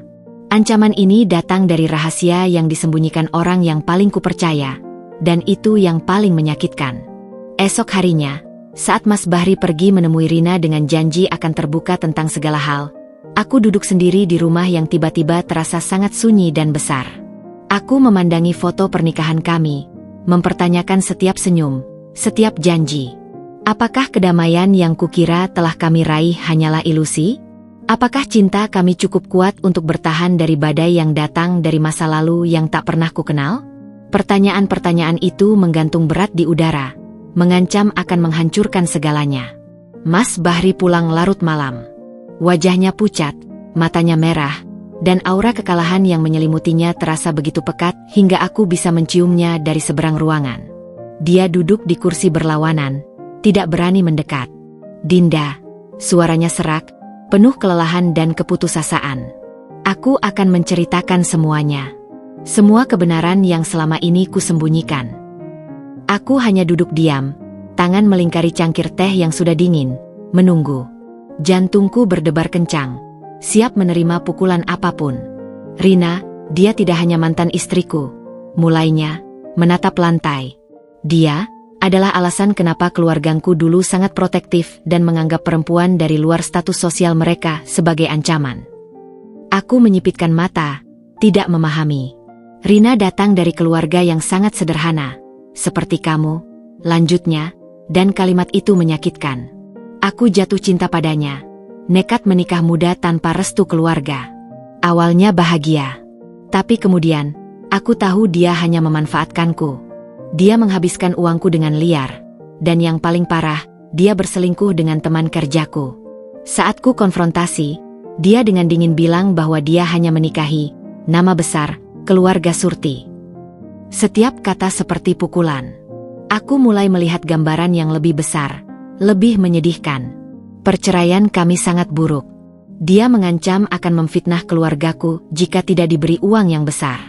S1: Ancaman ini datang dari rahasia yang disembunyikan orang yang paling kupercaya, dan itu yang paling menyakitkan. Esok harinya, saat Mas Bahri pergi menemui Rina dengan janji akan terbuka tentang segala hal, aku duduk sendiri di rumah yang tiba-tiba terasa sangat sunyi dan besar. Aku memandangi foto pernikahan kami, mempertanyakan setiap senyum, setiap janji. Apakah kedamaian yang kukira telah kami raih hanyalah ilusi? Apakah cinta kami cukup kuat untuk bertahan dari badai yang datang dari masa lalu yang tak pernah kukenal? Pertanyaan-pertanyaan itu menggantung berat di udara, mengancam akan menghancurkan segalanya. Mas Bahri pulang larut malam. Wajahnya pucat, matanya merah, dan aura kekalahan yang menyelimutinya terasa begitu pekat hingga aku bisa menciumnya dari seberang ruangan. Dia duduk di kursi berlawanan, tidak berani mendekat. Dinda, suaranya serak, penuh kelelahan dan keputusasaan. Aku akan menceritakan semuanya. Semua kebenaran yang selama ini kusembunyikan. Aku hanya duduk diam, tangan melingkari cangkir teh yang sudah dingin, menunggu. Jantungku berdebar kencang, siap menerima pukulan apapun. Rina, dia tidak hanya mantan istriku. Mulainya, menatap lantai. Dia adalah alasan kenapa keluargaku dulu sangat protektif dan menganggap perempuan dari luar status sosial mereka sebagai ancaman. Aku menyipitkan mata, tidak memahami. Rina datang dari keluarga yang sangat sederhana, seperti kamu, lanjutnya, dan kalimat itu menyakitkan. Aku jatuh cinta padanya, nekat menikah muda tanpa restu keluarga. Awalnya bahagia, tapi kemudian, aku tahu dia hanya memanfaatkanku. Dia menghabiskan uangku dengan liar, dan yang paling parah, dia berselingkuh dengan teman kerjaku. Saat ku konfrontasi, dia dengan dingin bilang bahwa dia hanya menikahi nama besar keluarga Surti. Setiap kata seperti pukulan. Aku mulai melihat gambaran yang lebih besar, lebih menyedihkan. Perceraian kami sangat buruk. Dia mengancam akan memfitnah keluargaku jika tidak diberi uang yang besar.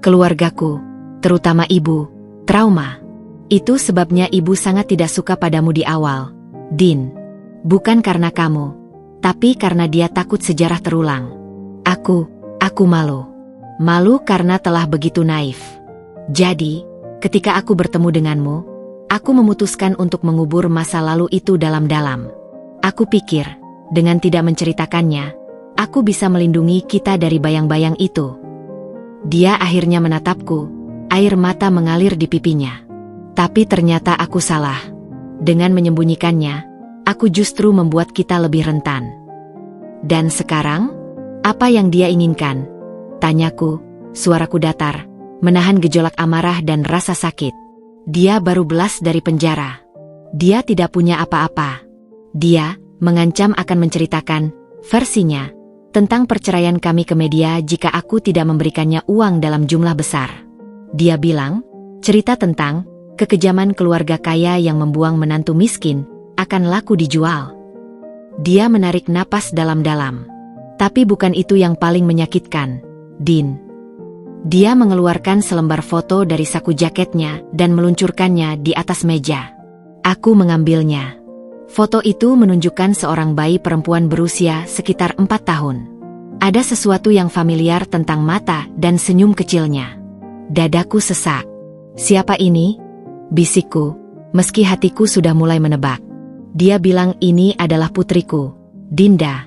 S1: Keluargaku, terutama ibu, trauma. Itu sebabnya ibu sangat tidak suka padamu di awal, Din. Bukan karena kamu, tapi karena dia takut sejarah terulang. Aku malu. Malu karena telah begitu naif. Jadi, ketika aku bertemu denganmu, aku memutuskan untuk mengubur masa lalu itu dalam-dalam. Aku pikir, dengan tidak menceritakannya, aku bisa melindungi kita dari bayang-bayang itu. Dia akhirnya menatapku, air mata mengalir di pipinya. Tapi ternyata aku salah. Dengan menyembunyikannya, aku justru membuat kita lebih rentan. Dan sekarang, apa yang dia inginkan? Tanyaku, suaraku datar, menahan gejolak amarah dan rasa sakit. Dia baru belas dari penjara. Dia tidak punya apa-apa. Dia mengancam akan menceritakan versinya tentang perceraian kami ke media jika aku tidak memberikannya uang dalam jumlah besar. Dia bilang, cerita tentang kekejaman keluarga kaya yang membuang menantu miskin akan laku dijual. Dia menarik napas dalam-dalam. Tapi bukan itu yang paling menyakitkan, Din. Dia mengeluarkan selembar foto dari saku jaketnya dan meluncurkannya di atas meja. Aku mengambilnya. Foto itu menunjukkan seorang bayi perempuan berusia sekitar 4 tahun. Ada sesuatu yang familiar tentang mata dan senyum kecilnya. Dadaku sesak. Siapa ini? Bisikku, meski hatiku sudah mulai menebak. Dia bilang ini adalah putriku, Dinda.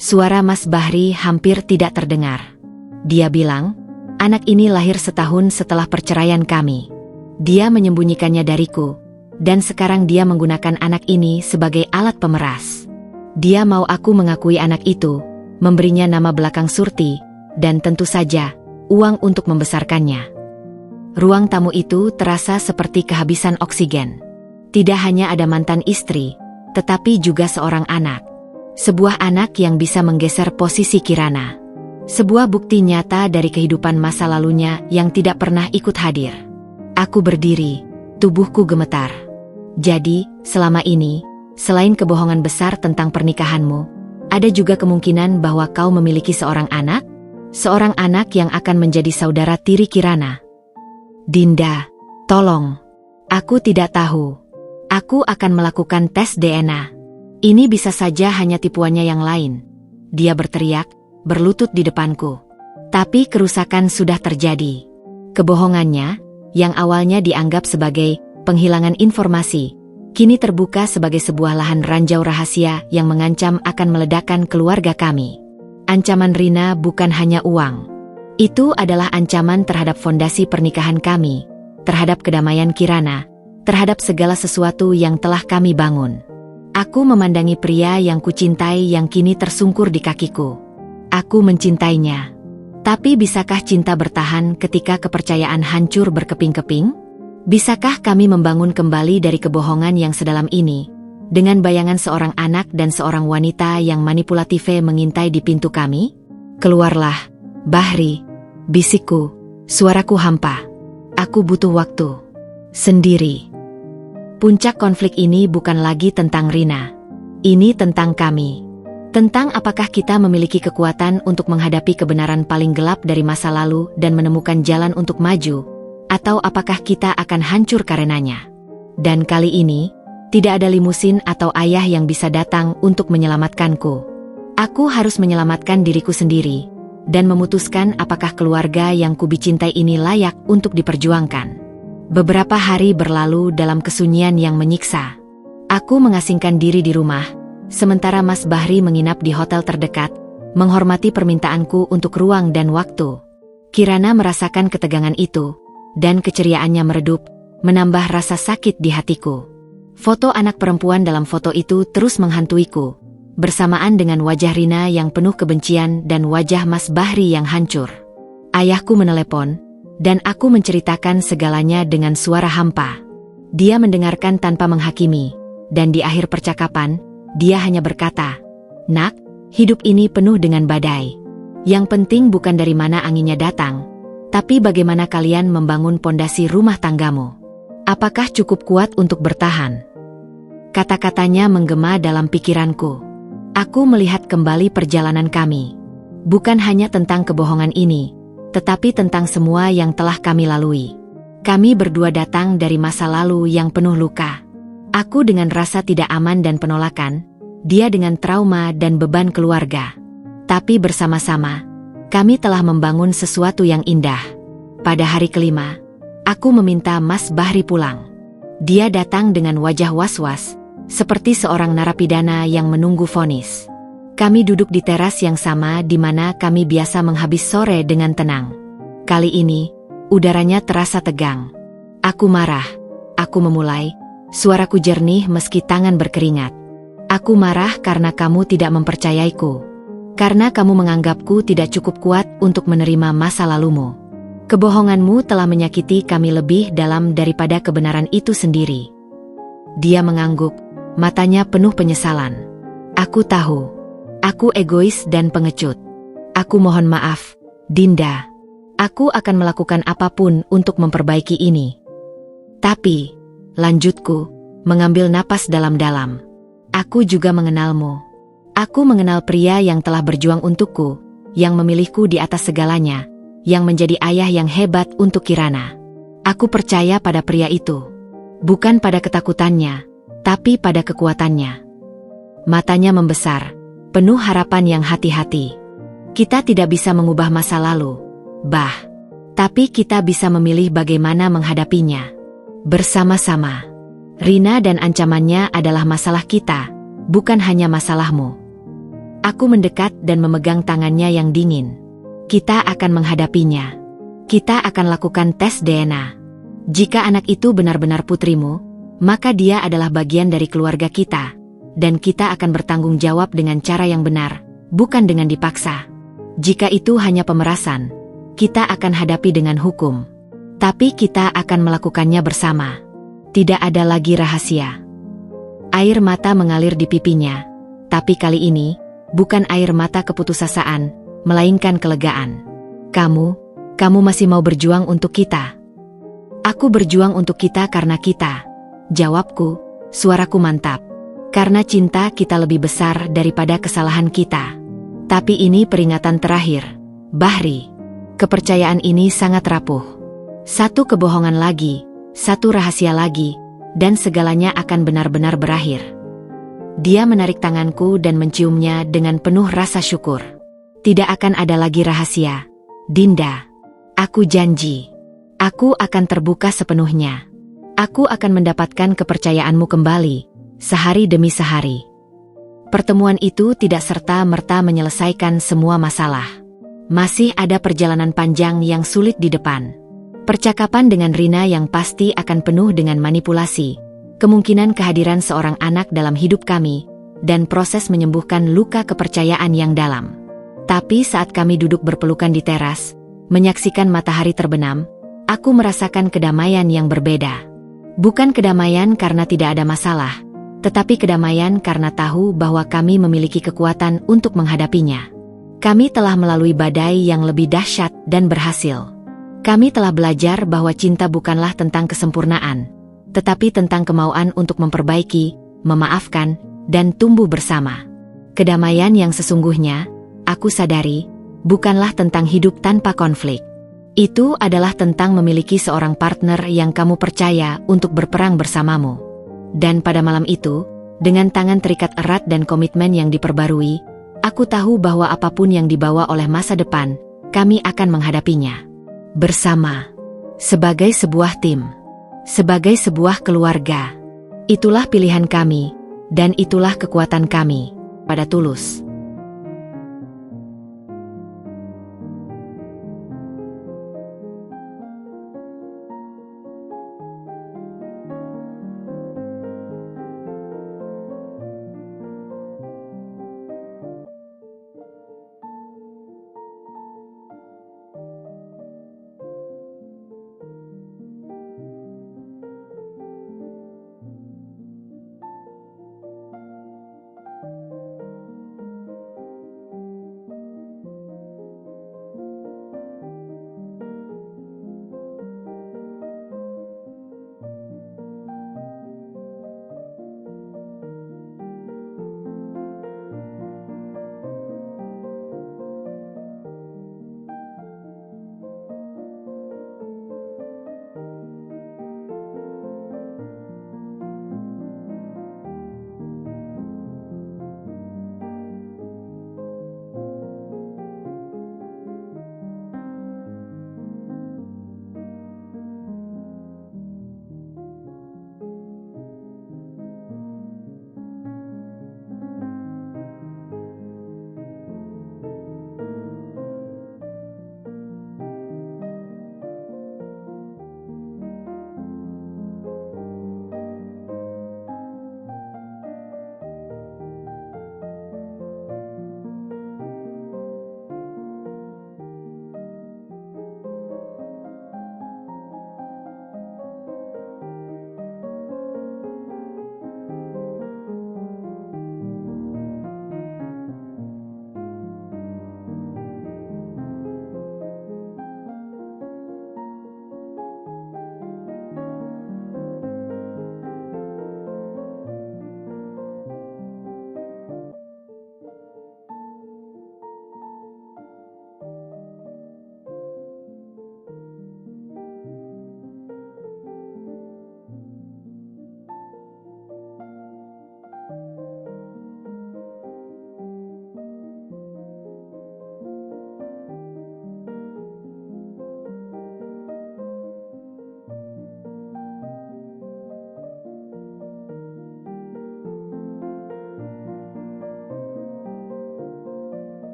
S1: Suara Mas Bahri hampir tidak terdengar. Dia bilang, anak ini lahir setahun setelah perceraian kami. Dia menyembunyikannya dariku, dan sekarang dia menggunakan anak ini sebagai alat pemeras. Dia mau aku mengakui anak itu, memberinya nama belakang Surti, dan tentu saja, uang untuk membesarkannya. Ruang tamu itu terasa seperti kehabisan oksigen. Tidak hanya ada mantan istri, tetapi juga seorang anak. Sebuah anak yang bisa menggeser posisi Kirana. Sebuah bukti nyata dari kehidupan masa lalunya yang tidak pernah ikut hadir. Aku berdiri, tubuhku gemetar. Jadi, selama ini, selain kebohongan besar tentang pernikahanmu, ada juga kemungkinan bahwa kau memiliki seorang anak? Seorang anak yang akan menjadi saudara tiri Kirana. Dinda, tolong. Aku tidak tahu. Aku akan melakukan tes DNA. Ini bisa saja hanya tipuannya yang lain. Dia berteriak, berlutut di depanku. Tapi kerusakan sudah terjadi. Kebohongannya, yang awalnya dianggap sebagai penghilangan informasi, kini terbuka sebagai sebuah lahan ranjau rahasia yang mengancam akan meledakkan keluarga kami. Ancaman Rina bukan hanya uang. Itu adalah ancaman terhadap fondasi pernikahan kami, terhadap kedamaian Kirana, terhadap segala sesuatu yang telah kami bangun. Aku memandangi pria yang kucintai yang kini tersungkur di kakiku. Aku mencintainya. Tapi bisakah cinta bertahan ketika kepercayaan hancur berkeping-keping? Bisakah kami membangun kembali dari kebohongan yang sedalam ini, dengan bayangan seorang anak dan seorang wanita yang manipulatif mengintai di pintu kami? Keluarlah, Bahri, bisikku, suaraku hampa. Aku butuh waktu. Sendiri. Puncak konflik ini bukan lagi tentang Rina. Ini tentang kami. Tentang apakah kita memiliki kekuatan untuk menghadapi kebenaran paling gelap dari masa lalu dan menemukan jalan untuk maju, atau apakah kita akan hancur karenanya. Dan kali ini, tidak ada limusin atau ayah yang bisa datang untuk menyelamatkanku. Aku harus menyelamatkan diriku sendiri, dan memutuskan apakah keluarga yang kubicintai ini layak untuk diperjuangkan. Beberapa hari berlalu dalam kesunyian yang menyiksa. Aku mengasingkan diri di rumah, sementara Mas Bahri menginap di hotel terdekat, menghormati permintaanku untuk ruang dan waktu. Kirana merasakan ketegangan itu, dan keceriaannya meredup, menambah rasa sakit di hatiku. Foto anak perempuan dalam foto itu terus menghantuiku, bersamaan dengan wajah Rina yang penuh kebencian dan wajah Mas Bahri yang hancur. Ayahku menelepon, dan aku menceritakan segalanya dengan suara hampa. Dia mendengarkan tanpa menghakimi, dan di akhir percakapan, dia hanya berkata, "Nak, hidup ini penuh dengan badai. Yang penting bukan dari mana anginnya datang, tapi bagaimana kalian membangun pondasi rumah tanggamu. Apakah cukup kuat untuk bertahan?" Kata-katanya menggema dalam pikiranku. Aku melihat kembali perjalanan kami. Bukan hanya tentang kebohongan ini, tetapi tentang semua yang telah kami lalui. Kami berdua datang dari masa lalu yang penuh luka. Aku dengan rasa tidak aman dan penolakan, dia dengan trauma dan beban keluarga. Tapi bersama-sama, kami telah membangun sesuatu yang indah. Pada hari kelima, aku meminta Mas Bahri pulang. Dia datang dengan wajah was-was, seperti seorang narapidana yang menunggu vonis. Kami duduk di teras yang sama di mana kami biasa menghabis sore dengan tenang. Kali ini, udaranya terasa tegang. Aku marah. Aku memulai. Suaraku jernih meski tangan berkeringat. Aku marah karena kamu tidak mempercayaiku. Karena kamu menganggapku tidak cukup kuat untuk menerima masa lalumu. Kebohonganmu telah menyakiti kami lebih dalam daripada kebenaran itu sendiri. Dia mengangguk, matanya penuh penyesalan. Aku tahu. Aku egois dan pengecut. Aku mohon maaf, Dinda. Aku akan melakukan apapun untuk memperbaiki ini. Tapi, lanjutku, mengambil napas dalam-dalam. Aku juga mengenalmu. Aku mengenal pria yang telah berjuang untukku, yang memilihku di atas segalanya, yang menjadi ayah yang hebat untuk Kirana. Aku percaya pada pria itu. Bukan pada ketakutannya, tapi pada kekuatannya. Matanya membesar, penuh harapan yang hati-hati. Kita tidak bisa mengubah masa lalu, tapi kita bisa memilih bagaimana menghadapinya. Bersama-sama. Rina dan ancamannya adalah masalah kita, bukan hanya masalahmu. Aku mendekat dan memegang tangannya yang dingin. Kita akan menghadapinya. Kita akan lakukan tes DNA. Jika anak itu benar-benar putrimu, maka dia adalah bagian dari keluarga kita. Dan kita akan bertanggung jawab dengan cara yang benar, bukan dengan dipaksa. Jika itu hanya pemerasan, kita akan hadapi dengan hukum. Tapi kita akan melakukannya bersama. Tidak ada lagi rahasia. Air mata mengalir di pipinya, tapi kali ini, bukan air mata keputusasaan, melainkan kelegaan. Kamu masih mau berjuang untuk kita. Aku berjuang untuk kita karena kita. Jawabku, suaraku mantap. Karena cinta kita lebih besar daripada kesalahan kita. Tapi ini peringatan terakhir, Bahri. Kepercayaan ini sangat rapuh. Satu kebohongan lagi, satu rahasia lagi, dan segalanya akan benar-benar berakhir. Dia menarik tanganku dan menciumnya dengan penuh rasa syukur. Tidak akan ada lagi rahasia, Dinda. Aku janji. Aku akan terbuka sepenuhnya. Aku akan mendapatkan kepercayaanmu kembali. Sehari demi sehari. Pertemuan itu tidak serta-merta menyelesaikan semua masalah. Masih ada perjalanan panjang yang sulit di depan. Percakapan dengan Rina yang pasti akan penuh dengan manipulasi, kemungkinan kehadiran seorang anak dalam hidup kami, dan proses menyembuhkan luka kepercayaan yang dalam. Tapi saat kami duduk berpelukan di teras, menyaksikan matahari terbenam, aku merasakan kedamaian yang berbeda. Bukan kedamaian karena tidak ada masalah, tetapi kedamaian karena tahu bahwa kami memiliki kekuatan untuk menghadapinya. Kami telah melalui badai yang lebih dahsyat dan berhasil. Kami telah belajar bahwa cinta bukanlah tentang kesempurnaan, tetapi tentang kemauan untuk memperbaiki, memaafkan, dan tumbuh bersama. Kedamaian yang sesungguhnya, aku sadari, bukanlah tentang hidup tanpa konflik. Itu adalah tentang memiliki seorang partner yang kamu percaya untuk berperang bersamamu. Dan pada malam itu, dengan tangan terikat erat dan komitmen yang diperbarui, aku tahu bahwa apapun yang dibawa oleh masa depan, kami akan menghadapinya. Bersama. Sebagai sebuah tim. Sebagai sebuah keluarga. Itulah pilihan kami, dan itulah kekuatan kami. Pada Tulus.